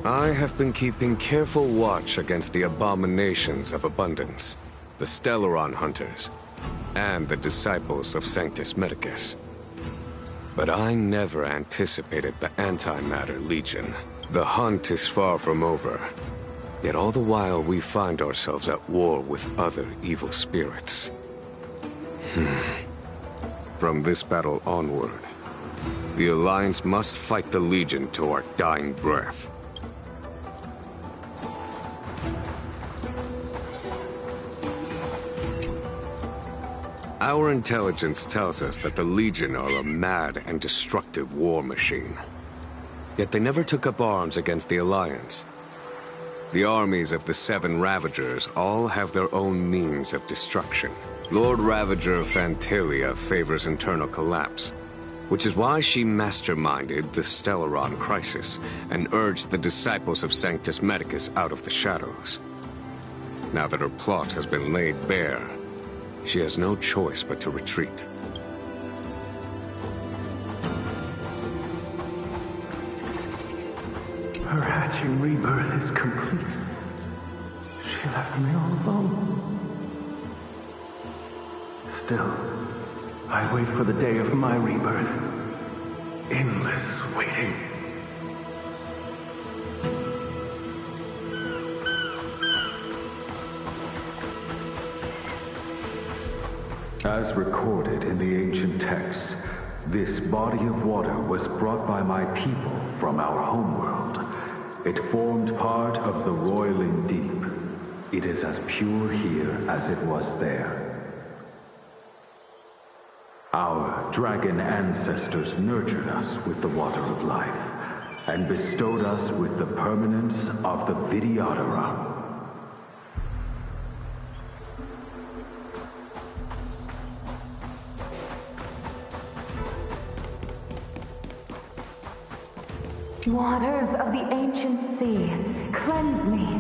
I have been keeping careful watch against the abominations of abundance, the Stellaron hunters, and the disciples of Sanctus Medicus. But I never anticipated the Antimatter Legion. The hunt is far from over, yet all the while we find ourselves at war with other evil spirits. From this battle onward, the Alliance must fight the Legion to our dying breath. Our intelligence tells us that the Legion are a mad and destructive war machine. Yet they never took up arms against the Alliance. The armies of the Seven Ravagers all have their own means of destruction. Lord Ravager of Phantalia favors internal collapse, which is why she masterminded the Stellaron crisis and urged the disciples of Sanctus Medicus out of the shadows. Now that her plot has been laid bare, she has no choice but to retreat. Her hatching astonishing rebirth is complete. She left me all alone. Still, I wait for the day of my rebirth. Endless waiting. As recorded in the ancient texts, this body of water was brought by my people from our homeworld. It formed part of the roiling deep. It is as pure here as it was there. Our dragon ancestors nurtured us with the water of life, and bestowed us with the permanence of the Videodora. Waters of the ancient sea, cleanse me.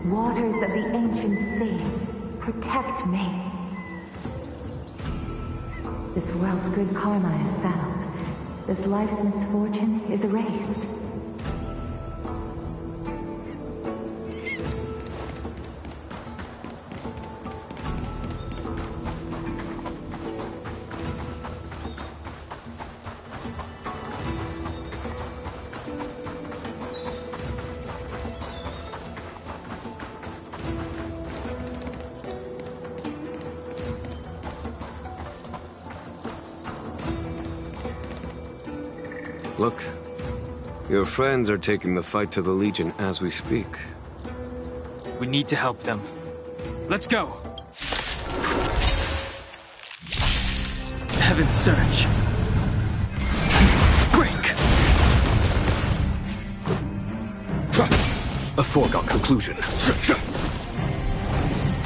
Waters of the ancient sea, protect me. This world's good karma is settled. This life's misfortune is erased. Look, your friends are taking the fight to the Legion as we speak. We need to help them. Let's go! Heaven's Surge. Break! A foregone conclusion.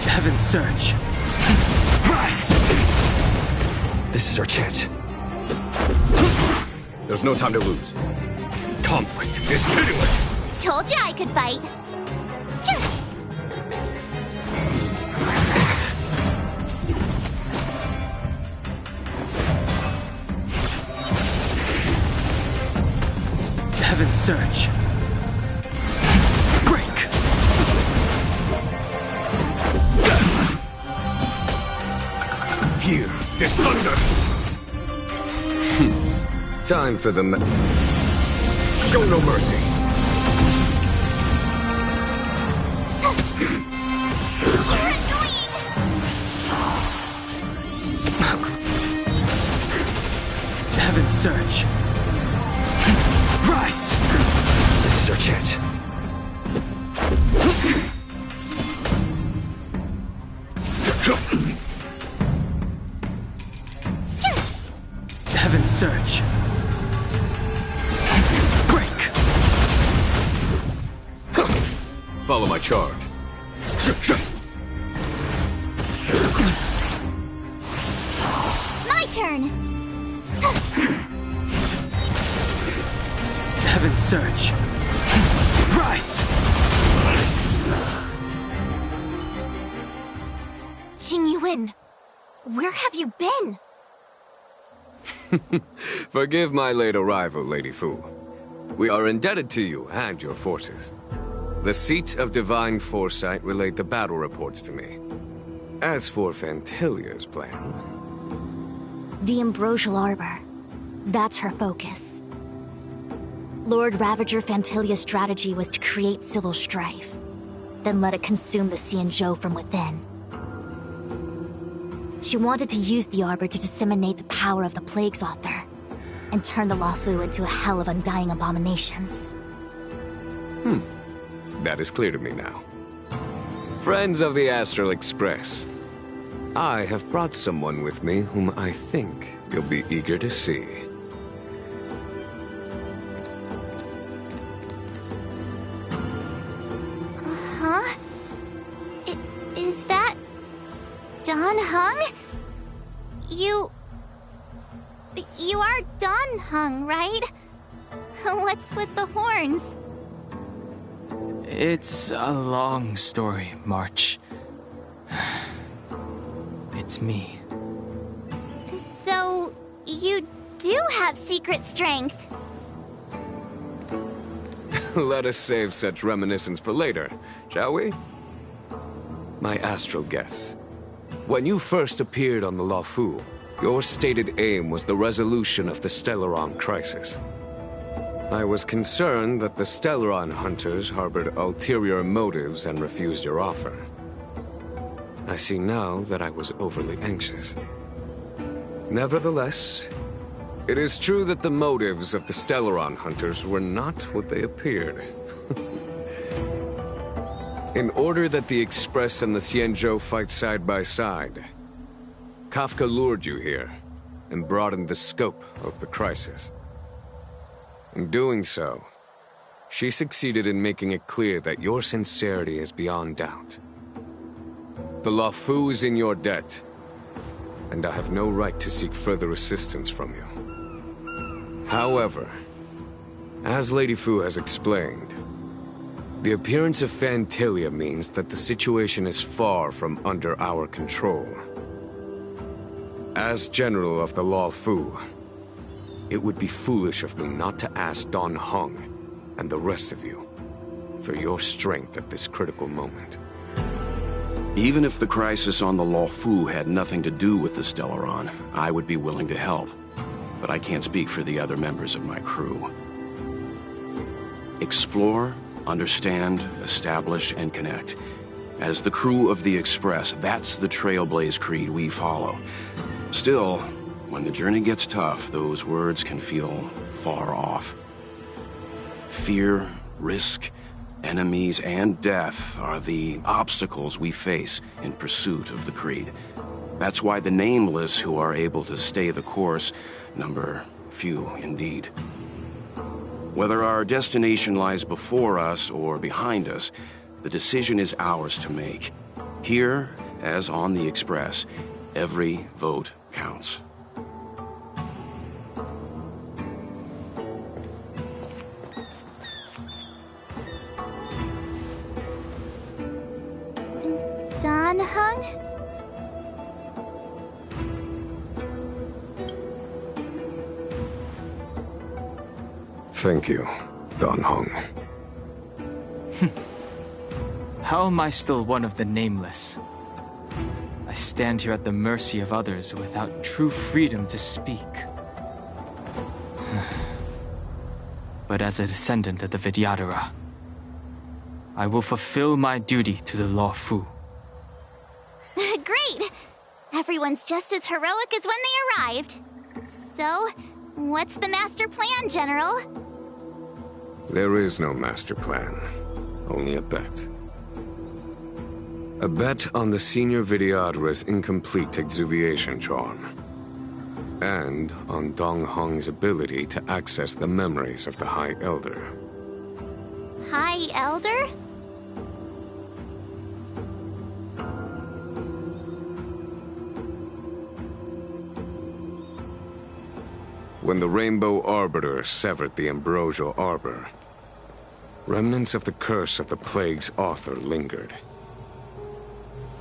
Heaven's Surge. Rise! This is our chance. There's no time to lose. Conflict is pitiless! Told you I could fight. Heaven's Surge. Break! Here is thunder! Time for the Show no mercy! Heaven's Surge. Rise! This is our chance. Heaven's Surge. follow my charge. My turn! Heaven's Surge. Rise! Jing Yuan, where have you been? Forgive my late arrival, Lady Fu. We are indebted to you and your forces. The Seat of Divine Foresight relayed the battle reports to me. As for Fantilia's plan... The Ambrosial Arbor. That's her focus. Lord Ravager Fantilia's strategy was to create civil strife, then let it consume the Xianzhou from within. She wanted to use the Arbor to disseminate the power of the Plague's author, and turn the Luofu into a hell of undying abominations. That is clear to me now. Friends of the Astral Express, I have brought someone with me whom I think you'll be eager to see. Huh? Is that... Dan Heng? You are Dan Heng, right? What's with the horns? It's a long story, March. It's me. So, you do have secret strength. Let us save such reminiscence for later, shall we? My astral guests. When you first appeared on the Luofu, your stated aim was the resolution of the Stellaron crisis. I was concerned that the Stellaron hunters harbored ulterior motives and refused your offer. I see now that I was overly anxious. Nevertheless, it is true that the motives of the Stellaron hunters were not what they appeared. In order that the Express and the Xianzhou fight side by side, Kafka lured you here and broadened the scope of the crisis. In doing so, she succeeded in making it clear that your sincerity is beyond doubt. The Luofu is in your debt, and I have no right to seek further assistance from you. However, as Lady Fu has explained, the appearance of Phantilia means that the situation is far from under our control. As General of the Luofu, it would be foolish of me not to ask Dan Heng and the rest of you for your strength at this critical moment. Even if the crisis on the Luofu had nothing to do with the Stellaron, I would be willing to help. But I can't speak for the other members of my crew. Explore, understand, establish, and connect. As the crew of the Express, that's the Trailblaze creed we follow. Still, when the journey gets tough, those words can feel far off. Fear, risk, enemies, and death are the obstacles we face in pursuit of the creed. That's why the nameless who are able to stay the course number few indeed. Whether our destination lies before us or behind us, the decision is ours to make. Here, as on the Express, every vote counts. Dan Heng? Thank you, Dan Heng. How am I still one of the nameless? I stand here at the mercy of others without true freedom to speak. But as a descendant of the Vidyadhara, I will fulfill my duty to the Luofu. Great! Everyone's just as heroic as when they arrived. So, what's the master plan, General? There is no master plan, only a bet. A bet on the senior Vidyadhara's incomplete exuviation charm. And on Dong Hong's ability to access the memories of the High Elder. High Elder? When the Rainbow Arbiter severed the Ambrosial Arbor, remnants of the curse of the Plague's author lingered.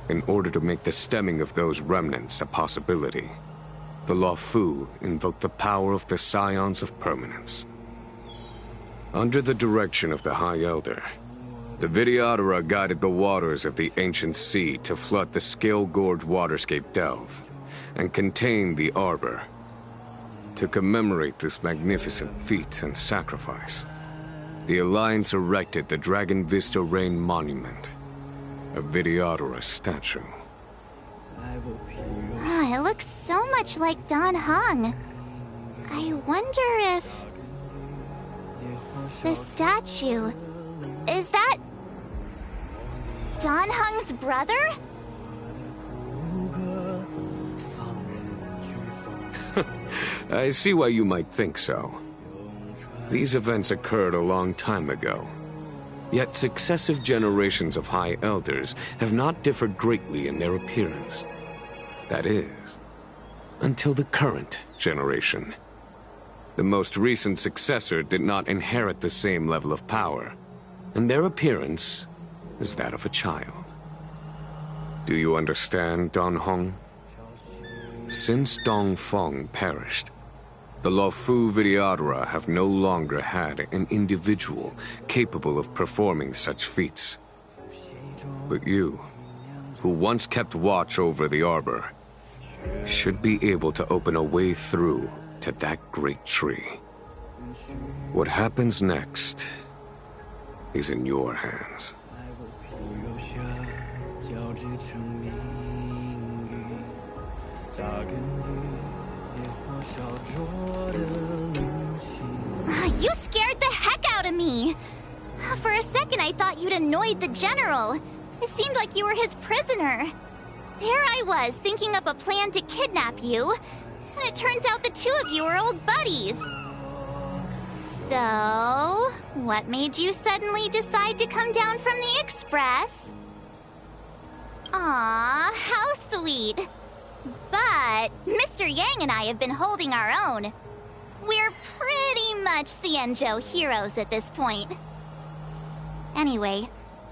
In order to make the stemming of those remnants a possibility, the Luofu invoked the power of the Scions of Permanence. Under the direction of the High Elder, the Vidyadhara guided the waters of the ancient sea to flood the Scale Gorge waterscape delve and contain the Arbor. To commemorate this magnificent feat and sacrifice, the Alliance erected the Dragon Vista Rain Monument, a Vidyadhara statue. It looks so much like Dan Heng. I wonder if... the statue... is that... Dan Heng's brother? I see why you might think so. These events occurred a long time ago. Yet successive generations of High Elders have not differed greatly in their appearance. That is, until the current generation. The most recent successor did not inherit the same level of power, and their appearance is that of a child. Do you understand, Dan Heng? Since Dong Feng perished, The Luofu Videodora have no longer had an individual capable of performing such feats. But you, who once kept watch over the arbor, should be able to open a way through to that great tree. What happens next is in your hands. You scared the heck out of me! For a second I thought you'd annoyed the general. It seemed like you were his prisoner. There I was, thinking up a plan to kidnap you. And it turns out the two of you are old buddies. So, what made you suddenly decide to come down from the express? Aw, how sweet. But Mr. Yang and I have been holding our own. We're pretty much Xianzhou heroes at this point. Anyway,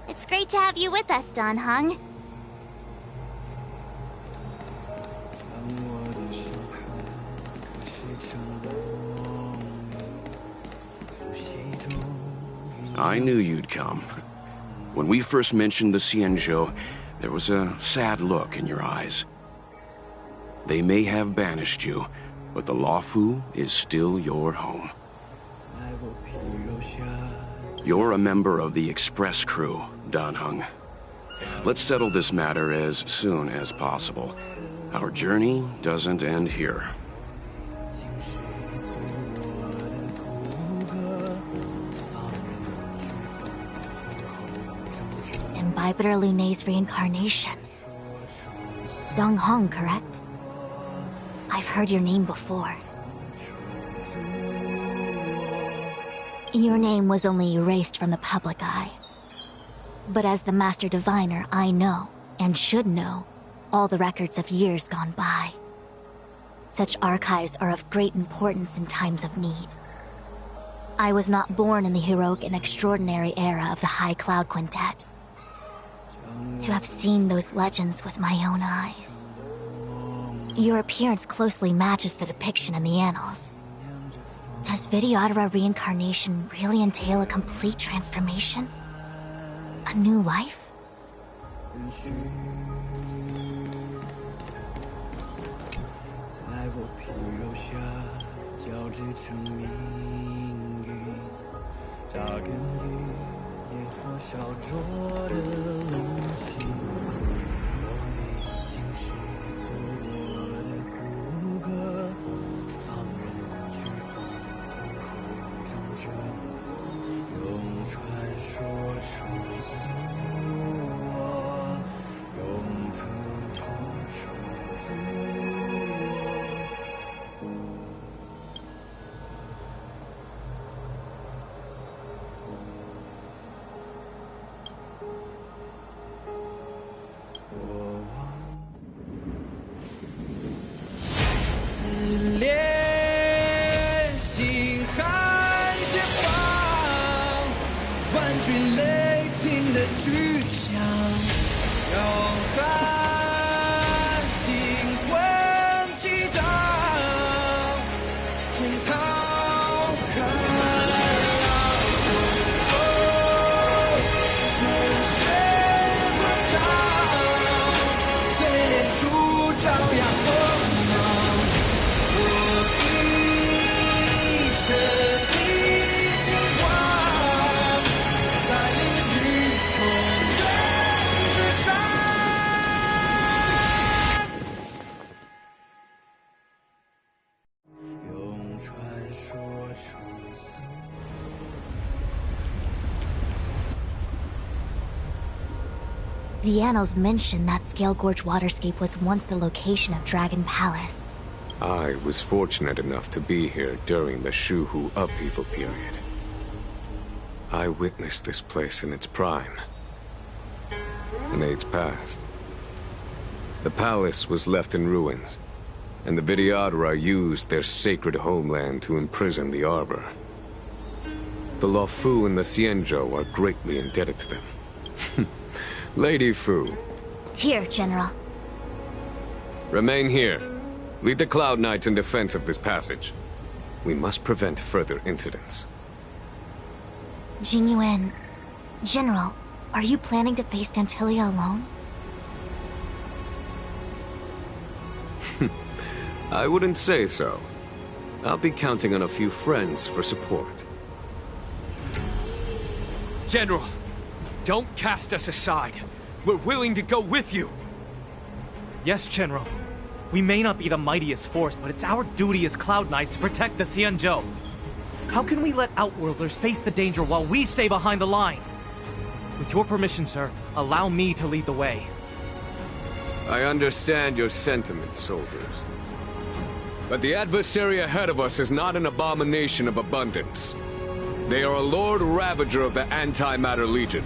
it's great to have you with us, Dan Heng. I knew you'd come. When we first mentioned the Xianzhou, there was a sad look in your eyes. They may have banished you, but the Luofu is still your home. You're a member of the express crew, Dan Heng. Let's settle this matter as soon as possible. Our journey doesn't end here. Imbibitor Lunay's reincarnation. Dong Hong, correct? I've heard your name before. Your name was only erased from the public eye. But as the Master Diviner, I know, and should know, all the records of years gone by. Such archives are of great importance in times of need. I was not born in the heroic and extraordinary era of the High Cloud Quintet. To have seen those legends with my own eyes. Your appearance closely matches the depiction in the annals. Does Videodora reincarnation really entail a complete transformation? A new life? The annals mention that Scale Gorge waterscape was once the location of Dragon Palace. I was fortunate enough to be here during the Shuhu upheaval period. I witnessed this place in its prime. In age past. The palace was left in ruins, and the Videodora used their sacred homeland to imprison the arbor. The Luofu and the Xianzhou are greatly indebted to them. Lady Fu. Here, General. Remain here. Lead the Cloud Knights in defense of this passage. We must prevent further incidents. Jingyuan, General, are you planning to face Vantilia alone? I wouldn't say so. I'll be counting on a few friends for support. General, don't cast us aside. We're willing to go with you. Yes, General. We may not be the mightiest force, but it's our duty as Cloud Knights to protect the Xianzhou. How can we let Outworlders face the danger while we stay behind the lines? With your permission, sir, allow me to lead the way. I understand your sentiments, soldiers. But the adversary ahead of us is not an abomination of abundance. They are a Lord Ravager of the Antimatter Legion.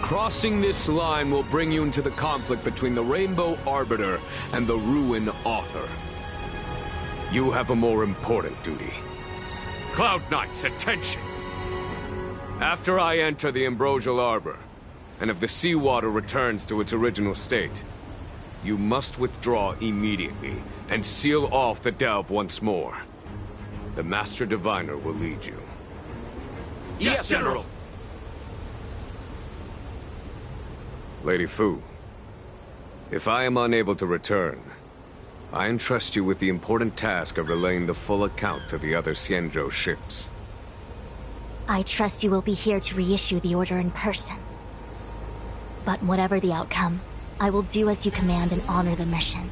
Crossing this line will bring you into the conflict between the Rainbow Arbiter and the Ruin Author. You have a more important duty. Cloud Knights, attention! After I enter the Ambrosial Arbor, and if the seawater returns to its original state, you must withdraw immediately and seal off the delve once more. The Master Diviner will lead you. Yes, General! Lady Fu, if I am unable to return, I entrust you with the important task of relaying the full account to the other Xianzhou ships. I trust you will be here to reissue the order in person. But whatever the outcome, I will do as you command and honor the mission.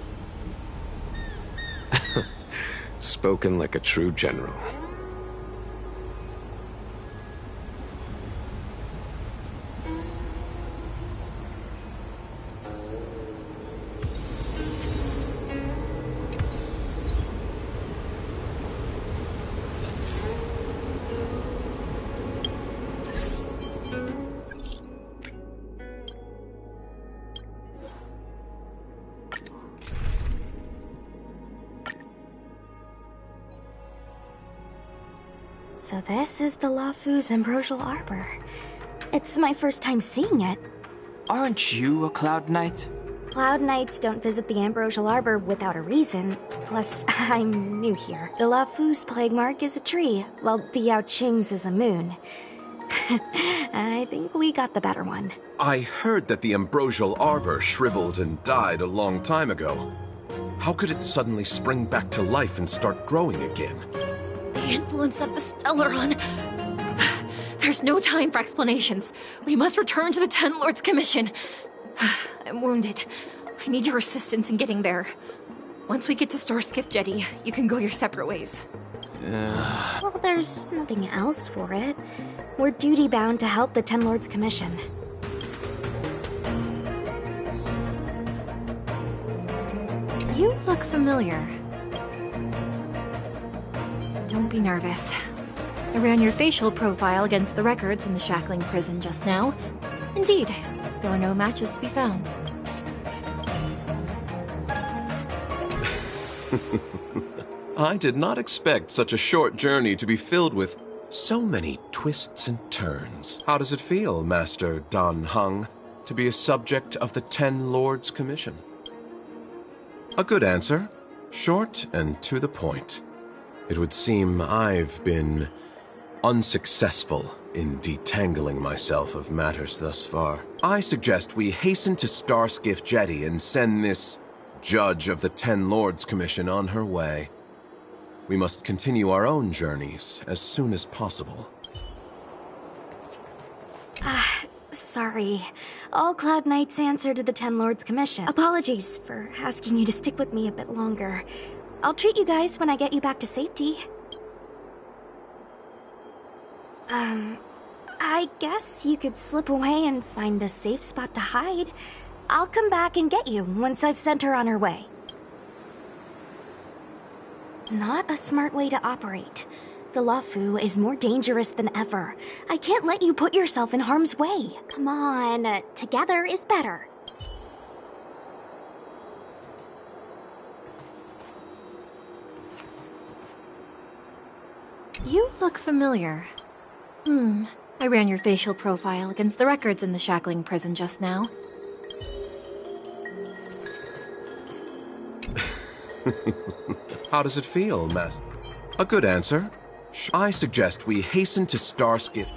Spoken like a true general. So this is the Luofu's Ambrosial Arbor. It's my first time seeing it. Aren't you a Cloud Knight? Cloud Knights don't visit the Ambrosial Arbor without a reason. Plus, I'm new here. The Luofu's plague mark is a tree, while the Yao Qing's is a moon. I think we got the better one. I heard that the Ambrosial Arbor shriveled and died a long time ago. How could it suddenly spring back to life and start growing again? The influence of the Stellaron. There's no time for explanations. We must return to the Ten Lords Commission. I'm wounded. I need your assistance in getting there. Once we get to Starskiff Jetty, you can go your separate ways. Well, there's nothing else for it. We're duty-bound to help the Ten Lords Commission. You look familiar. Don't be nervous. I ran your facial profile against the records in the shackling prison just now. Indeed, there were no matches to be found. I did not expect such a short journey to be filled with so many twists and turns. How does it feel, Master Dan Heng, to be a subject of the Ten Lords Commission? A good answer. Short and to the point. It would seem I've been unsuccessful in detangling myself of matters thus far. I suggest we hasten to Starskiff Jetty and send this judge of the Ten Lords Commission on her way. We must continue our own journeys as soon as possible. Sorry. All Cloud Knights answer to the Ten Lords Commission. Apologies for asking you to stick with me a bit longer. I'll treat you guys when I get you back to safety. I guess you could slip away and find a safe spot to hide. I'll come back and get you once I've sent her on her way. Not a smart way to operate. The Luofu is more dangerous than ever. I can't let you put yourself in harm's way. Come on, together is better. You look familiar. I ran your facial profile against the records in the shackling prison just now. How does it feel, Master? A good answer. I suggest we hasten to Starskiff.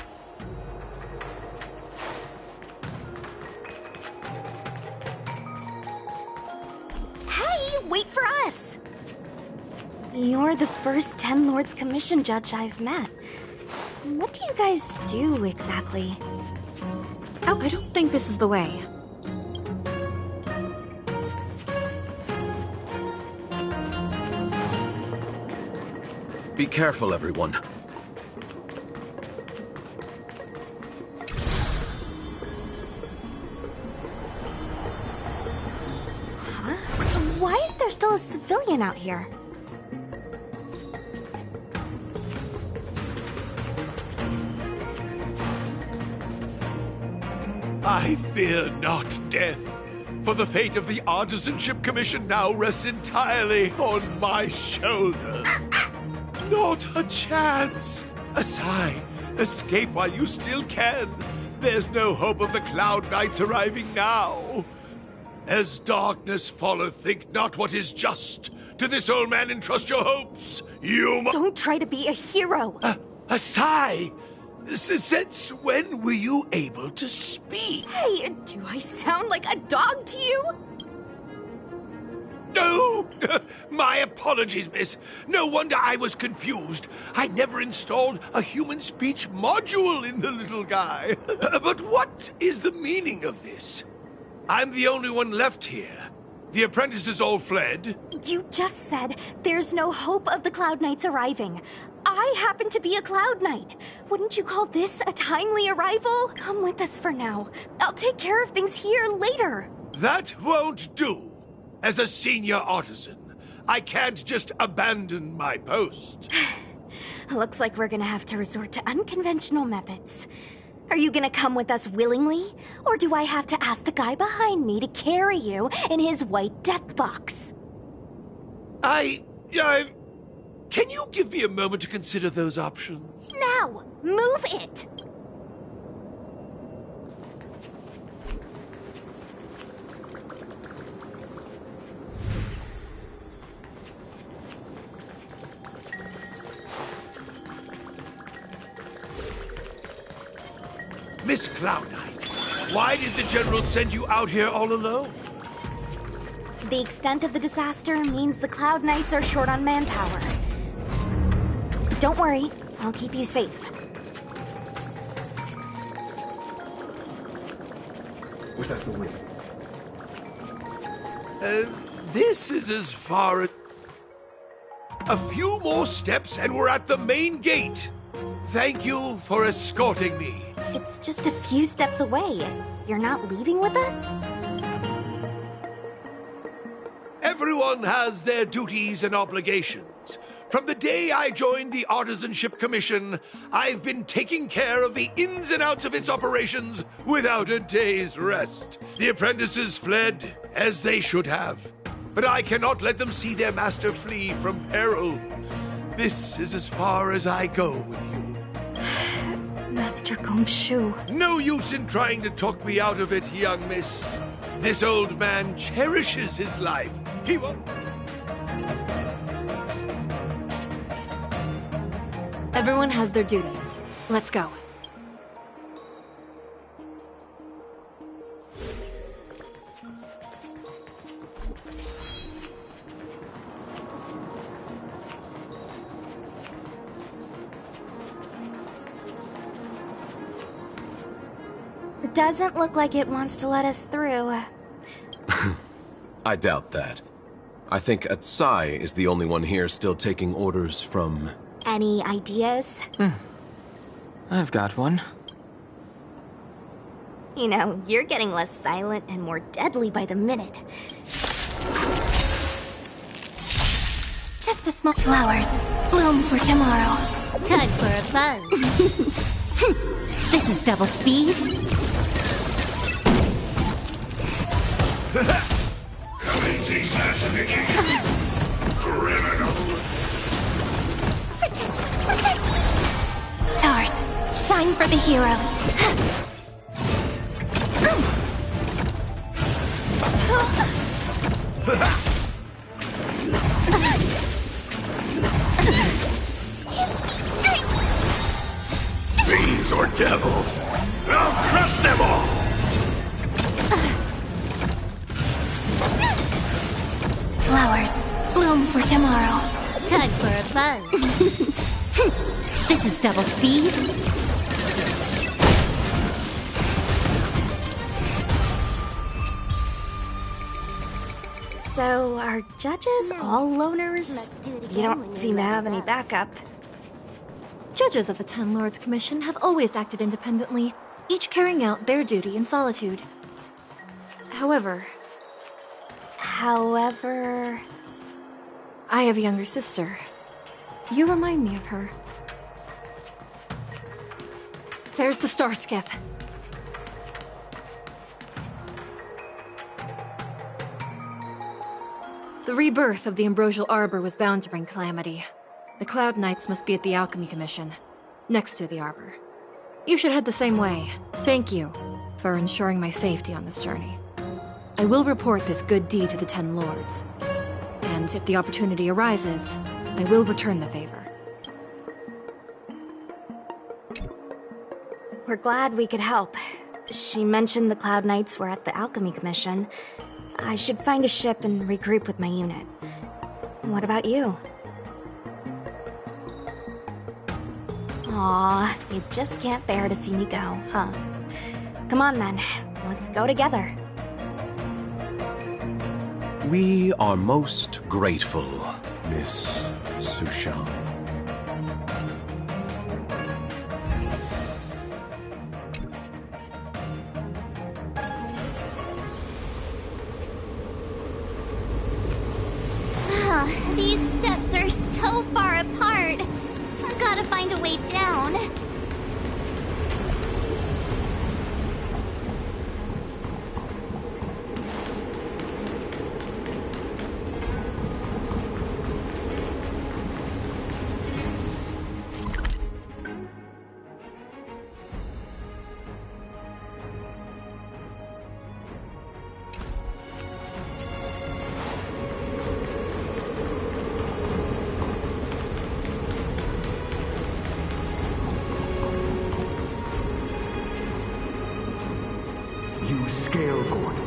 Hey, wait for us! You're the first Ten Lords Commission judge I've met. What do you guys do exactly? Oh, I don't think this is the way. Be careful, everyone. Huh? Why is there still a civilian out here? I fear not death, for the fate of the Artisanship Commission now rests entirely on my shoulders. Not a chance! A sigh. Escape while you still can. There's no hope of the Cloud Knights arriving now. As darkness falleth, think not what is just. To this old man entrust your hopes. You must... Don't try to be a hero! A sigh? Since when were you able to speak? Hey, do I sound like a dog to you? No! My apologies, miss. No wonder I was confused. I never installed a human speech module in the little guy. But what is the meaning of this? I'm the only one left here. The apprentices all fled. You just said there's no hope of the Cloud Knights arriving. I happen to be a Cloud Knight. Wouldn't you call this a timely arrival? Come with us for now. I'll take care of things here later. That won't do. As a senior artisan, I can't just abandon my post. Looks like we're gonna have to resort to unconventional methods. Are you gonna come with us willingly? Or do I have to ask the guy behind me to carry you in his white death box? Can you give me a moment to consider those options? Now! Move it! Miss Cloud Knight, why did the General send you out here all alone? The extent of the disaster means the Cloud Knights are short on manpower. Don't worry, I'll keep you safe. Was that the wind? This is as far as... A few more steps and we're at the main gate. Thank you for escorting me. It's just a few steps away. You're not leaving with us? Everyone has their duties and obligations. From the day I joined the Artisanship Commission, I've been taking care of the ins and outs of its operations without a day's rest. The apprentices fled, as they should have. But I cannot let them see their master flee from peril. This is as far as I go with you. Master Gongshu. No use in trying to talk me out of it, young miss. This old man cherishes his life. He won't... Everyone has their duties. Let's go. It doesn't look like it wants to let us through. I doubt that. I think Atsai is the only one here still taking orders from... Any ideas? I've got one. You know, you're getting less silent and more deadly by the minute. Just a small flowers. Bloom for tomorrow. Time for a fun. This is double speed. Commencing massification. Criminal. Stars, shine for the heroes. devils! I'll crush them all! Flowers, bloom for tomorrow. Time for a fun. This is double speed. So, are judges all loners? You don't seem to have any backup. Judges of the Ten Lords Commission have always acted independently, each carrying out their duty in solitude. However, I have a younger sister. You remind me of her. There's the star skiff. The rebirth of the Ambrosial Arbor was bound to bring calamity. The Cloud Knights must be at the Alchemy Commission, next to the Arbor. You should head the same way. Thank you for ensuring my safety on this journey. I will report this good deed to the Ten Lords. And if the opportunity arises, I will return the favor. We're glad we could help. She mentioned the Cloud Knights were at the Alchemy Commission. I should find a ship and regroup with my unit. What about you? Aw, you just can't bear to see me go, huh? Come on then, let's go together. We are most grateful, Miss Sushan. These steps are so far apart. I've got to find a way down.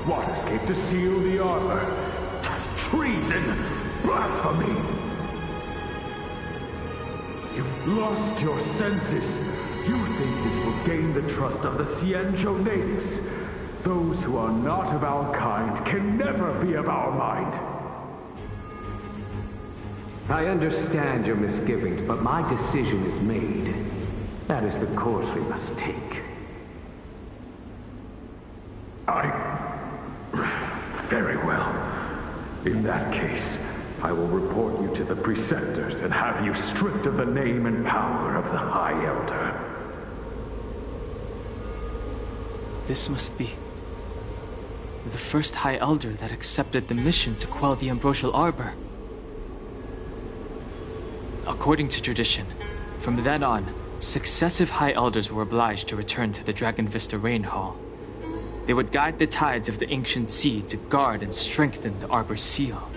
Waterscape to seal the arbor. Treason! Blasphemy! You've lost your senses. You think this will gain the trust of the Xianzhou natives. Those who are not of our kind can never be of our mind. I understand your misgivings, but my decision is made. That is the course we must take. Very well. In that case, I will report you to the Preceptors and have you stripped of the name and power of the High Elder. This must be the first High Elder that accepted the mission to quell the Ambrosial Arbor. According to tradition, from then on, successive High Elders were obliged to return to the Dragon Vista Rain Hall. They would guide the tides of the ancient sea to guard and strengthen the Arbor's seal.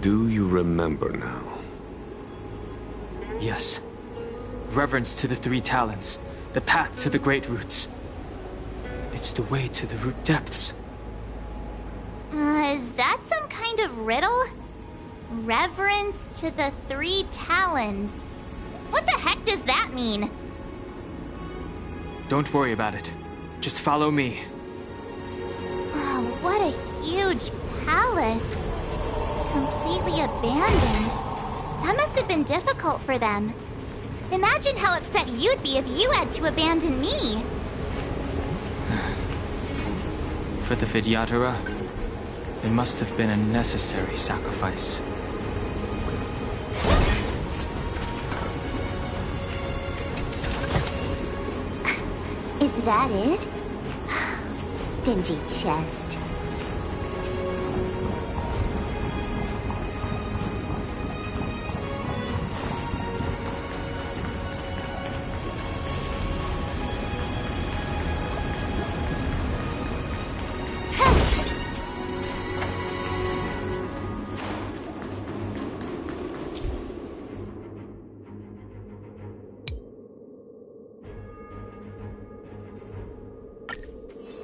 Do you remember now? Yes. Reverence to the Three Talons, the path to the Great Roots. It's the way to the root depths. Is that some kind of riddle? Reverence to the Three Talons. What the heck does that mean? Don't worry about it. Just follow me. Oh, what a huge palace. Completely abandoned. That must have been difficult for them. Imagine how upset you'd be if you had to abandon me. For the Vidyadhara, it must have been a necessary sacrifice. Is that it? Stingy chest.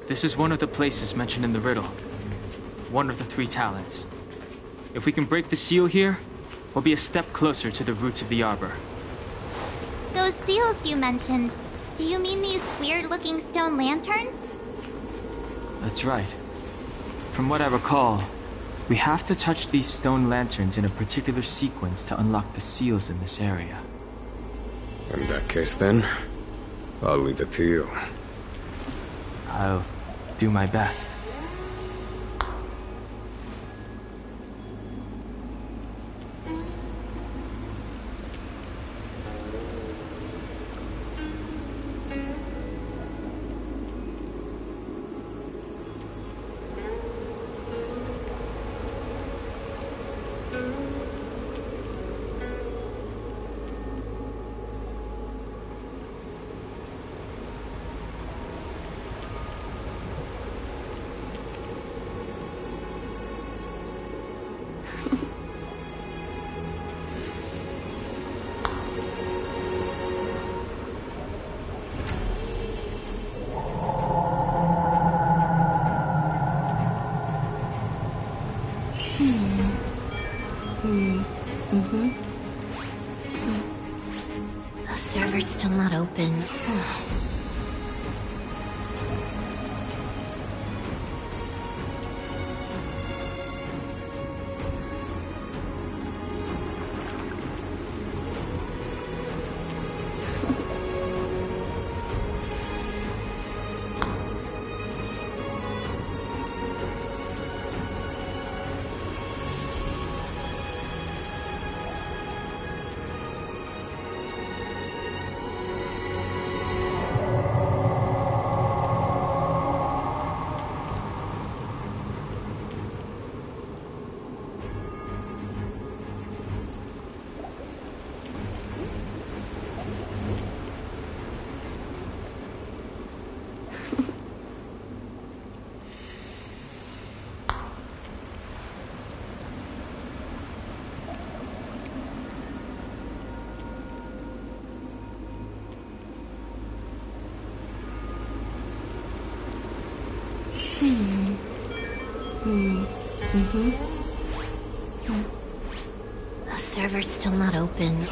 This is one of the places mentioned in the riddle. One of the 3 talents. If we can break the seal here, we'll be a step closer to the roots of the arbor. Those seals you mentioned, do you mean these weird-looking stone lanterns? That's right. From what I recall, we have to touch these stone lanterns in a particular sequence to unlock the seals in this area. In that case, then, I'll leave it to you. I'll do my best. The server's still not open. The server's still not open.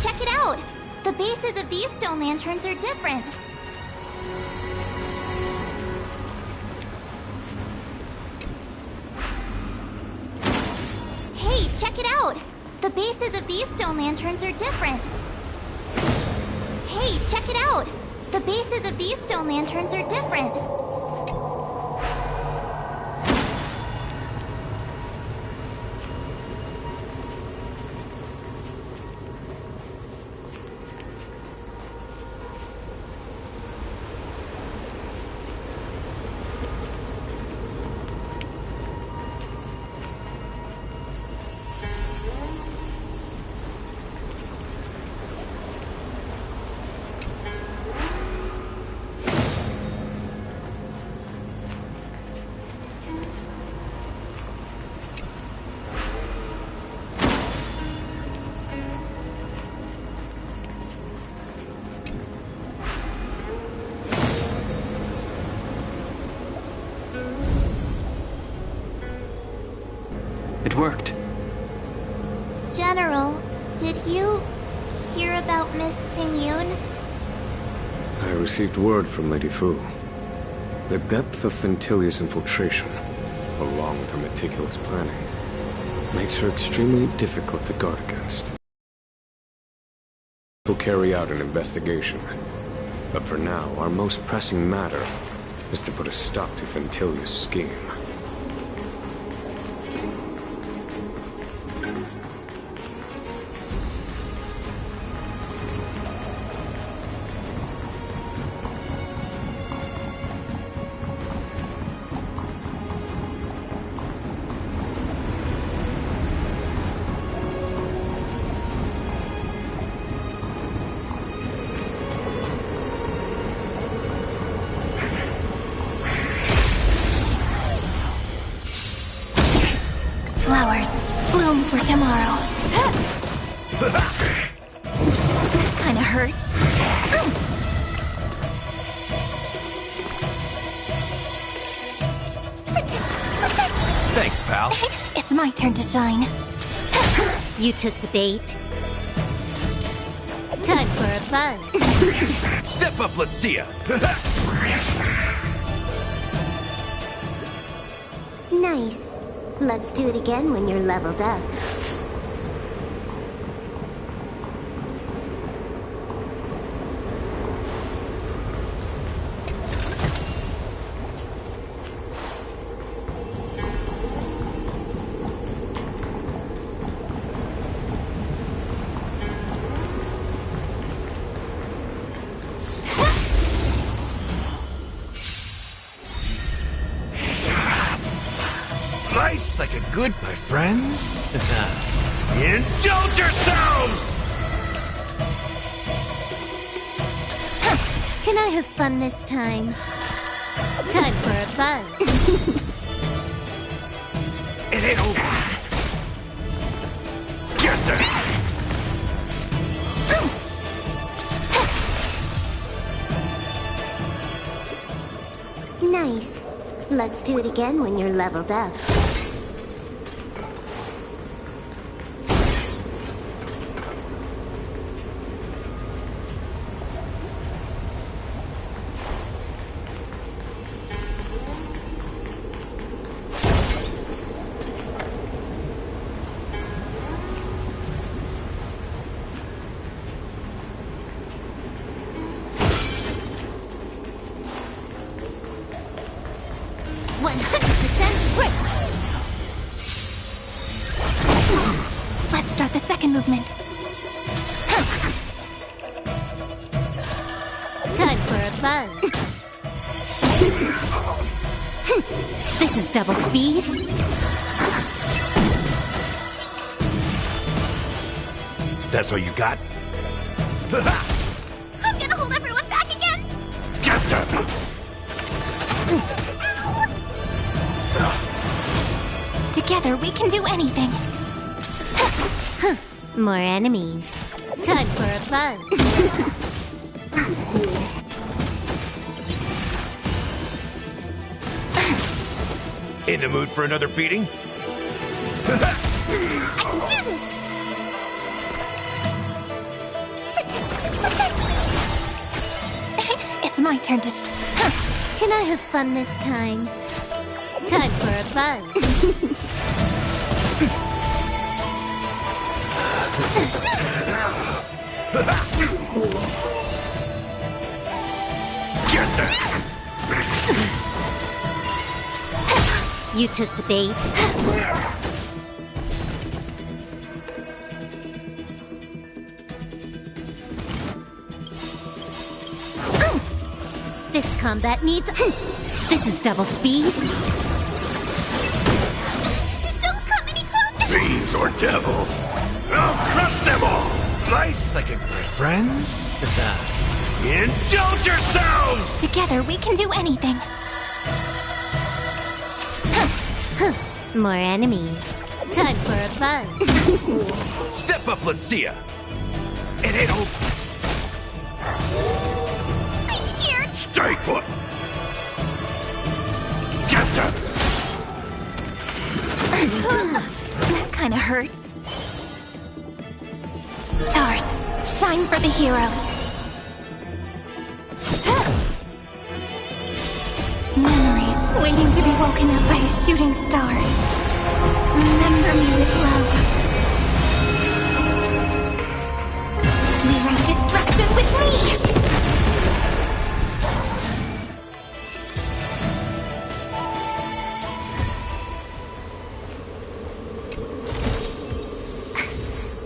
Check it out! The bases of these stone lanterns are different. Hey, check it out! The bases of these stone lanterns are different. Hey, check it out! The bases of these stone lanterns are different. It worked. General, did you hear about Miss Tingyun? I received word from Lady Fu. The depth of Fentilia's infiltration, along with her meticulous planning, makes her extremely difficult to guard against. We'll carry out an investigation. But for now, our most pressing matter is to put a stop to Fentilia's scheme. Flowers bloom for tomorrow. Kinda hurts. Thanks, pal. It's my turn to shine. You took the bait. Time for a buzz. Step up, let's see ya. Nice. Let's do it again when you're leveled up. Nice like a good, my friends. Indulge yourselves! Can I have fun this time? Time for a buzz. It ain't over. Get there! Nice. Let's do it again when you're leveled up. Let's start the second movement. Time for a buzz. This is double speed. That's all you got? I'm gonna hold everyone back again. Get them! Together we can do anything. More enemies. Time for a buzz. In the mood for another beating? I can do this! It's my turn to... Can I have fun this time? Time for a buzz. Get there! You took the bait. This combat needs... This is double speed. Don't come any closer! Fiends or devils! I'll crush them all! Nice like a my friends. Indulge yourselves! Together we can do anything. More enemies. Time for a buzz. Step up, let's see ya. It ain't over. I'm here. Stay put. Get them. hurts. Stars, shine for the heroes. Memories waiting to be woken up by a shooting star. Remember me with love. Rewrite destruction with me!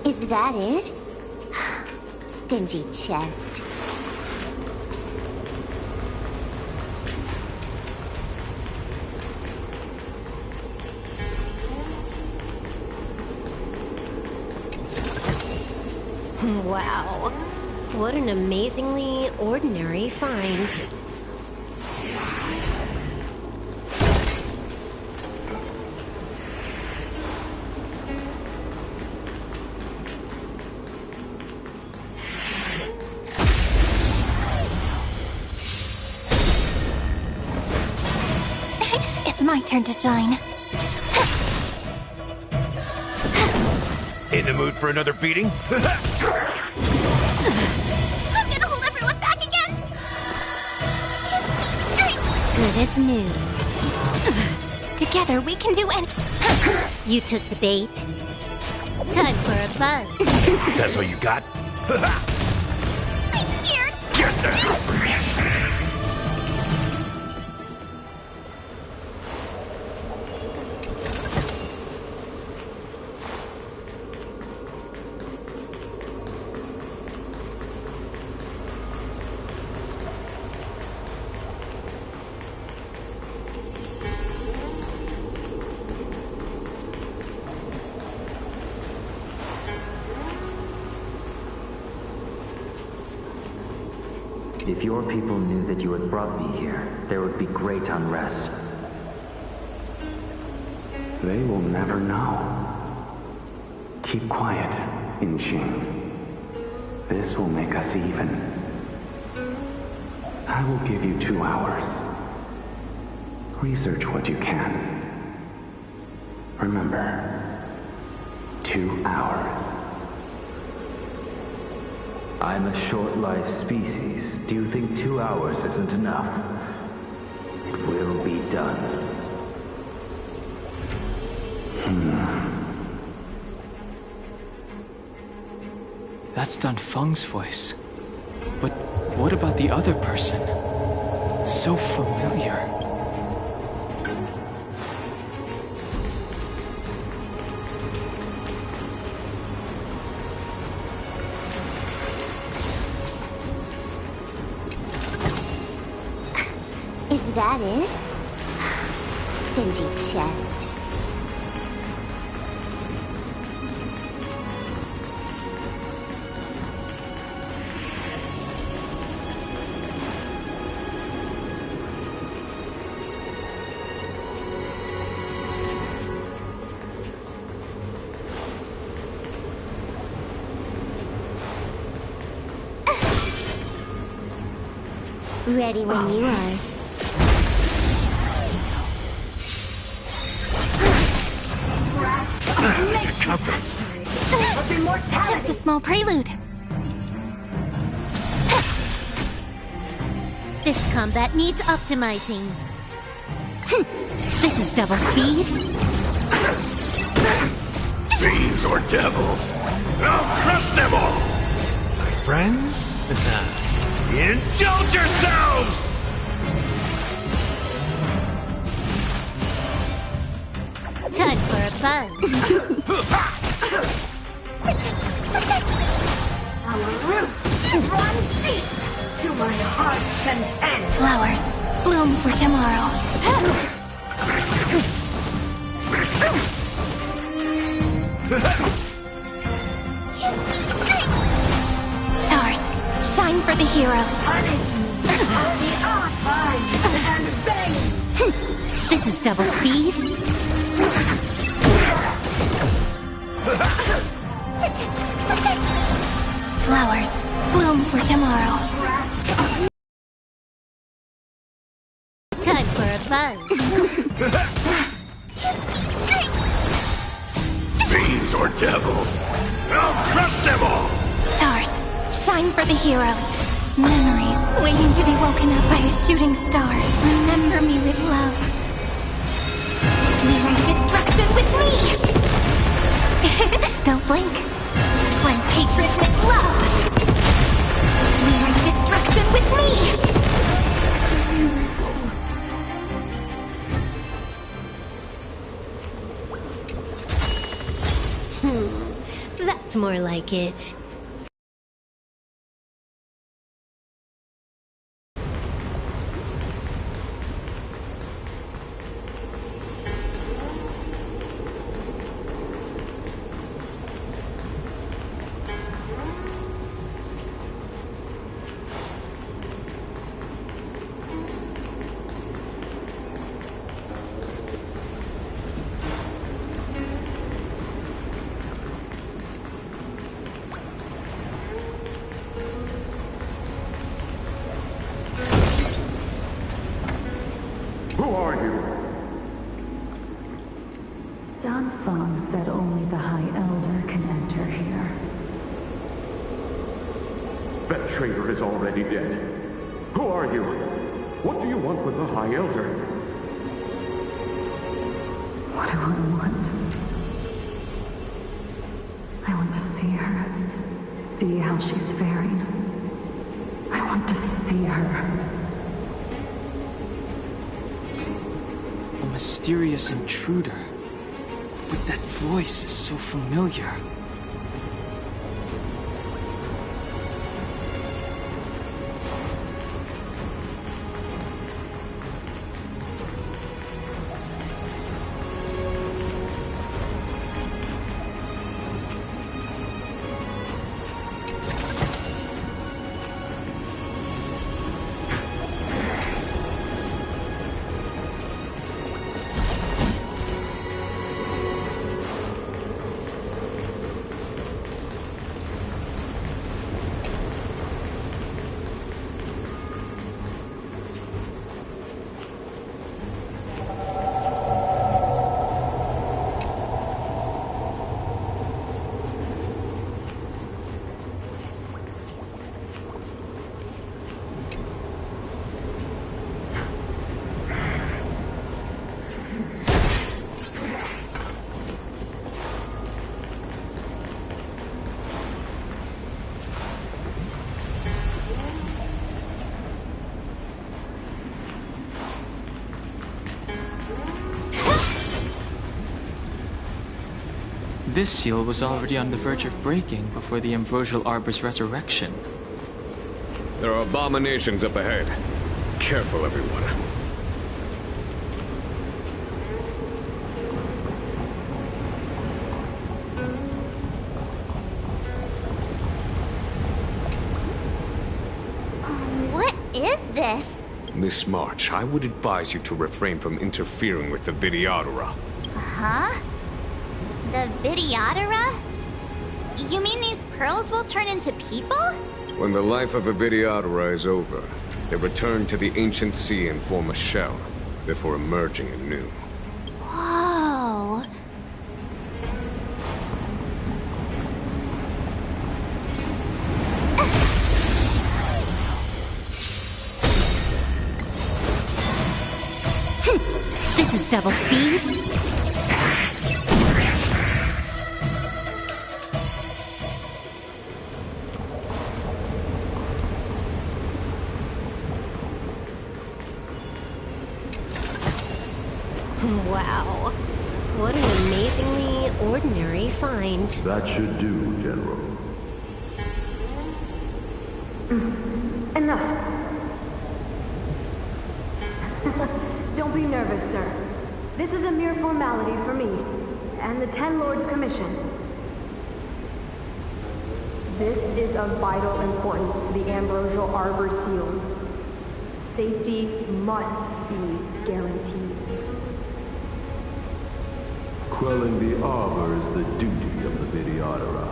Is that it? Stingy chest. Wow. What an amazingly ordinary find. It's my turn to shine. In the mood for another beating? I'm gonna hold everyone back again! Good as new. Together we can do anything. You took the bait. Time for a buzz. That's all you got? I'm scared! Get there! If your people knew that you had brought me here, there would be great unrest. They will never know. Keep quiet, Inxing. This will make us even. I will give you 2 hours. Research what you can. Remember, 2 hours. I'm a short-lived species. Do you think 2 hours isn't enough? It will be done. That's Dun Feng's voice. But what about the other person? So familiar. Is that it? Stingy chest. Ready when you are. Just a small prelude. This combat needs optimizing. This is double speed. Fiends or devils, I'll crush them all! My friends? Indulge yourselves! Time for a buzz. Our roots run deep to my heart's content. Flowers, bloom for tomorrow. Stars, shine for the heroes. Punish me on the odd vines and veins. This is double speed. Flowers, bloom for tomorrow. Time for a buzz. Fiends demons or devils. I'll crush them all! Stars, shine for the heroes. Memories waiting to be woken up by a shooting star. Remember me with love. Rewrite destruction with me! Don't blink. Cleanse hatred with love. Rewrite destruction with me! That's more like it. Who are you? Don Feng said only the High Elder can enter here. That traitor is already dead. Who are you? What do you want with the High Elder? What do I want? I want to see her. See how she's faring. I want to see her. A mysterious intruder. But that voice is so familiar. This seal was already on the verge of breaking before the Ambrosial Arbor's resurrection. There are abominations up ahead. Careful, everyone. What is this? Miss March, I would advise you to refrain from interfering with the Videodora. Huh? The Videodora? You mean these pearls will turn into people? When the life of a Videodora is over, they return to the ancient sea and form a shell, before emerging anew. Whoa. This is double speed. Wow. What an amazingly ordinary find. That should do, General. Enough. Don't be nervous, sir. This is a mere formality for me, and the Ten Lords Commission. This is of vital importance to the Ambrosial Arbor seals. Safety must be guaranteed. Quelling the Arbor is the duty of the Videodora.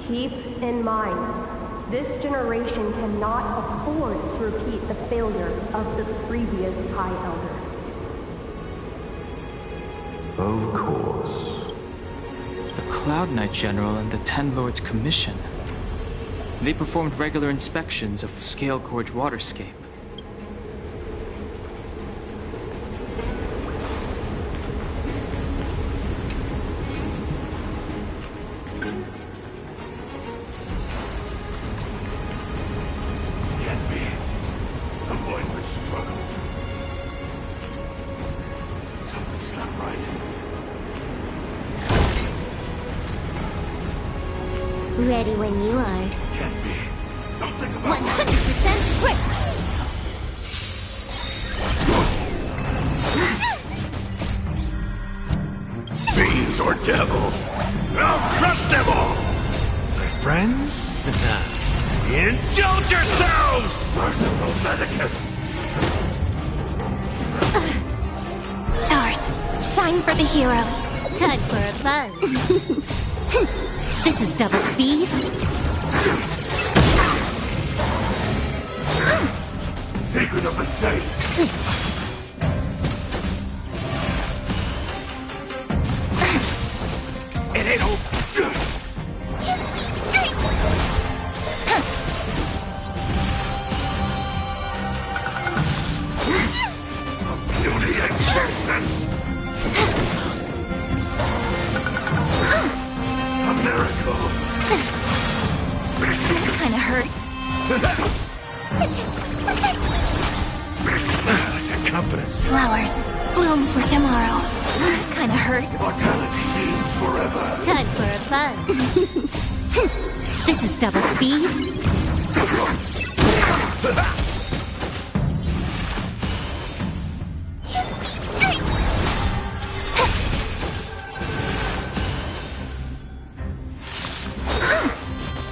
Keep in mind, this generation cannot afford to repeat the failure of the previous High Elder. Of course. The Cloud Knight General and the Ten Lords Commission. They performed regular inspections of Scale Gorge waterscape. Can't be. Avoid my struggle. Something's not right. Ready when you are. Can't be. Something about 100% quick! Fiends or devils, I'll crush them all! My friends? Indulge yourselves! Merciful Medicus! Stars, shine for the heroes. Time for a buzz. This is double speed. Sacred of the saint! It ain't over. Beauty existence! A miracle! Kinda hurts. Confidence. Flowers, bloom for tomorrow. Kinda hurt. Mortality means forever! Time for a buzz. This is double speed.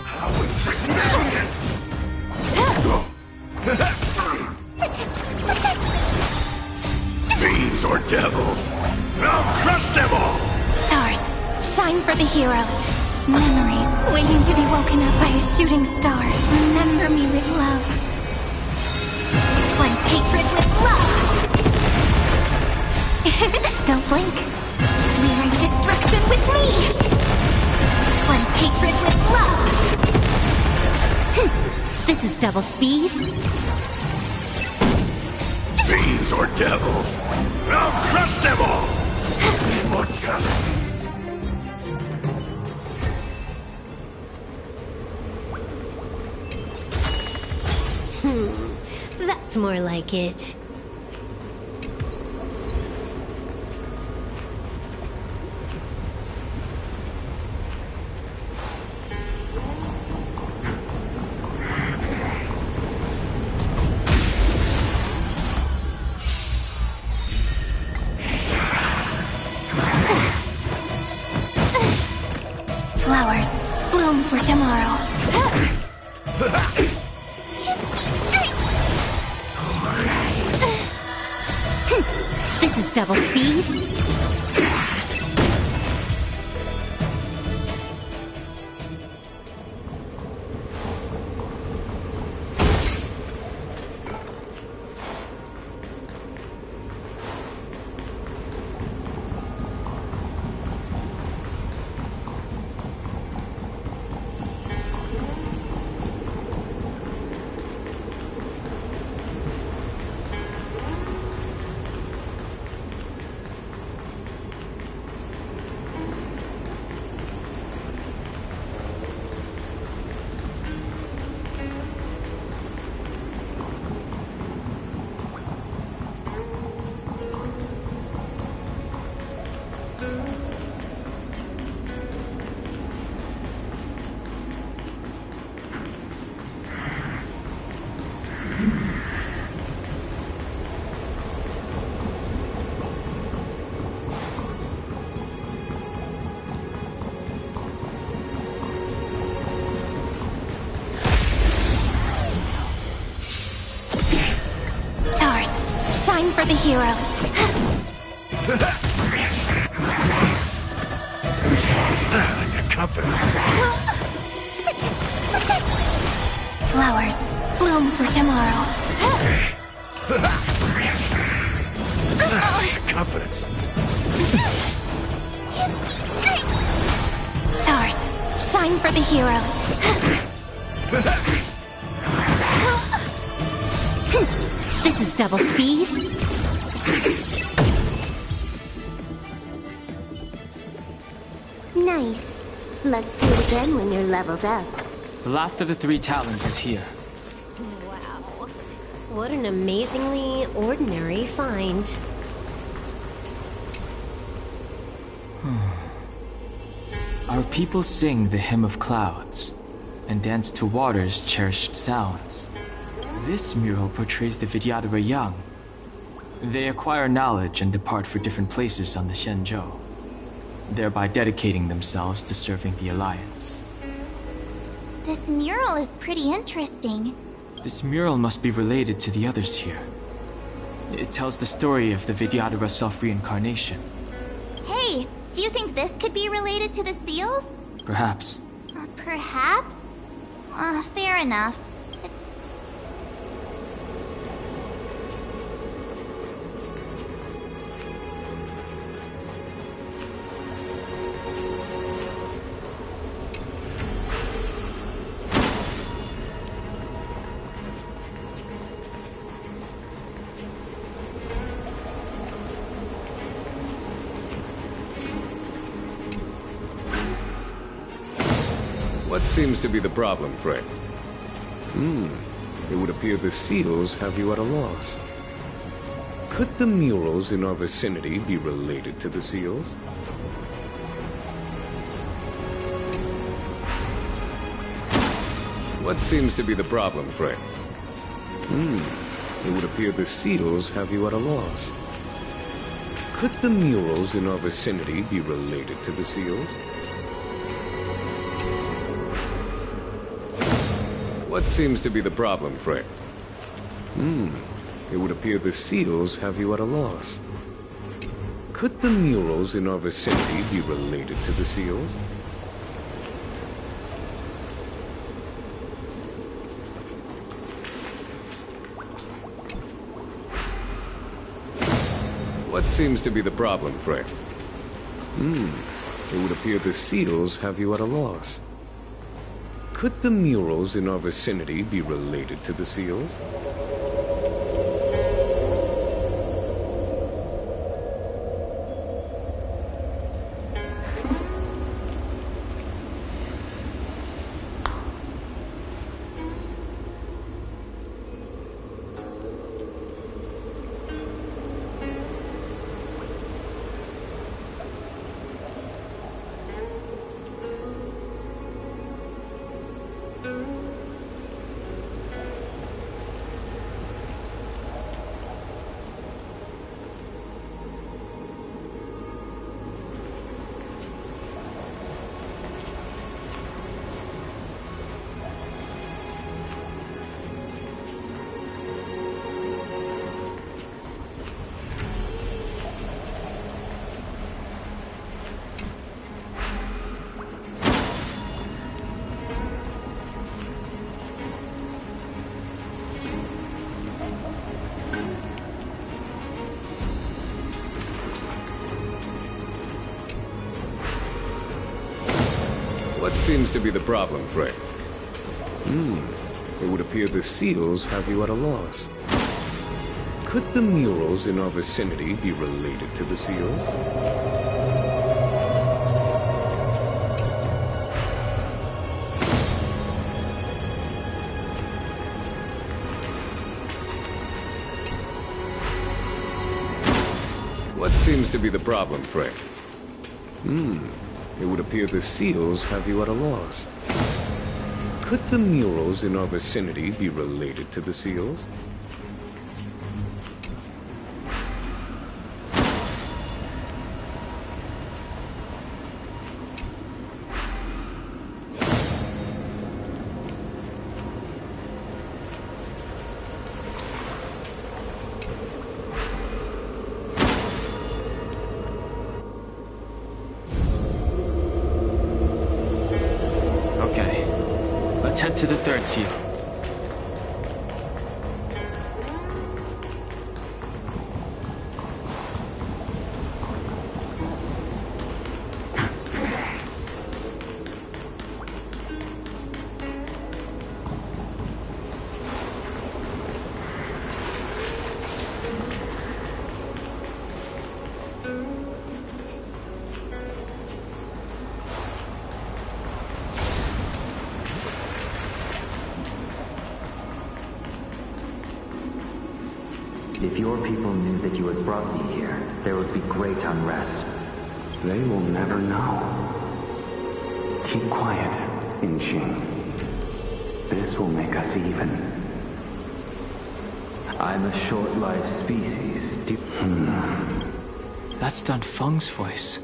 How insignificant! Fiends or devils, I'll crush them all! Stars, shine for the heroes. Memories waiting to be woken up by a shooting star. Remember me with love. Cleanse hatred with love. Don't blink. Rewrite destruction with me. Cleanse hatred with love. This is double speed. Fiends or devils, I'll crush them all! Immortality! That's more like it. Flowers, bloom for tomorrow. This is double speed. Shine for the heroes. Confidence. Flowers, bloom for tomorrow. Confidence. Stars, shine for the heroes. This is double speed. Nice. Let's do it again when you're leveled up. The last of the 3 talons is here. Wow. What an amazingly ordinary find. Our people sing the Hymn of Clouds and dance to water's cherished sounds. This mural portrays the Vidyadhara young. They acquire knowledge and depart for different places on the Xianzhou, thereby dedicating themselves to serving the Alliance. This mural is pretty interesting. This mural must be related to the others here. It tells the story of the Vidyadhara self-reincarnation. Hey, do you think this could be related to the seals? Perhaps. Perhaps? Fair enough. What seems to be the problem, friend? It would appear the seals have you at a loss. Could the murals in our vicinity be related to the seals? What seems to be the problem, friend? It would appear the seals have you at a loss. Could the murals in our vicinity be related to the seals? What seems to be the problem, friend? It would appear the seals have you at a loss. Could the murals in our vicinity be related to the seals? What seems to be the problem, friend? It would appear the seals have you at a loss. Could the murals in our vicinity be related to the seals? What seems to be the problem, friend? It would appear the seals have you at a loss. Could the murals in our vicinity be related to the seals? What seems to be the problem, friend? It would appear the seals have you at a loss. Could the murals in our vicinity be related to the seals? Let's head to the third seal. If your people knew that you had brought me here, there would be great unrest. They will never know. Keep quiet, Inxing. This will make us even. I'm a short-lived species. That's Dun Feng's voice.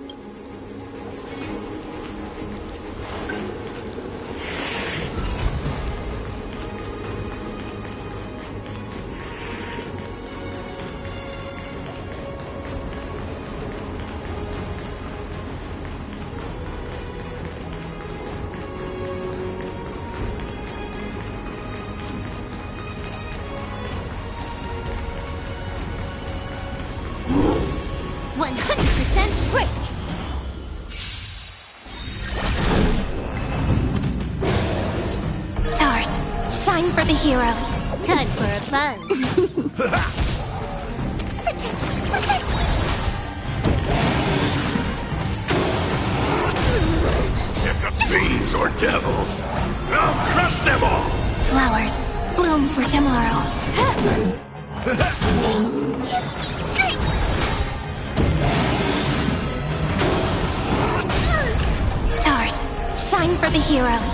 For the heroes. Time for a fun. Pick up fiends or devils. I'll crush them all. Flowers bloom for tomorrow. Stars shine for the heroes.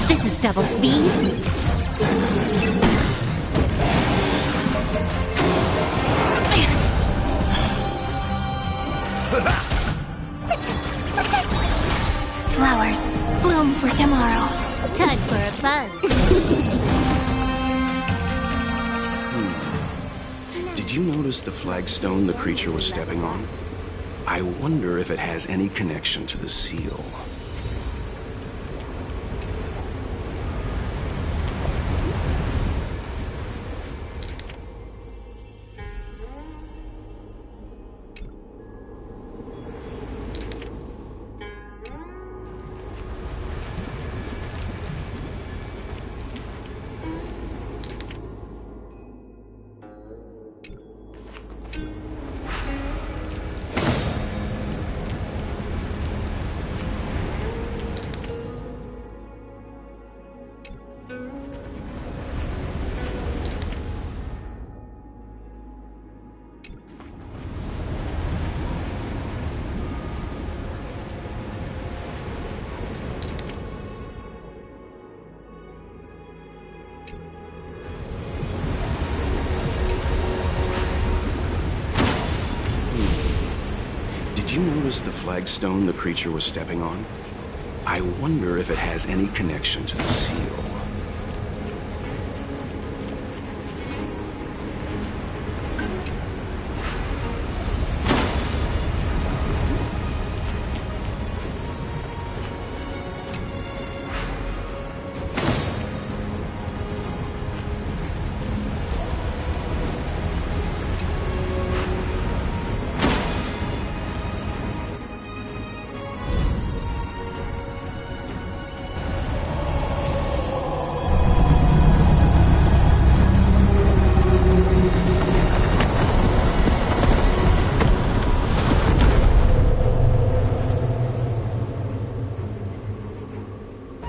This is double speed. Flowers bloom for tomorrow. Time for a fun. Did you notice the flagstone the creature was stepping on? I wonder if it has any connection to the seal. Did you notice the flagstone the creature was stepping on? I wonder if it has any connection to the seal.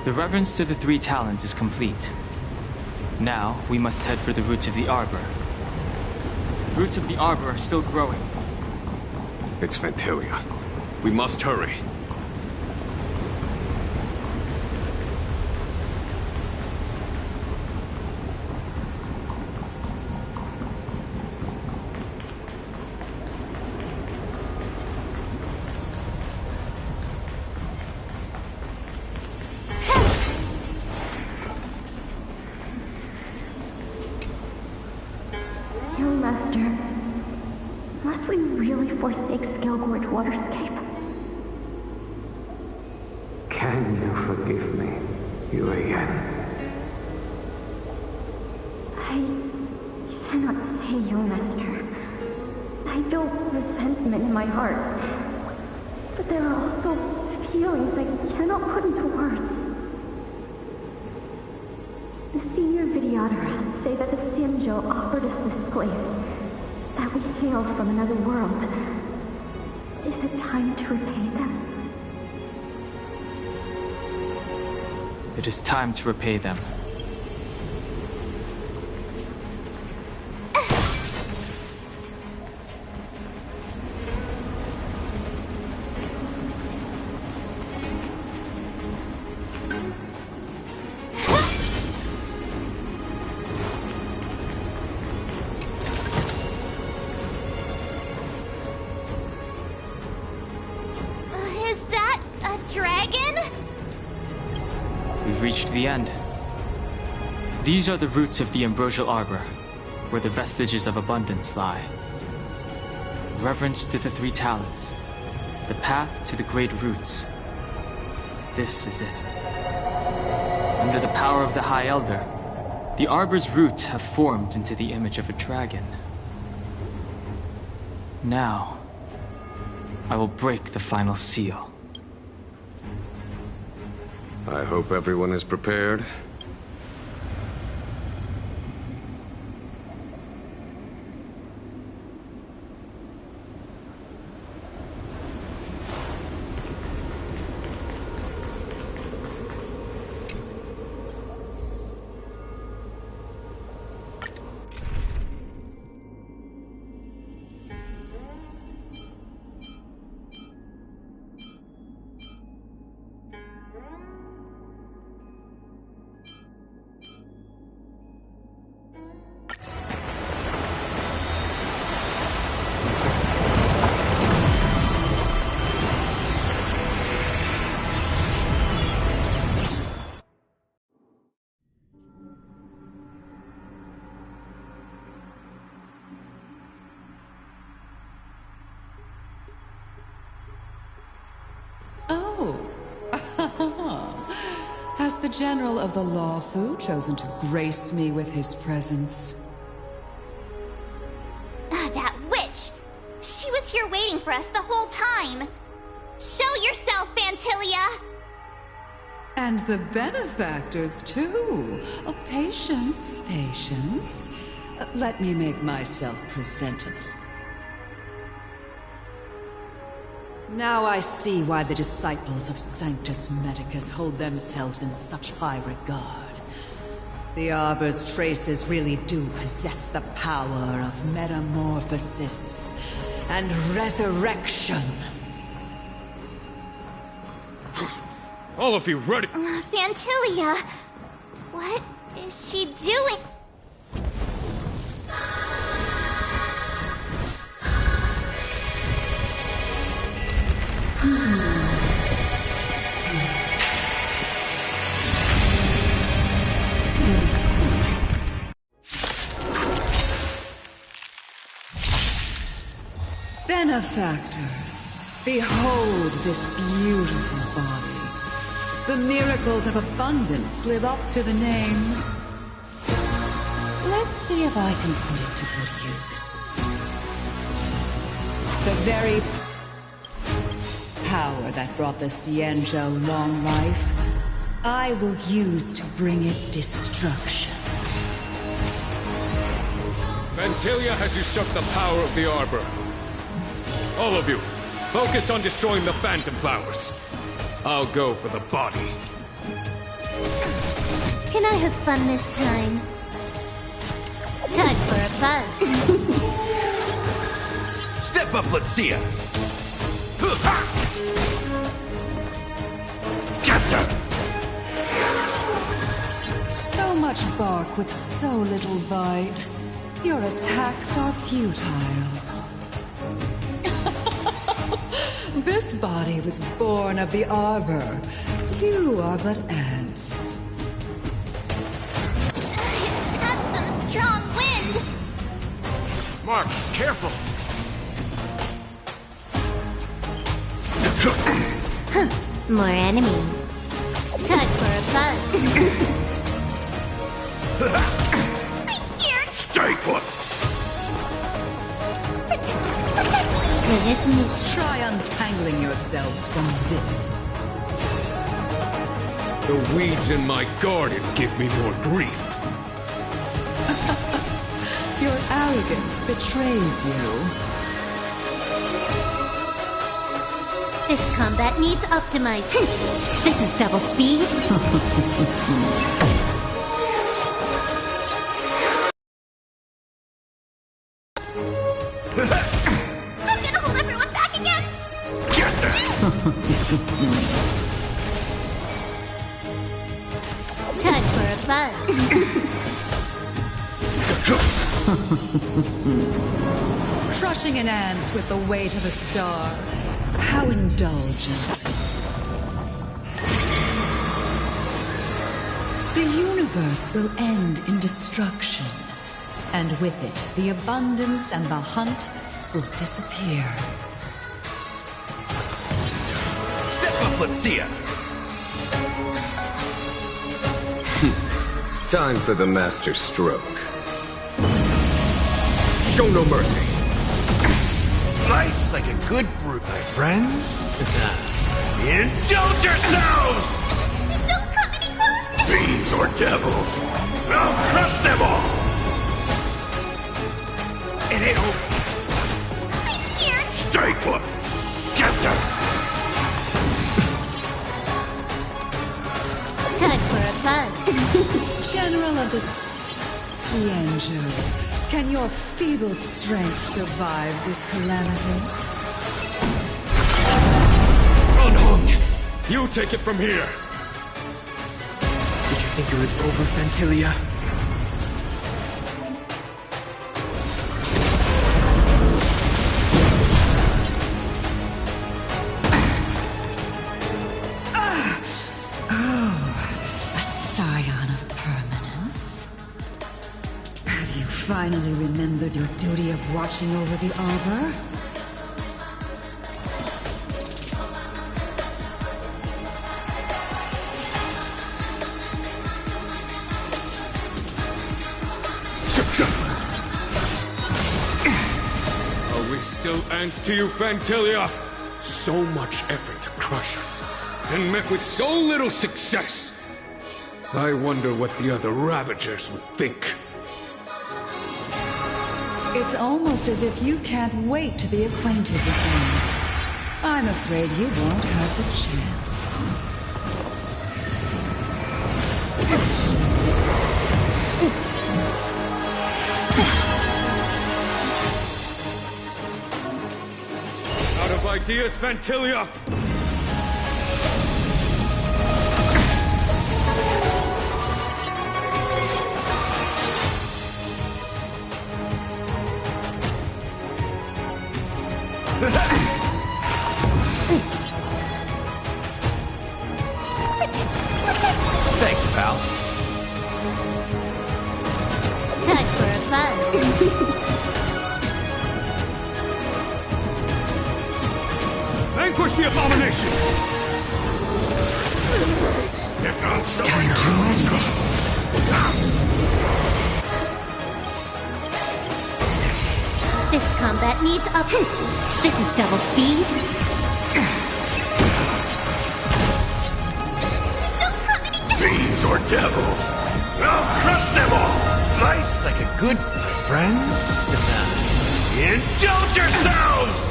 The reverence to the three talons is complete. Now, we must head for the roots of the arbor. The roots of the arbor are still growing. It's Ventilia. We must hurry. Young Master, must we really forsake Skelgorge Waterscape? Can you forgive me, Yuan? I cannot say, Young Master. I feel resentment in my heart. But there are also feelings I cannot put into words. The senior videographers say that the Xianzhou offered us this place, that we hail from another world. Is it time to repay them? It is time to repay them. the end. These are the roots of the ambrosial arbor, where the vestiges of abundance lie. Reverence to the three talents, the path to the great roots. This is it. Under the power of the High Elder, the arbor's roots have formed into the image of a dragon. Now, I will break the final seal. I hope everyone is prepared. Has the General of the Lawfu chosen to grace me with his presence? That witch! She was here waiting for us the whole time! Show yourself, Fantilia! And the benefactors, too. Oh, patience, patience. Let me make myself presentable. Now I see why the disciples of Sanctus Medicus hold themselves in such high regard. The Arbor's traces really do possess the power of metamorphosis and resurrection. All of you ready? Fantilia! What is she doing? Benefactors, behold this beautiful body. The miracles of abundance live up to the name. Let's see if I can put it to good use. The very power that brought the Xianzhou long life, I will use to bring it destruction. Fantilia has usurped the power of the Arbor. All of you, focus on destroying the Phantom Flowers. I'll go for the body. Can I have fun this time? Time for a buzz. Step up, let's see ya. Get her! So much bark with so little bite. Your attacks are futile. This body was born of the Arbor. You are but ants. That's some strong wind! March, careful! More enemies. Time for a buzz. I'm scared! Stay put! Goodness me. Try untangling yourselves from this. The weeds in my garden give me more grief. Your arrogance betrays you. This combat needs optimizing. This is double speed. I'm gonna hold everyone back again! Get there! Time for a buzz. Crushing an ant with the weight of a star. How indulgent. The universe will end in destruction. And with it, the abundance and the hunt will disappear. Step up, let's see ya! Time for the master stroke. Show no mercy. Nice like a good brute, my friends. Indulge yourselves! Don't come any closer! Fiends or devils, I'll crush them all! It ain't over. I'm scared! Stay put! Get them! Time for a fun. General of the Cienjo, can your feeble strength survive this calamity? Unhung! You take it from here! Did you think it was over, Fantilia? A scion of permanence. Have you finally remembered your duty of watching over the Arbor? Are we still ants to you, Fantilia? So much effort to crush us, and met with so little success. I wonder what the other Ravagers would think. It's almost as if you can't wait to be acquainted with them. I'm afraid you won't have the chance. Out of ideas, Fantilia? Thanks, pal. Time for a fun. Vanquish the abomination! Get on Time to end this. This combat needs up. This is double speed. Fiends or devils, I'll crush them all! Nice like a good, my friends. Indulge yourselves!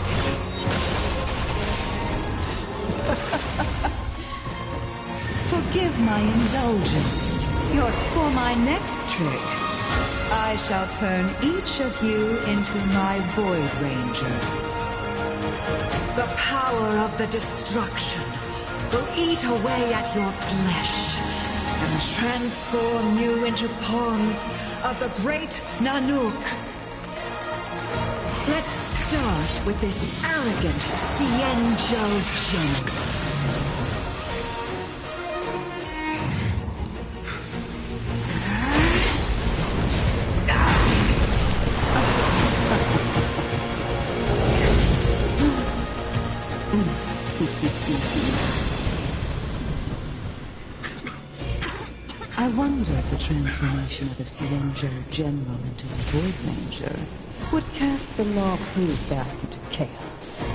Forgive my indulgence. Yours for my next trick. I shall turn each of you into my Void Rangers. The power of the destruction will eat away at your flesh and transform you into pawns of the great Nanook. Let's start with this arrogant Cienjo general. I wonder if the transformation of a Cienjo general into a Void Ranger would cast the law proof back into chaos.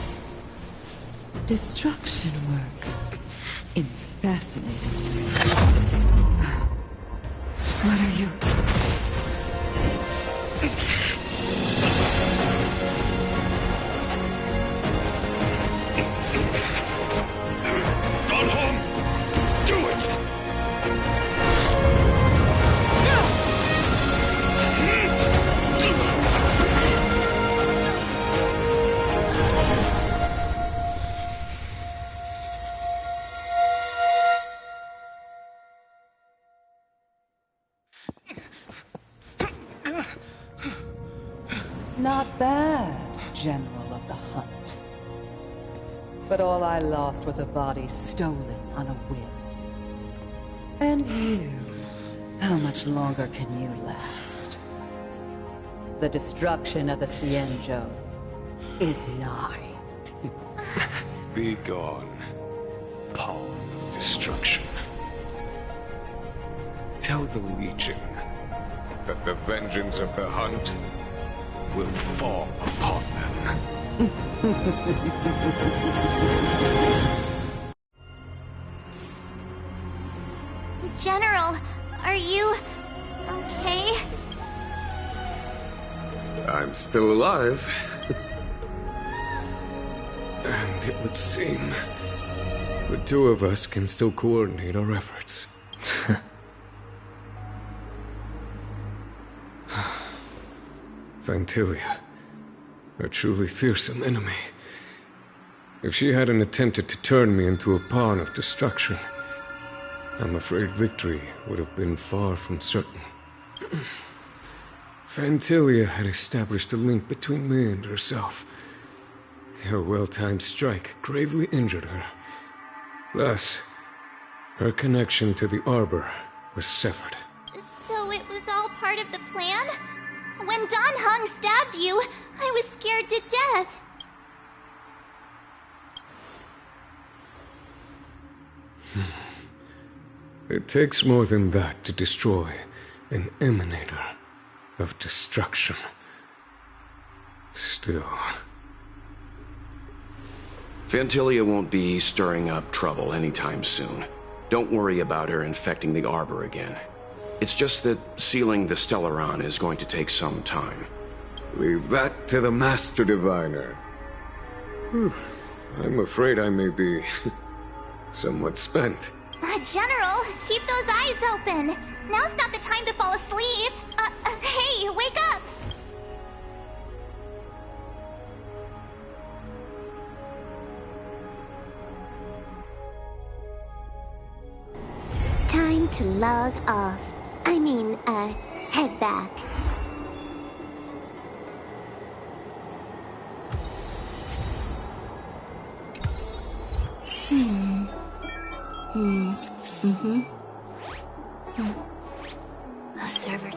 Destruction works in fascinating ways. What are you? Do it! Not bad, General of the Hunt. But all I lost was a body stolen on a whim. And you, How much longer can you last? The destruction of the Xianzhou is nigh. Be gone, pawn of destruction. Tell the Legion that the vengeance of the hunt will fall upon them. General, are you okay? I'm still alive. And it would seem the two of us can still coordinate our efforts. Phantilia, a truly fearsome enemy. If she hadn't attempted to turn me into a pawn of destruction, I'm afraid victory would have been far from certain. Phantilia had established a link between me and herself. Her well-timed strike gravely injured her. Thus, her connection to the Arbor was severed. So it was all part of the plan? When Dan Heng stabbed you, I was scared to death. It takes more than that to destroy an emanator of destruction. Still... Phantilia won't be stirring up trouble anytime soon. Don't worry about her infecting the Arbor again. It's just that sealing the Stellaron is going to take some time. Leave that to the Master Diviner. I'm afraid I may be somewhat spent. General, keep those eyes open. Now's not the time to fall asleep. Hey, wake up! Time to log off. I mean, head back. Servers.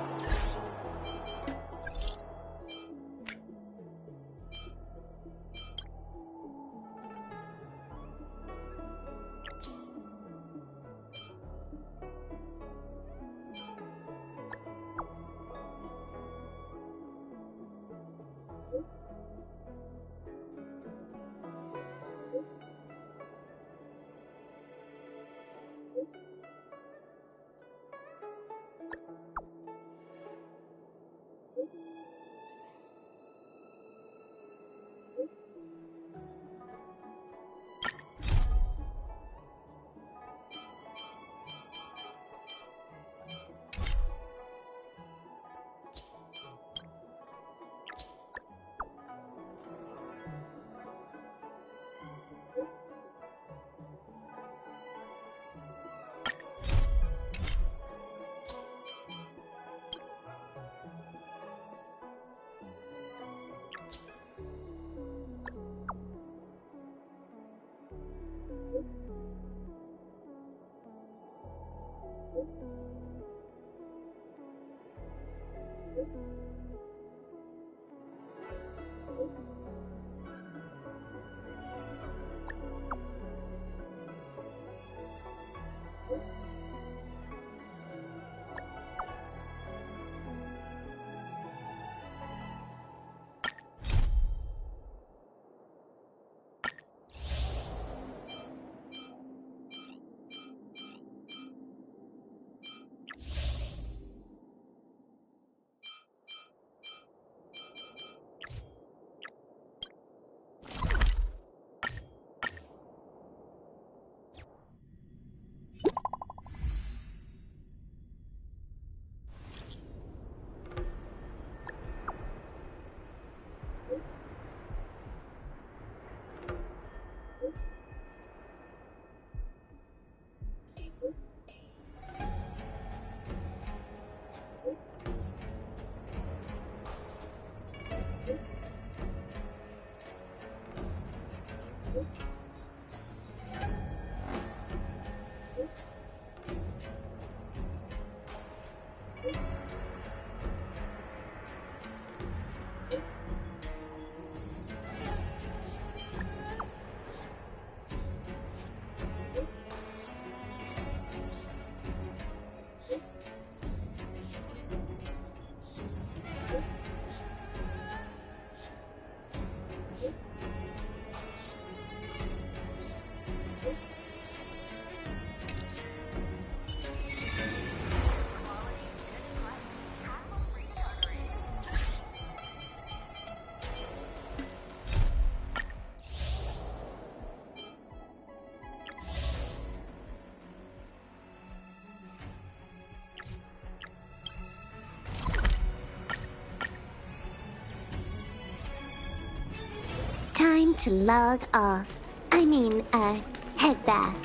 Time to log off. Head back.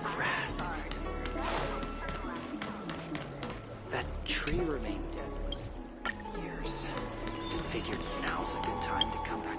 Grass. That tree remained dead for years. Figured now's a good time to come back.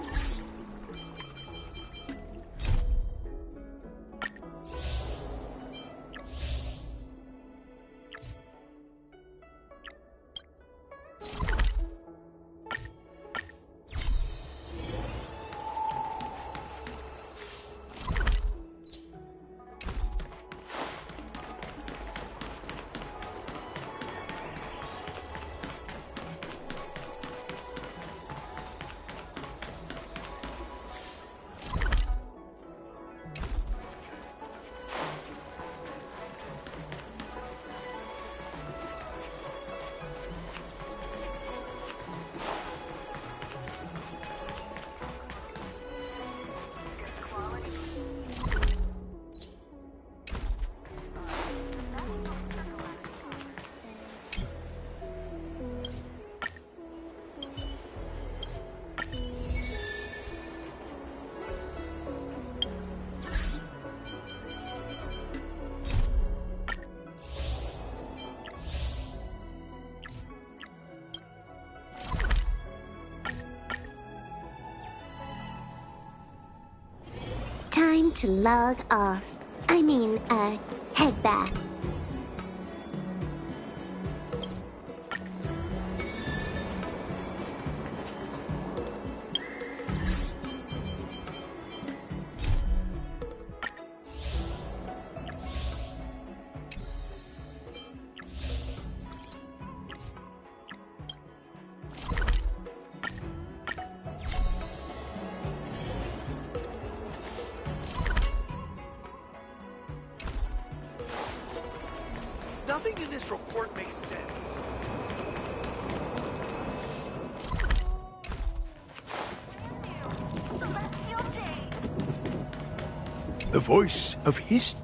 Time to log off. Head back. Nothing in this report makes sense. The voice of history.